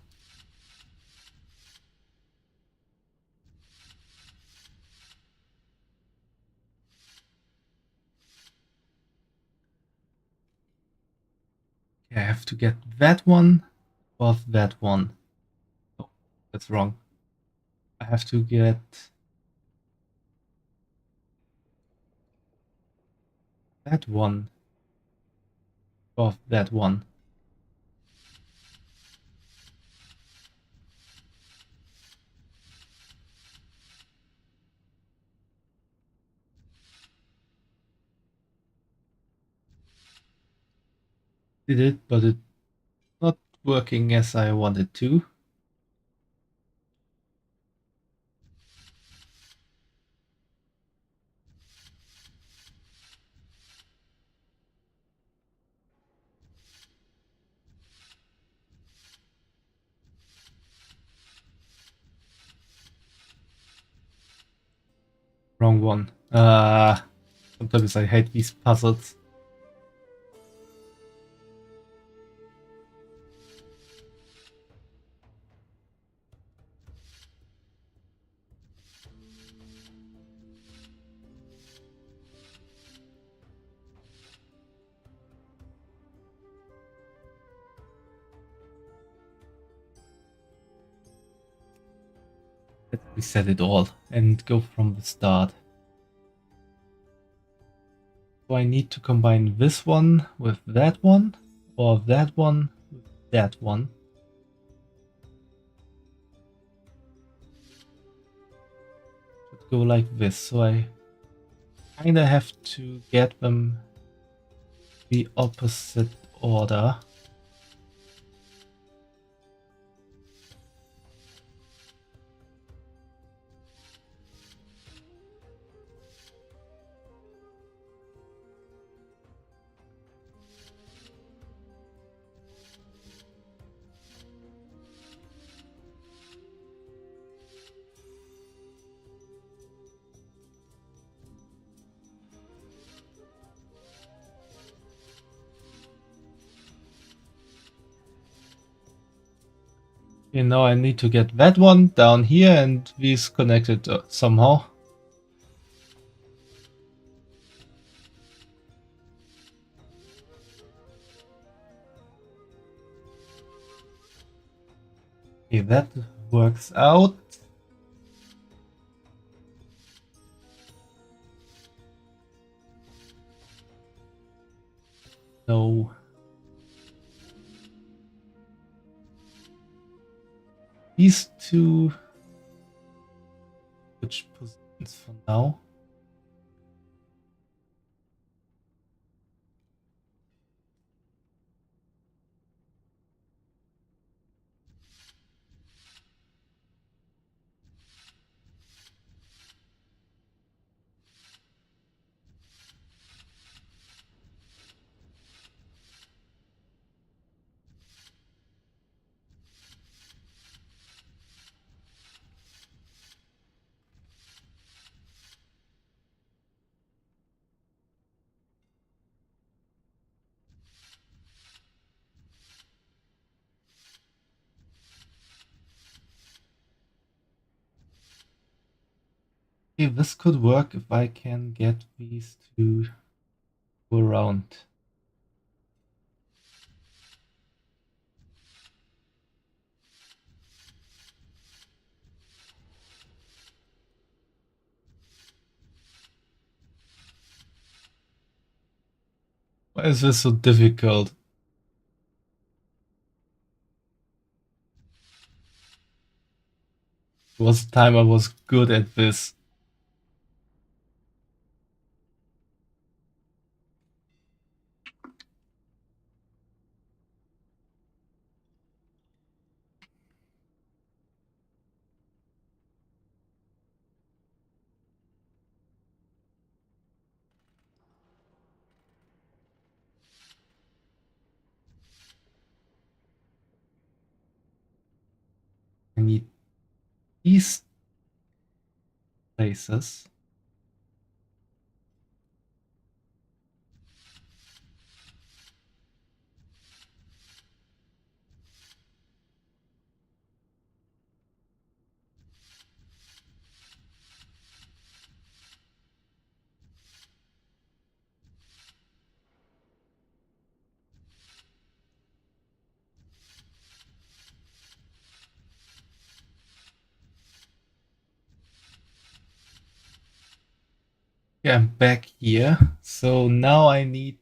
I have to get that one above that one. Oh, that's wrong. I have to get that one above that one. Did it, but it's not working as I wanted to. Wrong one. Sometimes I hate these puzzles. Let's reset it all and go from the start. So I need to combine this one with that one, or that one with that one. Should go like this, so I kinda have to get them the opposite order. Okay, now I need to get that one down here and these connected somehow. Okay, that works out. No. These two switch positions for now. Okay, this could work if I can get these two go around. Why is this so difficult? There was a time I was good at this. I need these places. Yeah, I'm back here. So now I need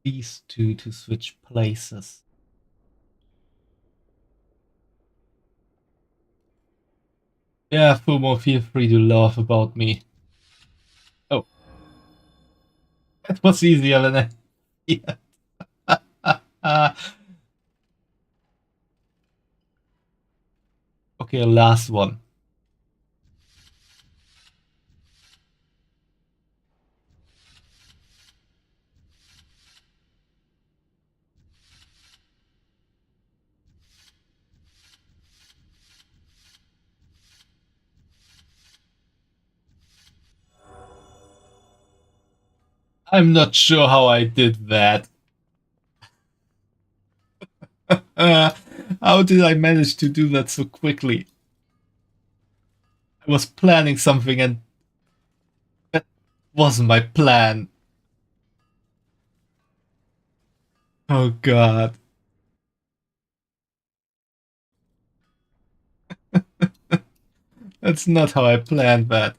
these two to switch places. Yeah, Fumo, feel free to laugh about me. Oh. That was easier than I... Yeah. Okay, last one. I'm not sure how I did that. How did I manage to do that so quickly? I was planning something and that wasn't my plan. Oh god. That's not how I planned that.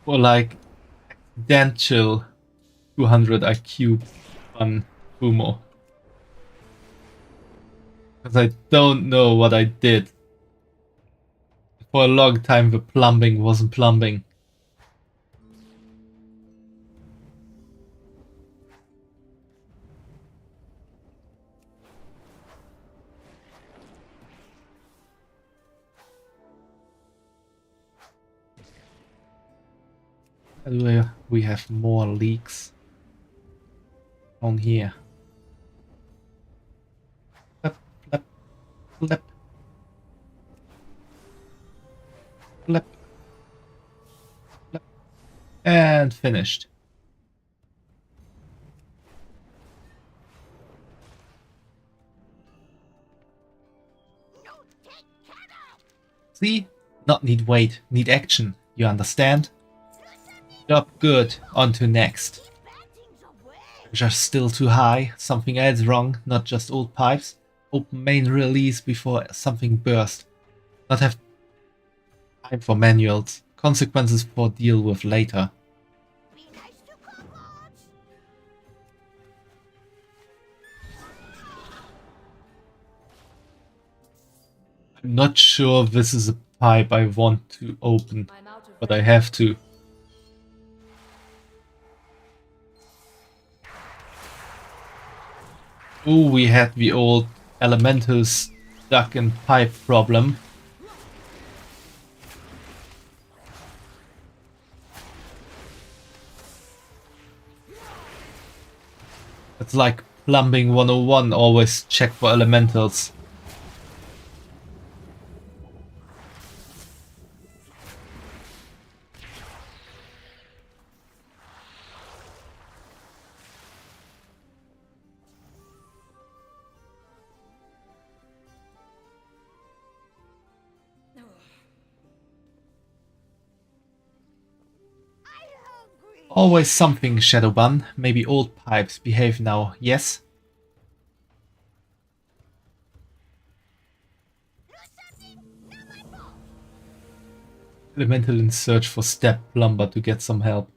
for like accidental 200 IQ on Fumo. Because I don't know what I did. For a long time the plumbing wasn't plumbing. Anyway, we have more leaks on here. Flip, flip, flip. Flip. Flip. And finished. See? Not need wait, need action. You understand? Job good. On to next. Pressure still too high. Something else wrong. Not just old pipes. Open main release before something burst. Not have time for manuals. Consequences for deal with later. I'm not sure this is a pipe I want to open, but I have to. Oh, we had the old elemental stuck in pipe problem. It's like plumbing 101, always check for elementals. Always something, Shadowban. Maybe old pipes behave now, yes? Elemental in search for step plumber to get some help.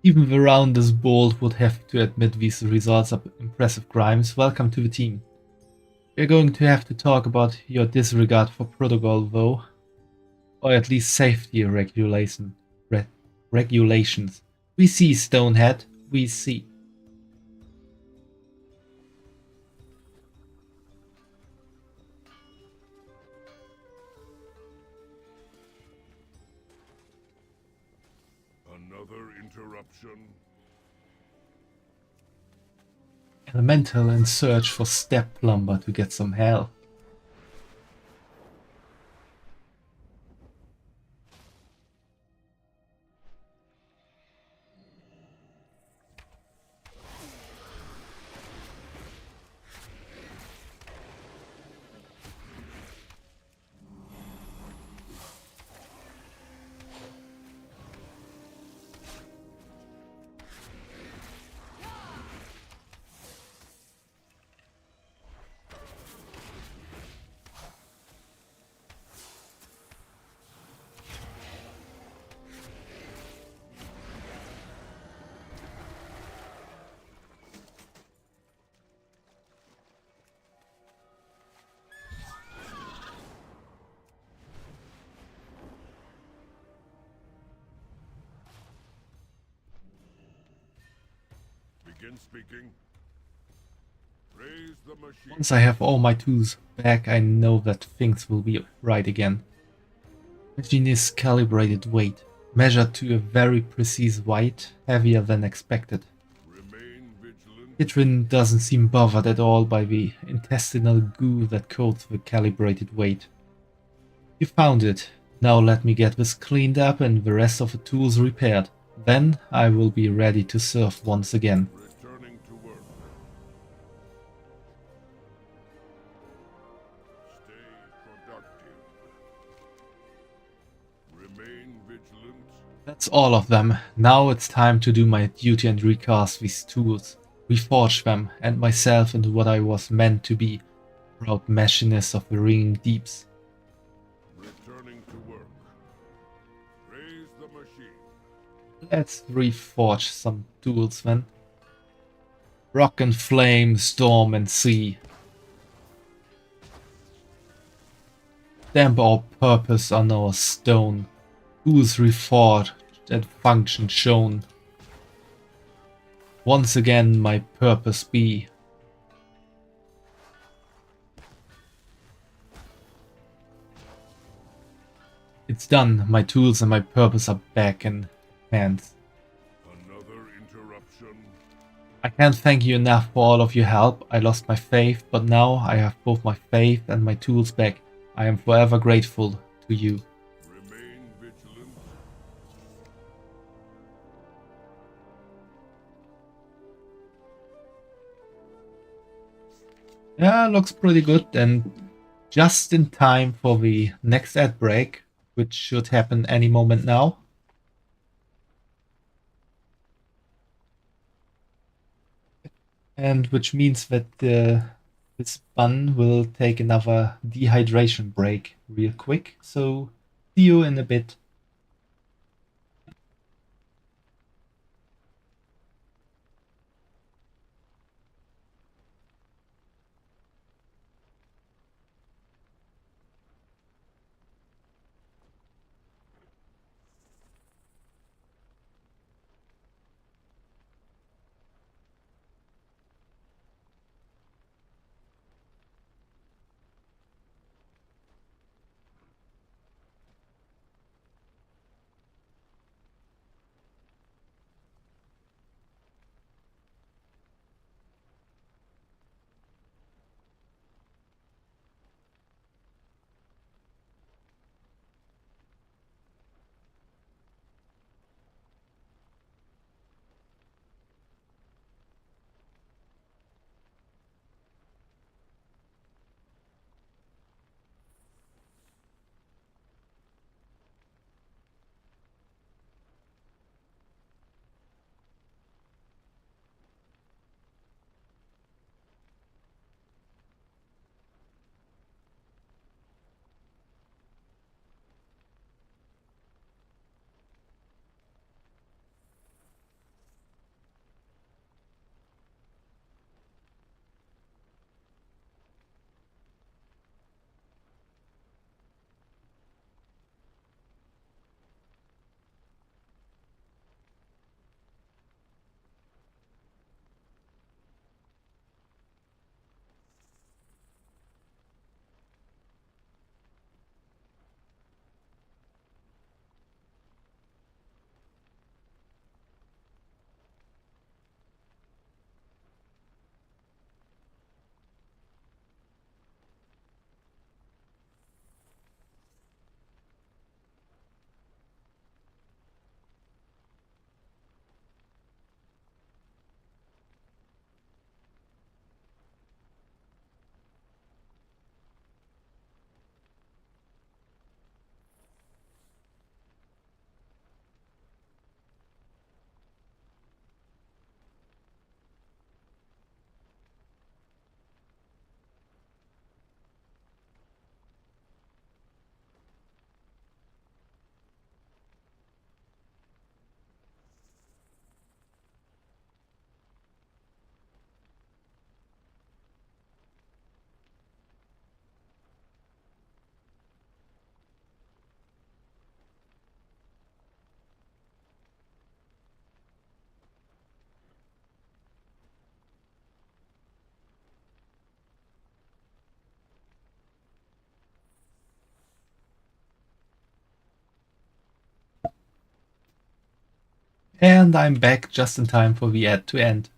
Even the roundest bold would have to admit these results are impressive crimes. Welcome to the team. We're going to have to talk about your disregard for protocol though. Or at least safety regulations. We see, Stonehead. We see. Another interruption. Elemental in search for step plumber to get some help. Begin speaking. Raise the machine. Once I have all my tools back, I know that things will be right again. Machine is calibrated weight, measured to a very precise weight, heavier than expected. Remain vigilant. Kitrin doesn't seem bothered at all by the intestinal goo that coats the calibrated weight. You found it. Now let me get this cleaned up and the rest of the tools repaired. Then I will be ready to serve once again. Returning to work. Stay productive. Remain vigilant. That's all of them. Now it's time to do my duty and recast these tools. Reforge them and myself into what I was meant to be. Proud machinist of the ringing deeps. Returning to work. Raise the machine. Let's reforge some tools then. Rock and flame, storm and sea. Stamp our purpose on our stone. Tools reforged and function shown. Once again my purpose be. It's done, my tools and my purpose are back in hands. Another interruption. I can't thank you enough for all of your help. I lost my faith, but now I have both my faith and my tools back. I am forever grateful to you. Remain vigilant. Yeah, looks pretty good, and just in time for the next ad break, which should happen any moment now. And which means that this bun will take another dehydration break real quick. So see you in a bit. And I'm back just in time for the ad to end.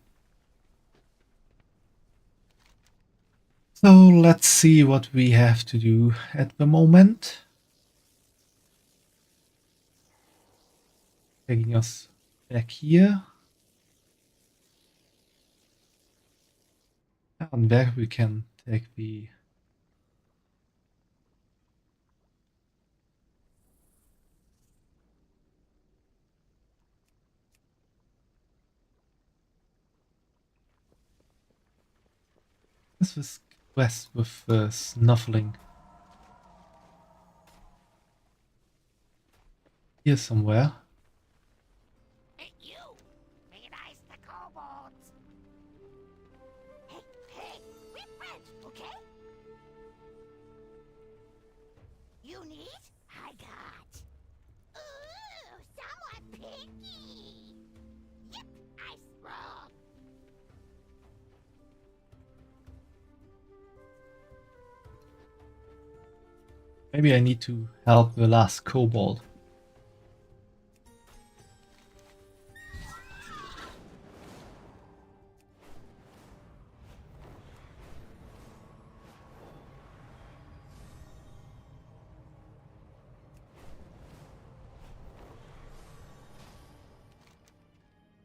So let's see what we have to do at the moment. Taking us back here. And there we can take the this quest with snuffling. Here somewhere. okay? You need? I got. Ooh, someone picky. Yep, I roll. Maybe I need to help the last kobold.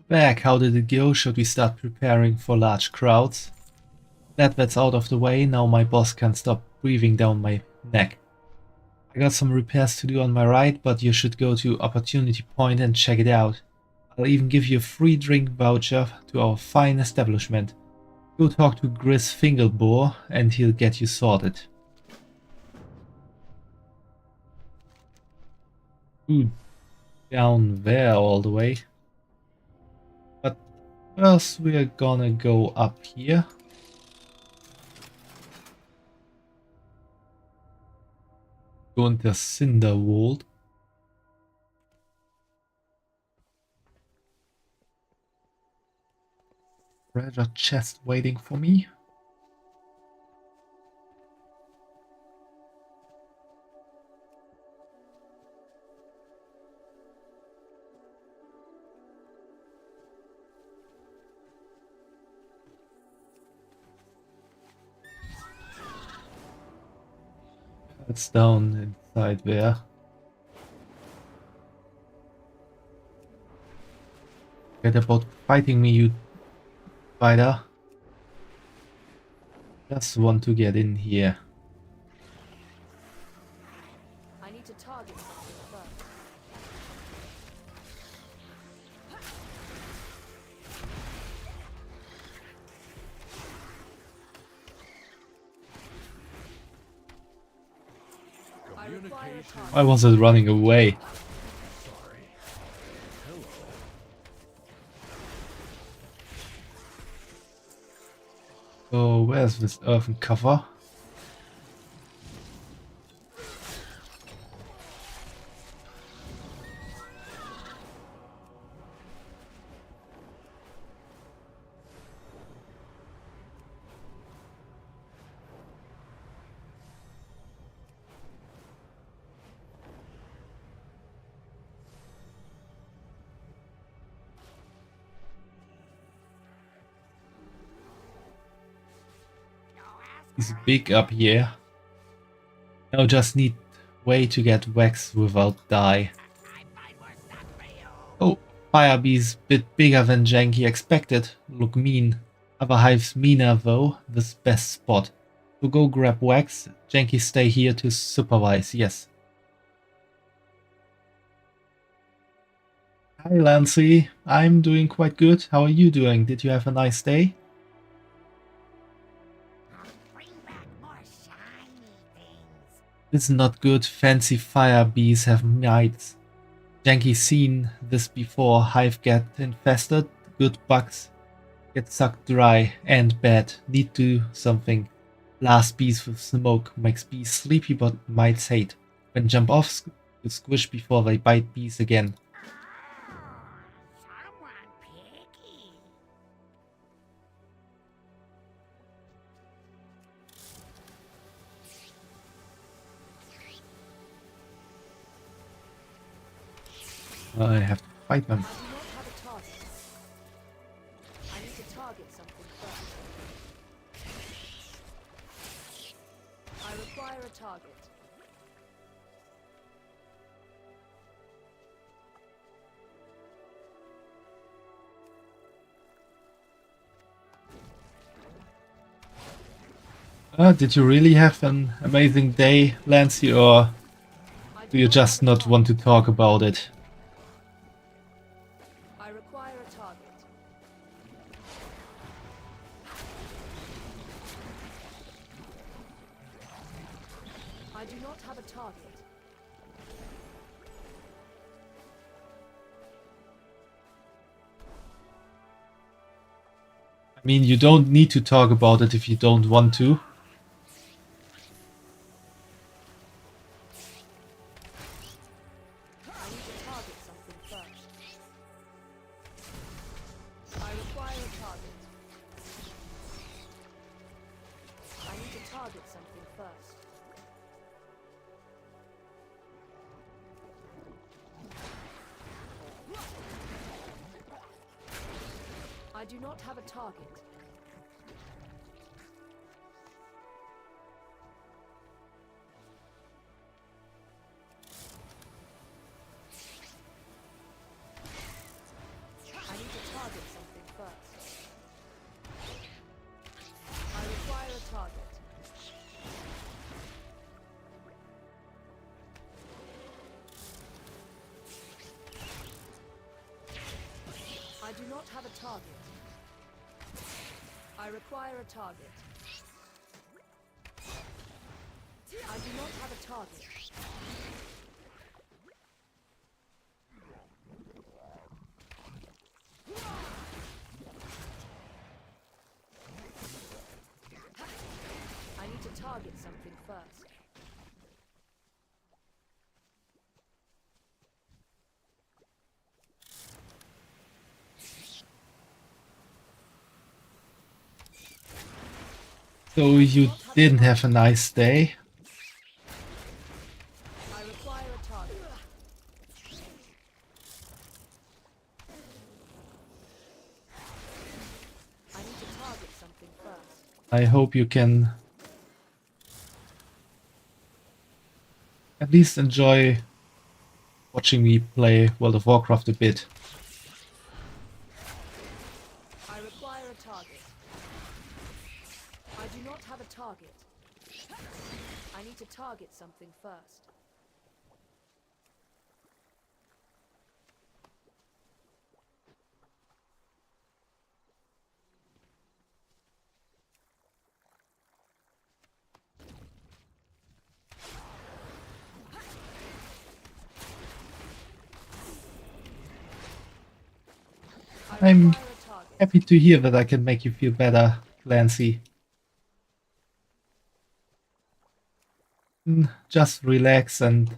Back, how did it go? Should we start preparing for large crowds? Glad that's out of the way, now my boss can stop breathing down my neck. I got some repairs to do on my right, but you should go to Opportunity Point and check it out. I'll even give you a free drink voucher to our fine establishment. Go talk to Gris Fingelbohr and he'll get you sorted. Ooh, down there all the way. But first we're gonna go up here. Go into Cinderwald. Treasure chest waiting for me. It's down inside there. Forget about fighting me, you spider. Just want to get in here. I need to target something first. I require a target. Why was it running away? So where's this earthen cover? He's big up here. Now just need way to get wax without dye. Oh, Firebee's bit bigger than Janky expected. Look mean. Other hives meaner though. This best spot. So go grab wax. Janky stay here to supervise. Yes. Hi Lancy. I'm doing quite good. How are you doing? Did you have a nice day? This is not good. Fancy fire bees have mites. Janky seen this before. Hive get infested. Good bugs get sucked dry and bad. Need to do something. Blast bees with smoke. Makes bees sleepy but mites hate. When jump off, you squish before they bite bees again. I have to fight them. I do not have a target. I need to target something first. I require a target. Did you really have an amazing day, Lancy, or do you just not want to talk about it? I require a target. I do not have a target. I mean, you don't need to talk about it if you don't want to. target something first. I do not have a target. I need to target something first. I require a target. I do not have a target. I require a target. I do not have a target. I need to target something first. So you didn't have a nice day. I require a target. I need to target something first. I hope you can at least enjoy watching me play World of Warcraft a bit. I require a target. I do not have a target. I need to target something first. I I'm require a target. happy to hear that I can make you feel better, Clancy. Just relax and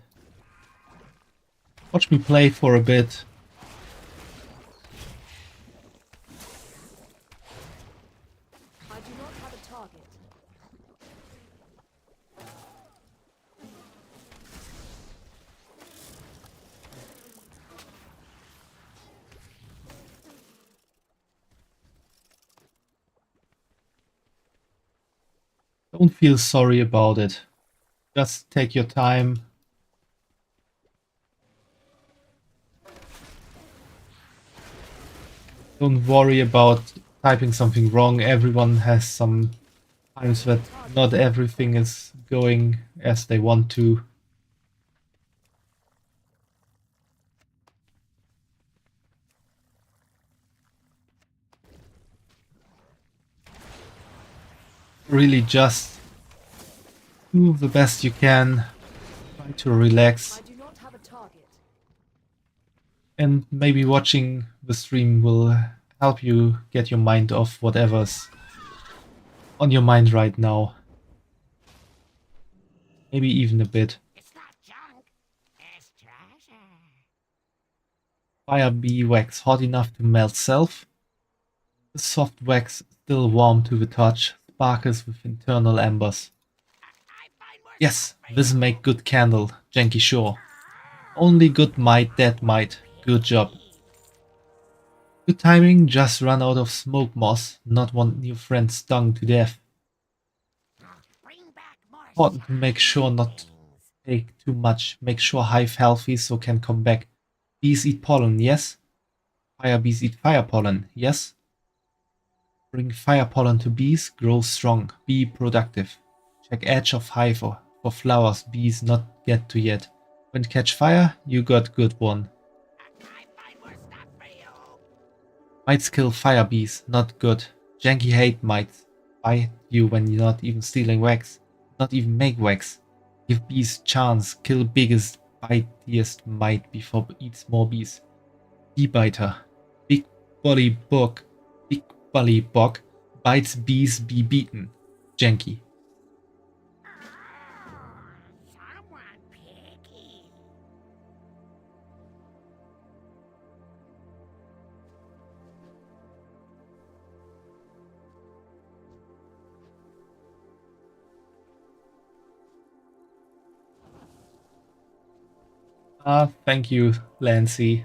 watch me play for a bit. I do not have a target. Don't feel sorry about it. Just take your time. Don't worry about typing something wrong. Everyone has some times that not everything is going as they want to. Really just do the best you can. Try to relax. I do not have a target. And maybe watching the stream will help you get your mind off whatever's on your mind right now. Maybe even a bit. It's not junk, it's treasure. Fire bee wax hot enough to melt self. The soft wax still warm to the touch, sparkles with internal embers. I find more Yes, this make good candle, Janky sure. Only good might, that might. Good job. Good timing, just run out of smoke moss, not want new friend stung to death. Bring back more Important to make sure not to take too much, make sure hive healthy so can come back. Bees eat pollen, yes? Fire bees eat fire pollen, yes? Bring fire pollen to bees, grow strong, be productive. Check edge of hive for flowers bees not get to yet. When catch fire, you got good one. I find more stuff for you. Mites kill fire bees, not good. Janky hate mites. Bite you when you're not even stealing wax. Not even make wax. Give bees chance, kill biggest, bitiest mite before eats more bees. Bee biter. Big body bug. Big bully bug. Bites bees be beaten. Janky. Someone picky. Ah, thank you, Lancy.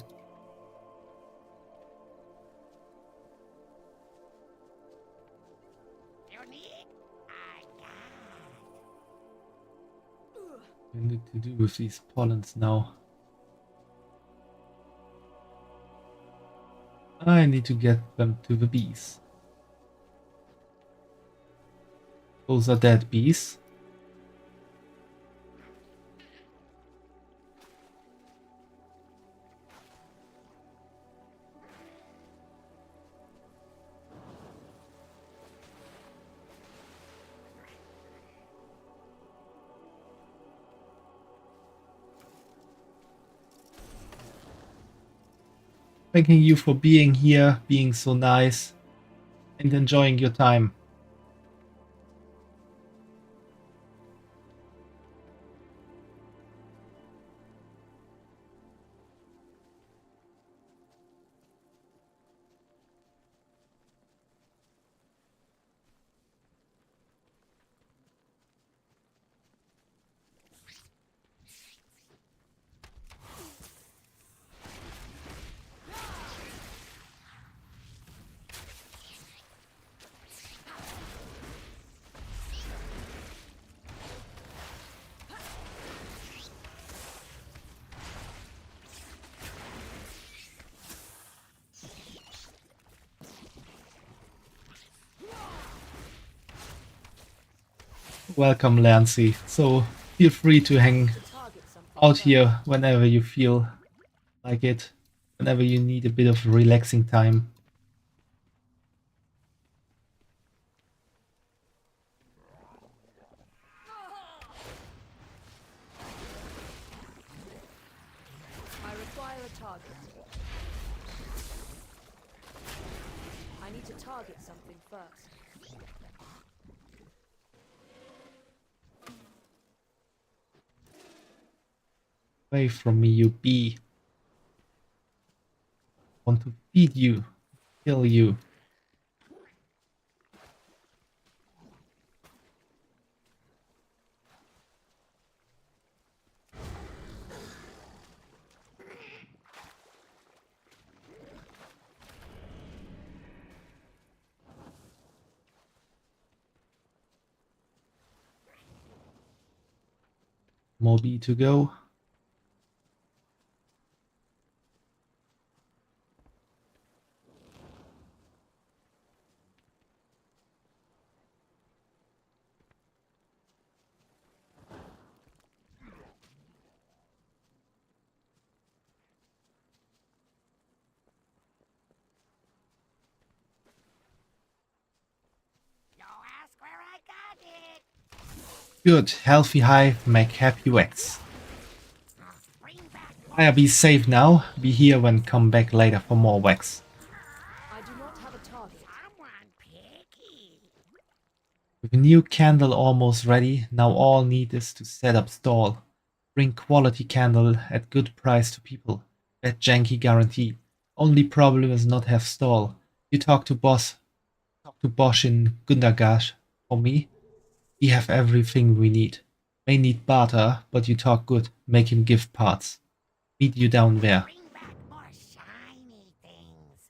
You need? I got. What do I need to do with these pollens now? I need to get them to the bees. Those are dead bees. Thanking you for being here, being so nice, and enjoying your time. Welcome, Lancy. So feel free to hang Target something out first. here whenever you feel like it, whenever you need a bit of relaxing time. I require a target. I need to target something first. Away from me, you bee. Want to feed you, kill you. More bee to go. You ask where I got it. Good, healthy hive, make happy wax. Bring back. I'll be safe now. Be here when come back later for more wax. I do not have a target. Someone picky. With a new candle almost ready, now all need is to set up stall. Bring quality candle at good price to people. That janky guarantee. Only problem is not have stall. You talk to Bosch in Gundargash. For me, he have everything we need. May need barter, but you talk good. Make him give parts. Meet you down there. Bring back more shiny things.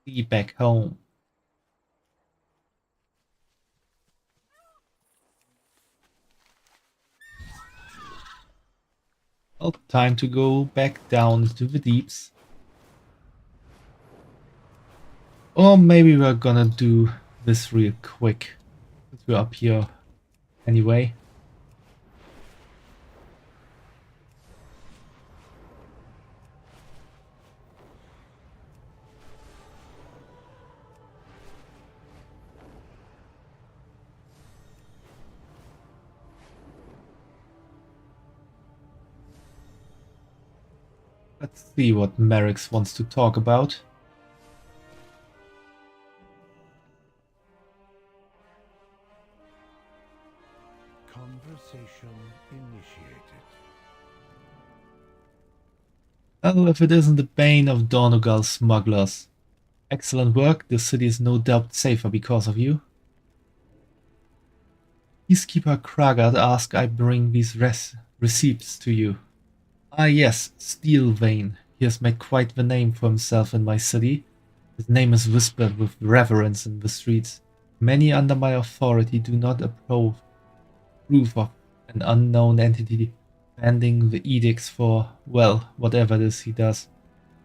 See back home. Well, time to go back down to the deeps. Or maybe we're gonna do this real quick. Since we're up here anyway. Let's see what Merrick's wants to talk about. Conversation initiated. Well, if it isn't the bane of Donegal smugglers. Excellent work, the city is no doubt safer because of you. Peacekeeper Kragat asked I bring these receipts to you. Ah yes, Steel Vein. He has made quite the name for himself in my city. His name is whispered with reverence in the streets. Many under my authority do not approve of an unknown entity bending the edicts for, well, whatever it is he does.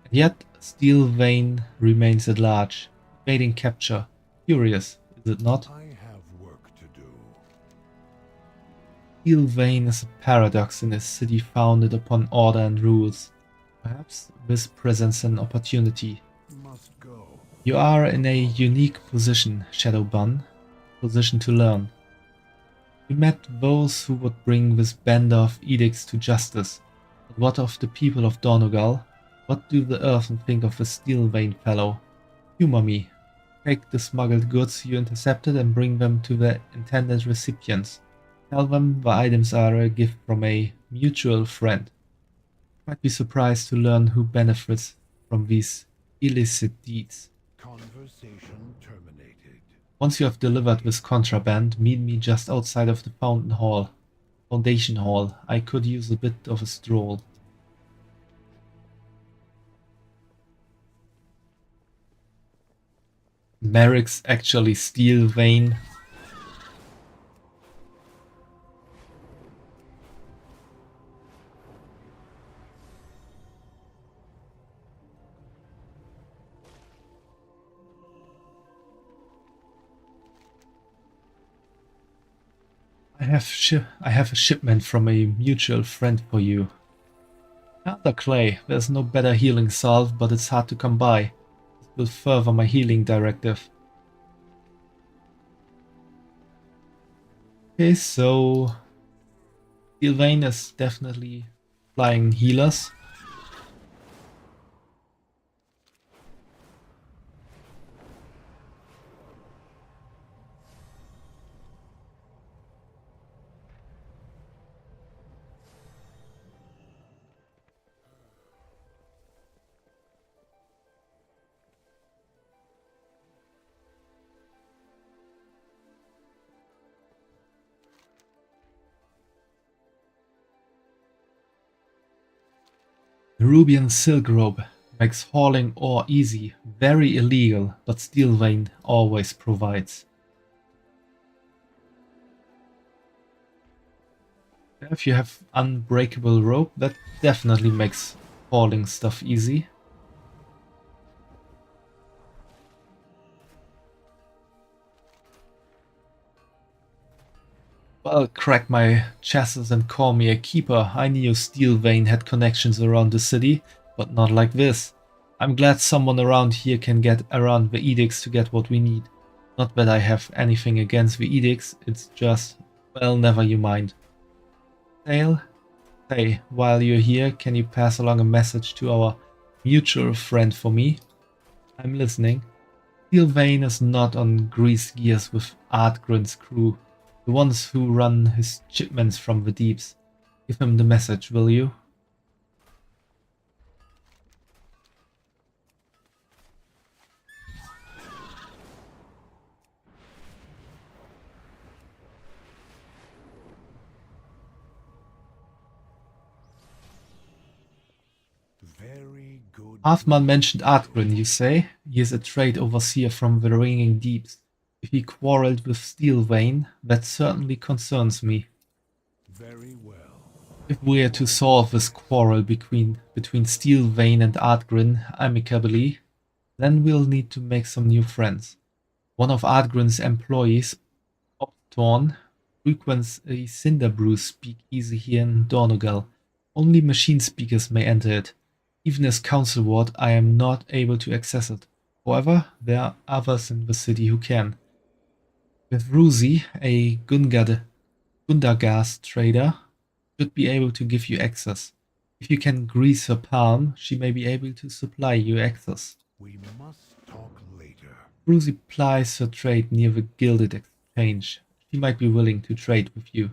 And yet, Steel Vein remains at large, evading capture. Curious, is it not? I have work to do. Steel Vein is a paradox in a city founded upon order and rules. Perhaps this presents an opportunity. Must go. You are in a unique position, Shadowbun, position to learn. We met those who would bring this bender of edicts to justice. But what of the people of Donegal? What do the Earthen think of the Steel Vein fellow? Humor me. Take the smuggled goods you intercepted and bring them to the intended recipients. Tell them the items are a gift from a mutual friend. Might be surprised to learn who benefits from these illicit deeds. Conversation terminated. Once you have delivered this contraband, meet me just outside of the Foundation Hall. I could use a bit of a stroll. Merrick's actually Steel Vein. I have a shipment from a mutual friend for you. Elder Clay, there's no better healing salve, but it's hard to come by. It will further my healing directive. Okay, so Steel Vein is definitely flying healers. The Rubian Silk Robe makes hauling ore easy, very illegal, but Steel Vein always provides. If you have unbreakable rope, that definitely makes hauling stuff easy. Well, crack my chassis and call me a keeper. I knew Steel Vein had connections around the city, but not like this. I'm glad someone around here can get around the edicts to get what we need. Not that I have anything against the edicts, it's just, well, never you mind. Dale? Hey, while you're here, can you pass along a message to our mutual friend for me? I'm listening. Steel Vein is not on greased gears with Artgrin's crew. The ones who run his shipments from the deeps. Give him the message, will you? Very good. Halfman mentioned Artgrin, you say? He is a trade overseer from the Ringing Deeps. If he quarreled with Steel Vein, that certainly concerns me. Very well. If we are to solve this quarrel between Steel Vein and Artgrin amicably, then we'll need to make some new friends. One of Artgrin's employees, Opthorn, frequents a Cinderbrew speakeasy here in Donegal. Only machine speakers may enter it. Even as council ward, I am not able to access it. However, there are others in the city who can. With Ruzi, a Gundargas trader, should be able to give you access. If you can grease her palm, she may be able to supply you access. We must talk later. Ruzi plies her trade near the Gilded Exchange. She might be willing to trade with you.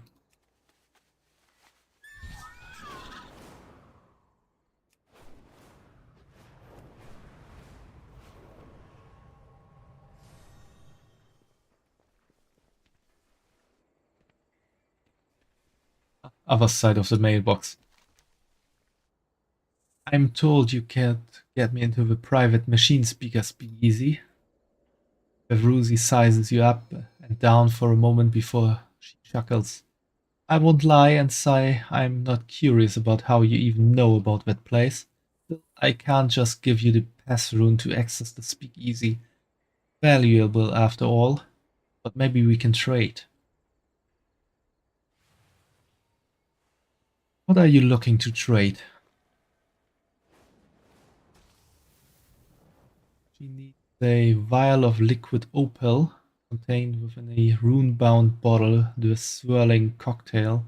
Other side of the mailbox. I'm told you can't get me into the private machine speaker speakeasy. Vruzi sizes you up and down for a moment before she chuckles. I won't lie and say I'm not curious about how you even know about that place. Still, I can't just give you the pass rune to access the speakeasy. Valuable after all, but maybe we can trade. What are you looking to trade? She needs a vial of liquid opal contained within a rune-bound bottle, the swirling cocktail,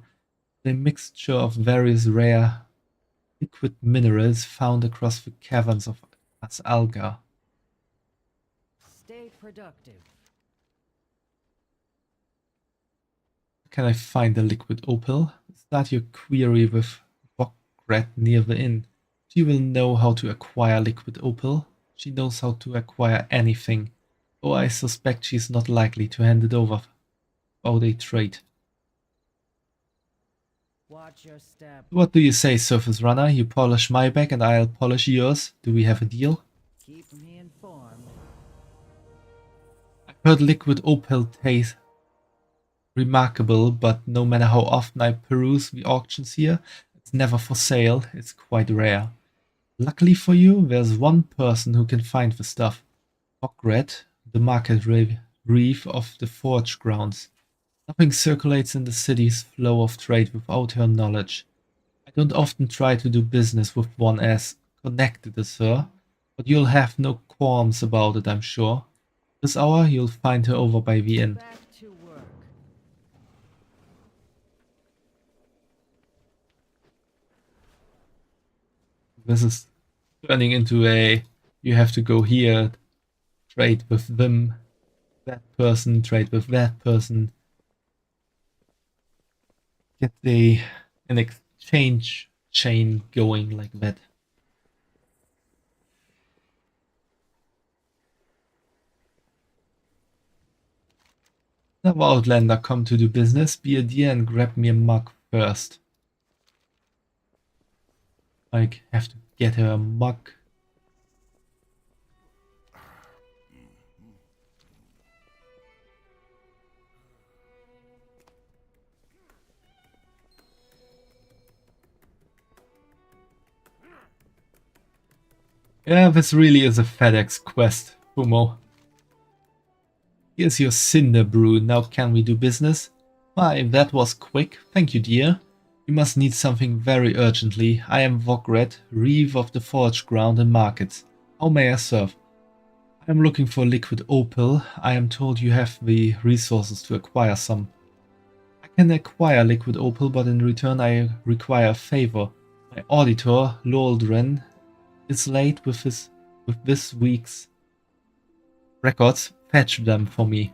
a mixture of various rare liquid minerals found across the caverns of Asalga. Stay productive. Can I find the liquid opal? Start your query with Vokret near the inn. She will know how to acquire liquid opal. She knows how to acquire anything, though I suspect she's not likely to hand it over without a trade. Watch your step. What do you say, Surface Runner? You polish my bag and I'll polish yours. Do we have a deal? Keep me informed. I've heard liquid opal taste remarkable, but no matter how often I peruse the auctions here, it's never for sale. It's quite rare. Luckily for you, there's one person who can find the stuff. Vokret, the market reef of the forge grounds. Nothing circulates in the city's flow of trade without her knowledge. I don't often try to do business with one as connected as her, but you'll have no qualms about it, I'm sure. This hour, you'll find her over by the inn. Back to work. This is turning into a, you have to go here, trade with them, that person, trade with that person. Get an exchange chain going like that. Another outlander come to do business. Be a dear and grab me a mug first. I have to get her a mug. Yeah, this really is a FedEx quest, Fumo. Here's your cinder brew. Now can we do business? Why, that was quick. Thank you, dear. You must need something very urgently. I am Vokret, Reeve of the Forge Ground and Markets. How may I serve? I am looking for liquid opal. I am told you have the resources to acquire some. I can acquire liquid opal, but in return I require a favor. My auditor, Loldren, is late with this week's records. Fetch them for me.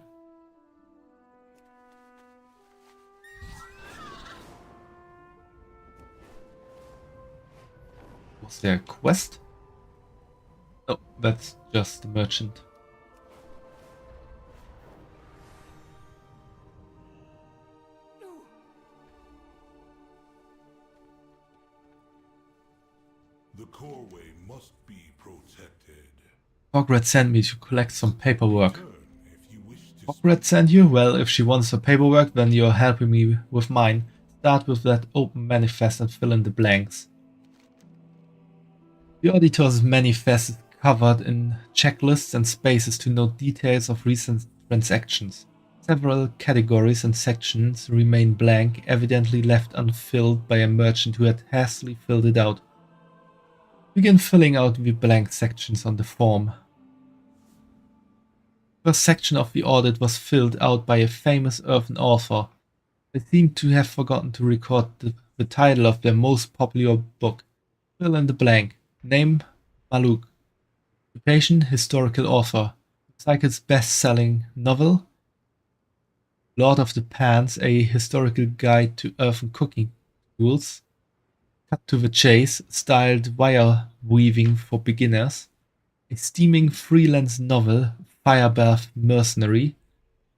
Was there a quest? No, that's just the merchant. The coreway must be protected. Vokret sent me to collect some paperwork. Turn if you wish to Vokret sent you? Well, if she wants her paperwork, then you're helping me with mine. Start with that open manifest and fill in the blanks. The auditor's manifest is covered in checklists and spaces to note details of recent transactions. Several categories and sections remain blank, evidently left unfilled by a merchant who had hastily filled it out. Begin filling out the blank sections on the form. The first section of the audit was filled out by a famous earthen author. They seem to have forgotten to record the title of their most popular book. Fill in the blank. Name, Maluk. Occupation, historical author. Cycle's best-selling novel, Lord of the Pans, a historical guide to earthen cooking tools. Cut to the chase, styled wire weaving for beginners. A steaming freelance novel, Firebath Mercenary.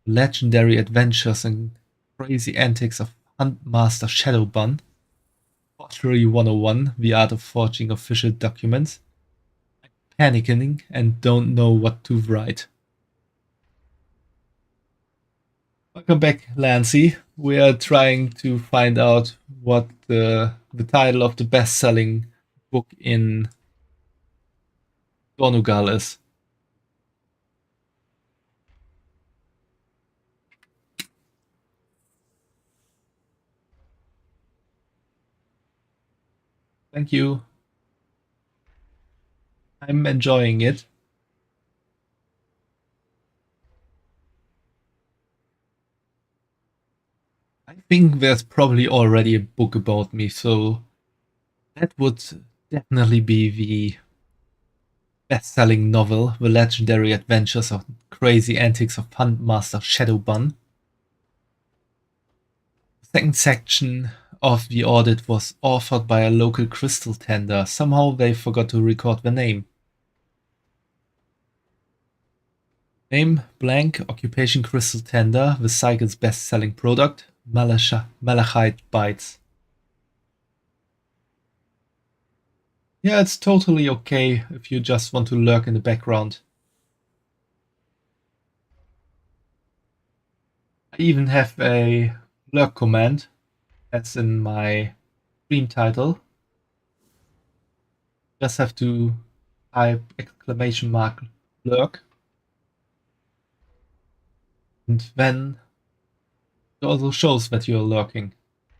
Legendary adventures and crazy antics of Huntmaster Shadowbun. For Forgery 101, the art of forging official documents. I'm panicking and don't know what to write. Welcome back, Lancy. We are trying to find out what the title of the best-selling book in Donegal is. Thank you. I'm enjoying it. I think there's probably already a book about me, so that would definitely be the best-selling novel, The Legendary Adventures of Crazy Antics of Huntmaster Shadowbun. The second section of the audit was authored by a local crystal tender. Somehow they forgot to record the name. Name blank, occupation crystal tender, the cycle's best-selling product, Malachite Bites. Yeah, it's totally okay if you just want to lurk in the background. I even have a lurk command, as in my stream title. Just have to type !lurk. And then it also shows that you're lurking.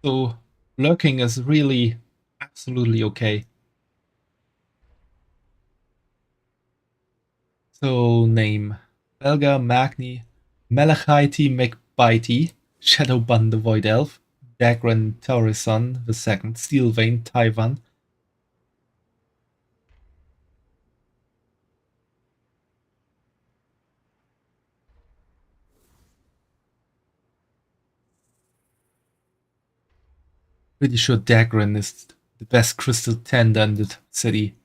So lurking is really absolutely okay. So name Belga Magni Malachite McBitey Shadowbun the Void Elf Dagran Taurison the Second Steelvein Taiwan. Pretty sure Dagran is the best crystal tender in the city.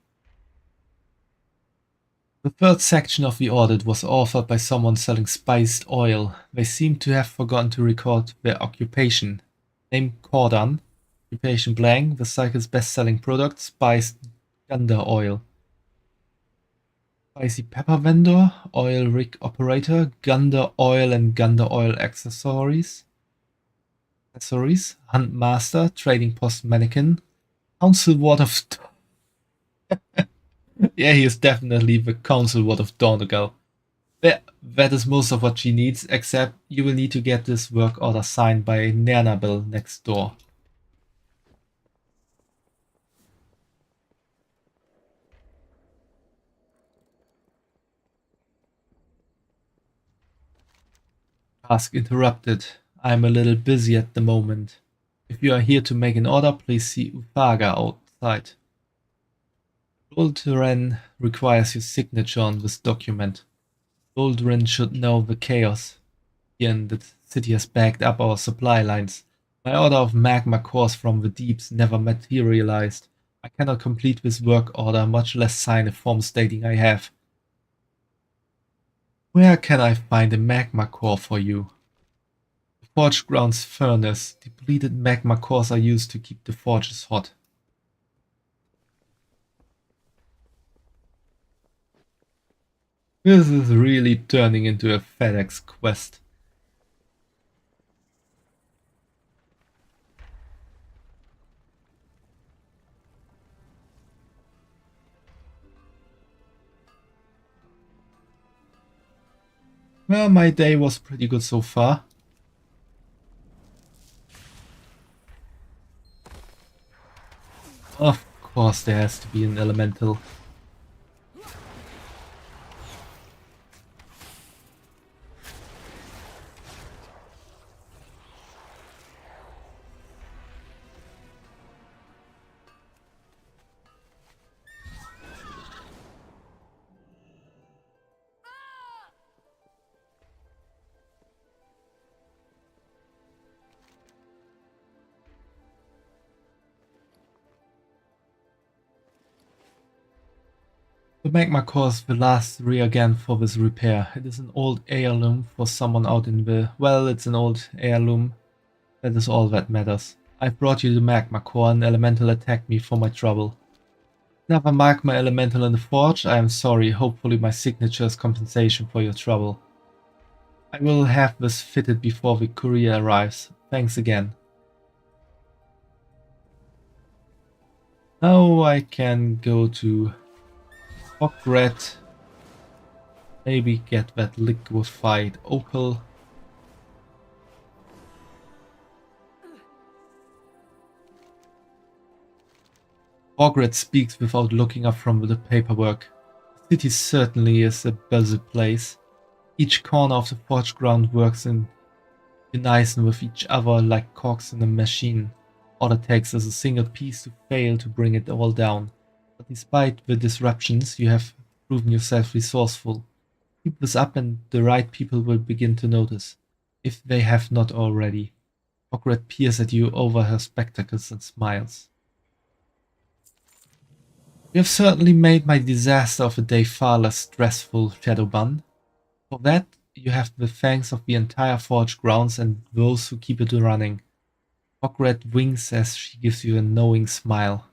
The third section of the audit was authored by someone selling spiced oil. They seem to have forgotten to record their occupation. Name Cordan. Occupation blank. The cycle's best-selling product, spiced Gunda oil. Spicy pepper vendor, oil rig operator, Gunda oil and Gunda oil accessories. Hunt master, trading post mannequin, council ward of... Yeah, he is definitely the council ward of Donegal. That is most of what she needs, except you will need to get this work order signed by Nernabel next door. Task interrupted. I'm a little busy at the moment. If you are here to make an order, please see Ufaga outside. Doldren requires your signature on this document. Doldren should know the chaos here in the city has backed up our supply lines. My order of magma cores from the deeps never materialized. I cannot complete this work order, much less sign a form stating I have. Where can I find a magma core for you? The Forge Grounds furnace. Depleted magma cores are used to keep the forges hot. This is really turning into a FedEx quest. Well, my day was pretty good so far. Of course there has to be an elemental. The magma cores the last reagent for this repair. It is an old heirloom for someone out in the... Well, it's an old heirloom. That is all that matters. I brought you the magma core, an elemental attacked me for my trouble. Another magma elemental in the forge? I am sorry, hopefully my signature is compensation for your trouble. I will have this fitted before the courier arrives. Thanks again. Now I can go to Ogret. Maybe get that liquefied opal. Ogret speaks without looking up from the paperwork. The city certainly is a busy place. Each corner of the forge ground works in unison with each other like cogs in a machine. All it takes is a single piece to fail to bring it all down. But despite the disruptions, you have proven yourself resourceful. Keep this up and the right people will begin to notice, if they have not already. Ogret peers at you over her spectacles and smiles. You have certainly made my disaster of a day far less stressful, Shadowbun. For that, you have the thanks of the entire forge grounds and those who keep it running. Ogret winks as she gives you a knowing smile.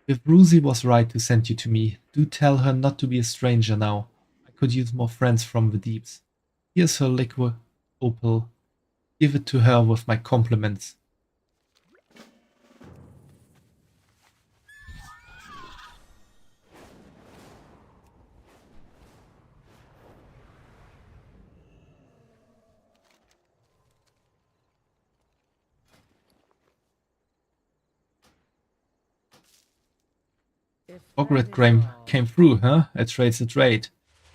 If Bruzy was right to send you to me, do tell her not to be a stranger now. I could use more friends from the deeps. Here's her liquid opal. Give it to her with my compliments. Ogret came through, huh? A trade's a trade.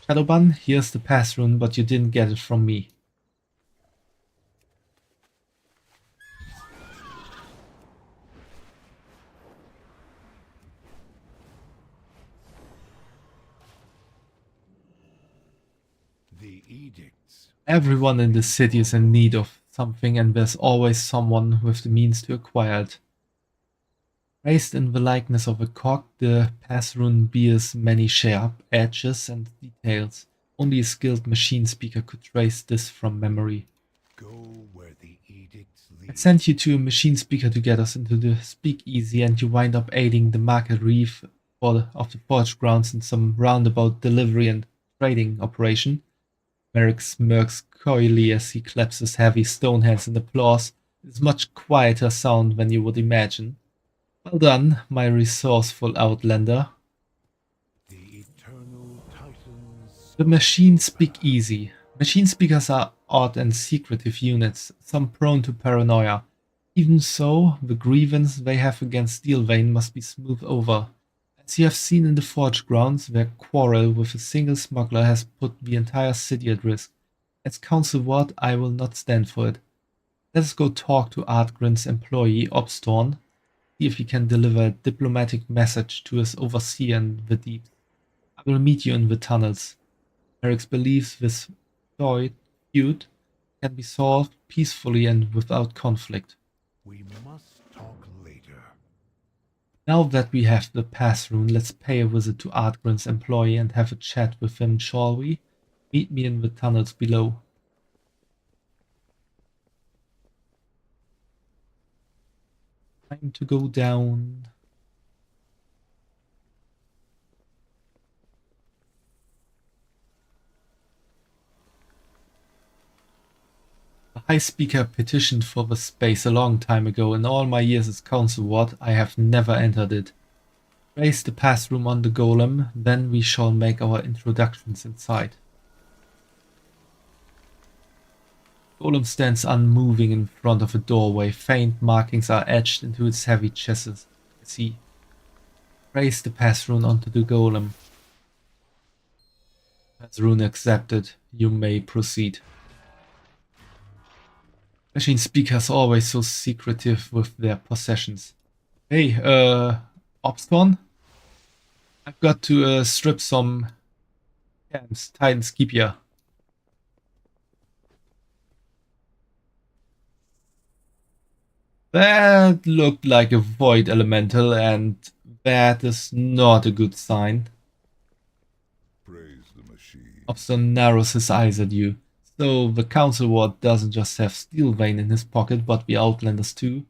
Shadowbun, here's the pass rune, but you didn't get it from me. The edicts. Everyone in the city is in need of something and there's always someone with the means to acquire it. Raised in the likeness of a cog, the pass rune bears many sharp edges and details. Only a skilled machine speaker could trace this from memory. Go where the edicts lead. I sent you to a machine speaker to get us into the speakeasy and you wind up aiding the market reef of the forge grounds in some roundabout delivery and trading operation. Merrick smirks coyly as he claps his heavy stone hands in applause. It's much quieter sound than you would imagine. Well done, my resourceful outlander. The eternal titans. The machine speak easy. Machine speakers are odd and secretive units, some prone to paranoia. Even so, the grievance they have against Steelvein must be smoothed over. As you have seen in the forge grounds, their quarrel with a single smuggler has put the entire city at risk. As Council Ward, I will not stand for it. Let us go talk to Artgrin's employee, Obstorn. See if he can deliver a diplomatic message to his overseer in the deeps. I will meet you in the tunnels. Merrick believes this feud can be solved peacefully and without conflict. We must talk later. Now that we have the pass rune, let's pay a visit to Artgrin's employee and have a chat with him, shall we? Meet me in the tunnels below. Time to go down. The High Speaker petitioned for the space a long time ago. In all my years as Council Ward, I have never entered it. Raise the pass room on the golem, then we shall make our introductions inside. Golem stands unmoving in front of a doorway. Faint markings are etched into its heavy chassis. See. Raise the pass rune onto the golem. Pass rune accepted. You may proceed. Machine speakers always so secretive with their possessions. Hey, Obstorn? I've got to strip some camps. Titans keep ya. That looked like a void elemental, and that is not a good sign. Praise the machine. Obstorn narrows his eyes at you. So the Council Ward doesn't just have Steelvein in his pocket, but the Outlanders too.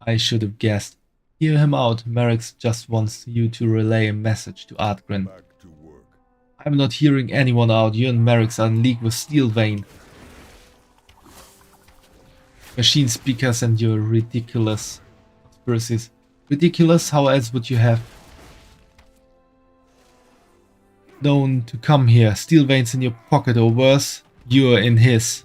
I should have guessed. Hear him out. Merrick just wants you to relay a message to Artgren. Back to work. I'm not hearing anyone out. You and Merrick are in league with Steelvane. Machine speakers and your ridiculous conspiracies. Ridiculous? How else would you have known to come here? Steelvane's in your pocket, or worse, you're in his.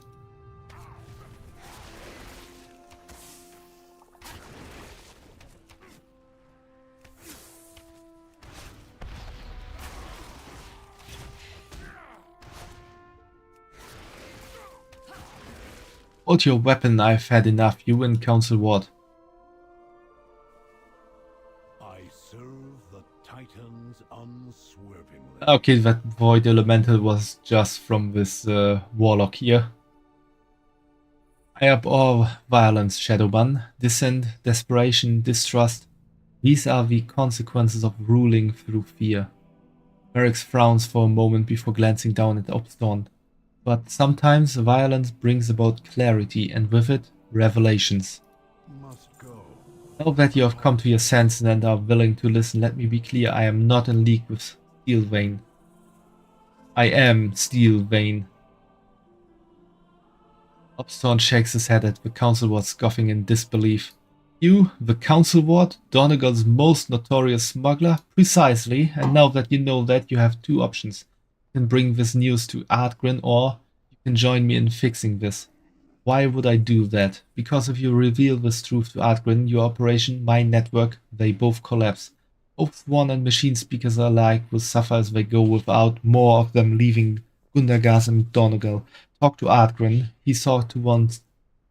Hold your weapon, I've had enough. You win Council Ward. I serve the Titans unswervingly. Okay, that Void Elemental was just from this Warlock here. I abhor violence, Shadowban. Dissent, desperation, distrust. These are the consequences of ruling through fear. Merrick frowns for a moment before glancing down at Obstorn. But sometimes violence brings about clarity, and with it, revelations. Must go. Now that you have come to your senses and are willing to listen, let me be clear, I am not in league with Steelvane. I am Steelvane. Obstorn shakes his head at the Council Ward, scoffing in disbelief. You, the Council Ward, Donegal's most notorious smuggler? Precisely, and now that you know that, you have two options. You can bring this news to Artgren, or you can join me in fixing this. Why would I do that? Because if you reveal this truth to Artgren, your operation, my network, they both collapse. Both Swan and Machine speakers alike will suffer as they go without more of them leaving Gundargas and Donegal. Talk to Artgren. He sought to wound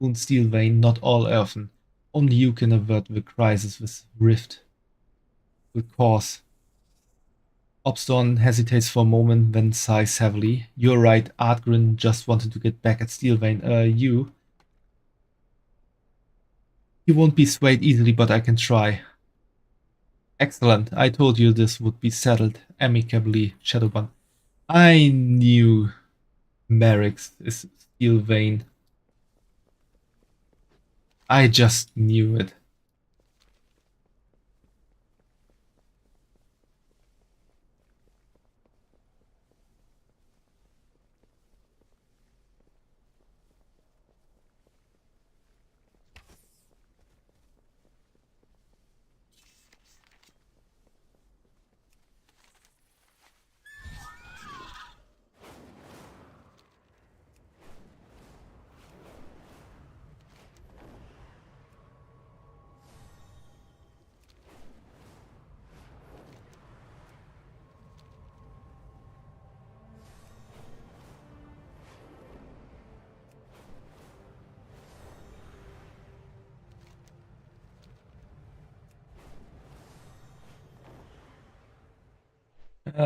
Steelvane, not all Earthen. Only you can avert the crisis this rift will cause. Obstorn hesitates for a moment, then sighs heavily. You're right, Artgren just wanted to get back at Steelvane. You won't be swayed easily, but I can try. Excellent. I told you this would be settled amicably, Shadowban. I knew Merrick is Steelvane. I just knew it.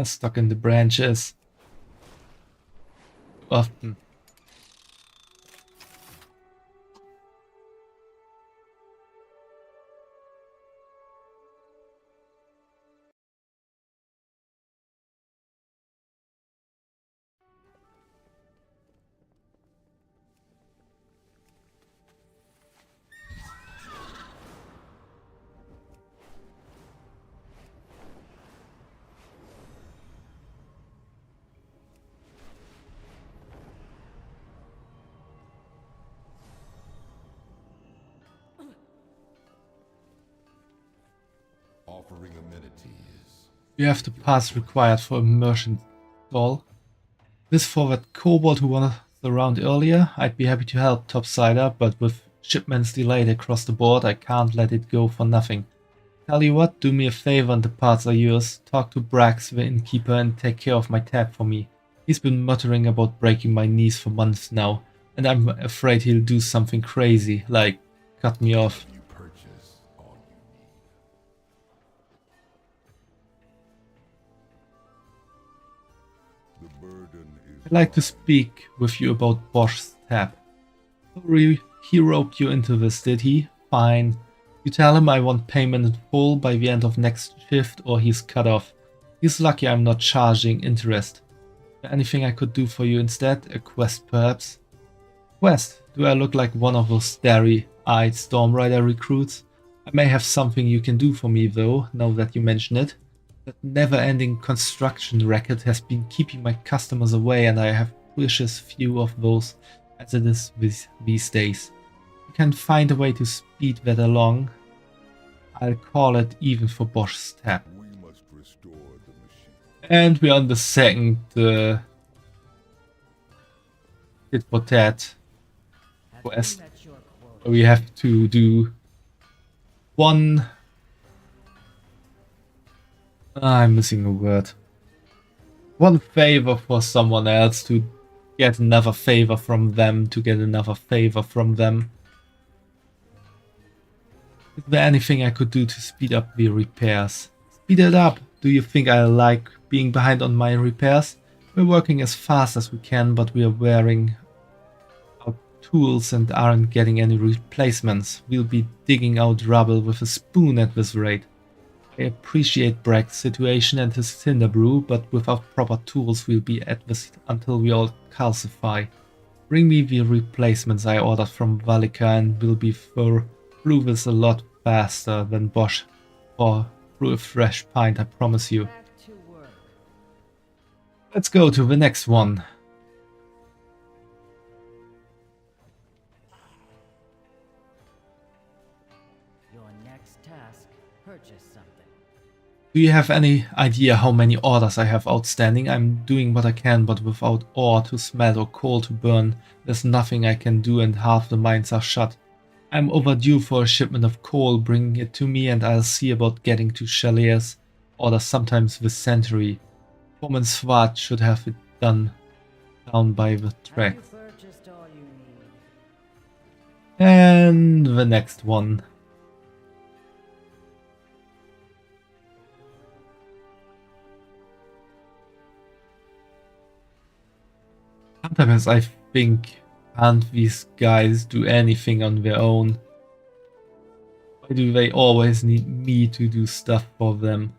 Stuck in the branches. Often. Offering amenities. You have the pass required for immersion stall. This for that kobold who was around earlier. I'd be happy to help, Topsider, but with shipments delayed across the board, I can't let it go for nothing. Tell you what, do me a favor and the parts are yours. Talk to Brax, the innkeeper, and take care of my tab for me. He's been muttering about breaking my knees for months now, and I'm afraid he'll do something crazy, like cut me off. You purchase all you need. The burden is. I'd like to speak with you about Bosch's tab. Sorry, he roped you into this, did he? Fine. You tell him I want payment in full by the end of next shift or he's cut off. He's lucky I'm not charging interest. Anything I could do for you instead? A quest perhaps? Quest? Do I look like one of those starry-eyed Stormrider recruits? I may have something you can do for me though, now that you mention it. That never-ending construction racket has been keeping my customers away, and I have precious few of those as it is these days. You can find a way to speed that along. I'll call it even for Bosch's tab. We must restore the machine. And we're on the second tit for tat quest. We have to do one. I'm missing a word. One favor for someone else to get another favor from them, to get another favor from them. Is there anything I could do to speed up the repairs? Speed it up! Do you think I like being behind on my repairs? We're working as fast as we can, but we are wearing out tools and aren't getting any replacements. We'll be digging out rubble with a spoon at this rate. I appreciate Bragg's situation and his cinder brew, but without proper tools we'll be at this until we all calcify. Bring me the replacements I ordered from Valika and we'll be through this a lot faster than Bosch or through a fresh pint, I promise you. Let's go to the next one. Your next task, purchase something. Do you have any idea how many orders I have outstanding? I'm doing what I can, but without ore to smelt or coal to burn, there's nothing I can do and half the mines are shut. I'm overdue for a shipment of coal, bring it to me and I'll see about getting to Chalier's order sometimes this century. Foreman Swart should have it done down by the tracks. And the next one. Sometimes I think, can't these guys do anything on their own? Why do they always need me to do stuff for them?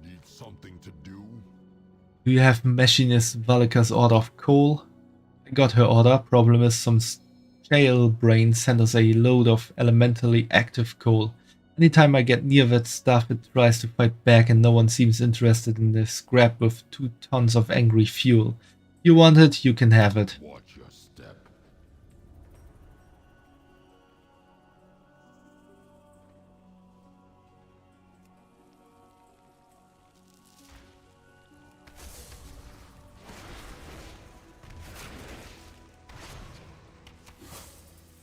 Need something to do? Do you have Machinist Valika's order of coal? I got her order. Problem is some shale brain sent us a load of elementally active coal. Anytime I get near that stuff, it tries to fight back and no one seems interested in the scrap with 2 tons of angry fuel. You want it, you can have it. Watch your step.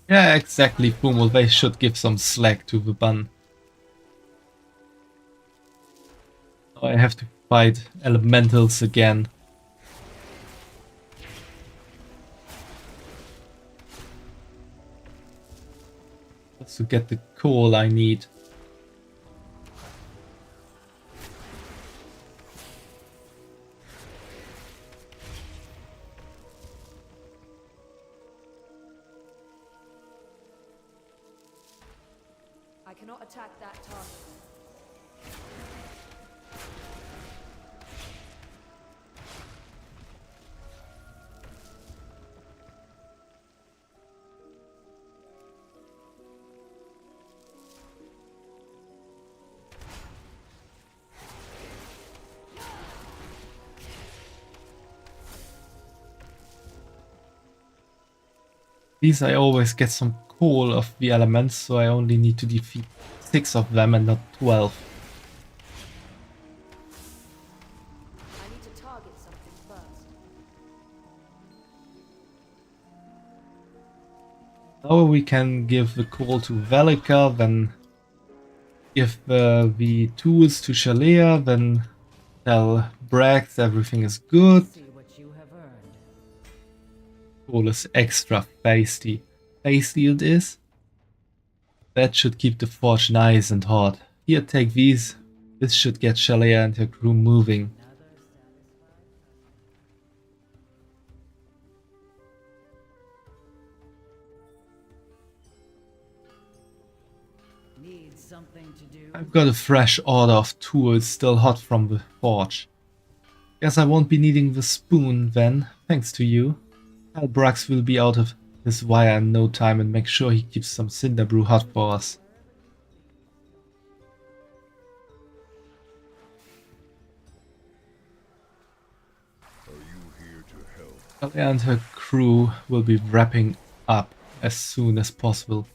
Yeah, exactly, Fumo. They should give some slack to the bun. Now I have to fight elementals again. Just to get the coal I need. I cannot attack that target. These I always get some coal of the elements, so I only need to defeat 6 of them and not 12. I need to target something first. Now we can give the coal to Valika, then give the tools to Shalea, then tell Brax everything is good. See what you have earned. Coal is extra feisty. Feisty it is. That should keep the forge nice and hot. Here, take these. This should get Shalea and her crew moving. Need something to do. I've got a fresh order of tools still hot from the forge. Guess I won't be needing the spoon then, thanks to you. Tell Brax will be out of his wire in no time and make sure he keeps some cinder brew hot for us. Are you here to help? Talia and her crew will be wrapping up as soon as possible.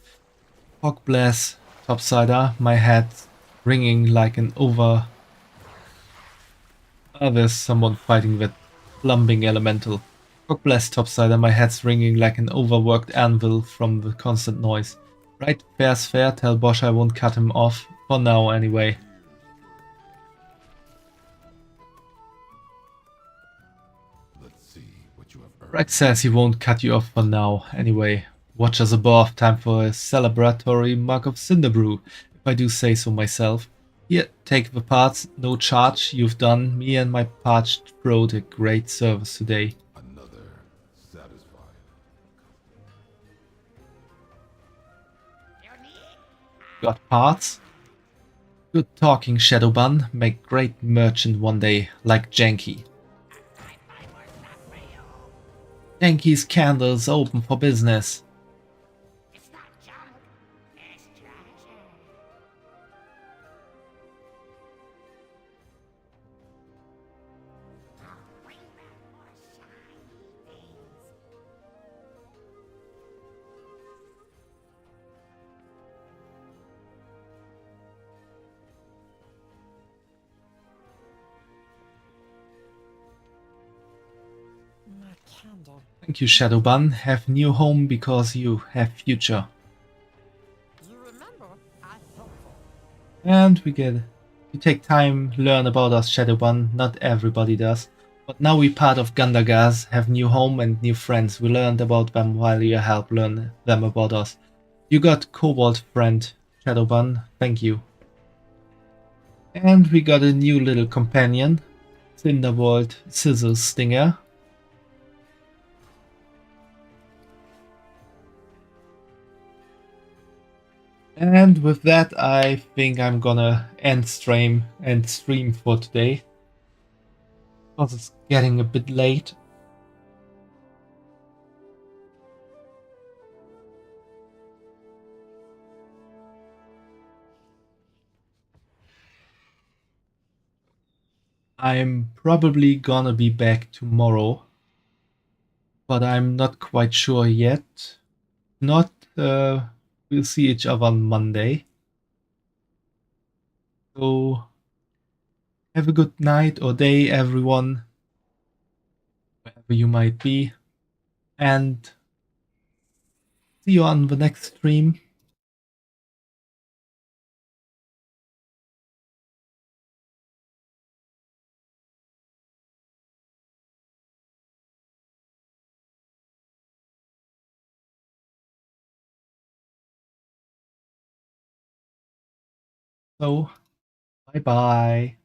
Fog blast, topsider, my head ringing like an over... there's someone fighting that plumbing elemental. Fog blast, topsider, my head's ringing like an overworked anvil from the constant noise. Right, fair's fair, tell Bosch I won't cut him off, for now anyway. Let's see what you have earned. Rex says he won't cut you off for now anyway. Watch us above, time for a celebratory mug of Cinderbrew, if I do say so myself. Here, take the parts, no charge, you've done me and my parched throat a great service today. Another satisfied. Got parts? Good talking, Shadowbun, make great merchant one day, like Janky. Janky's candles open for business. It's not junk, it's treasure. I'll bring back more shiny things. My candle. Thank you, Shadowbun. Have new home because you have future. You remember, I'm helpful. And we take time, learn about us, Shadowbun. Not everybody does. But now we part of Gundagaz, have new home and new friends. We learned about them while you help learn them about us. You got Cobalt friend, Shadowbun. Thank you. And we got a new little companion, Cinderbolt Scissor Stinger. And with that, I think I'm gonna end stream for today. Because it's getting a bit late. I'm probably gonna be back tomorrow. But I'm not quite sure yet. Not, we'll see each other on Monday. So, have a good night or day, everyone, wherever you might be, and see you on the next stream. So, bye bye.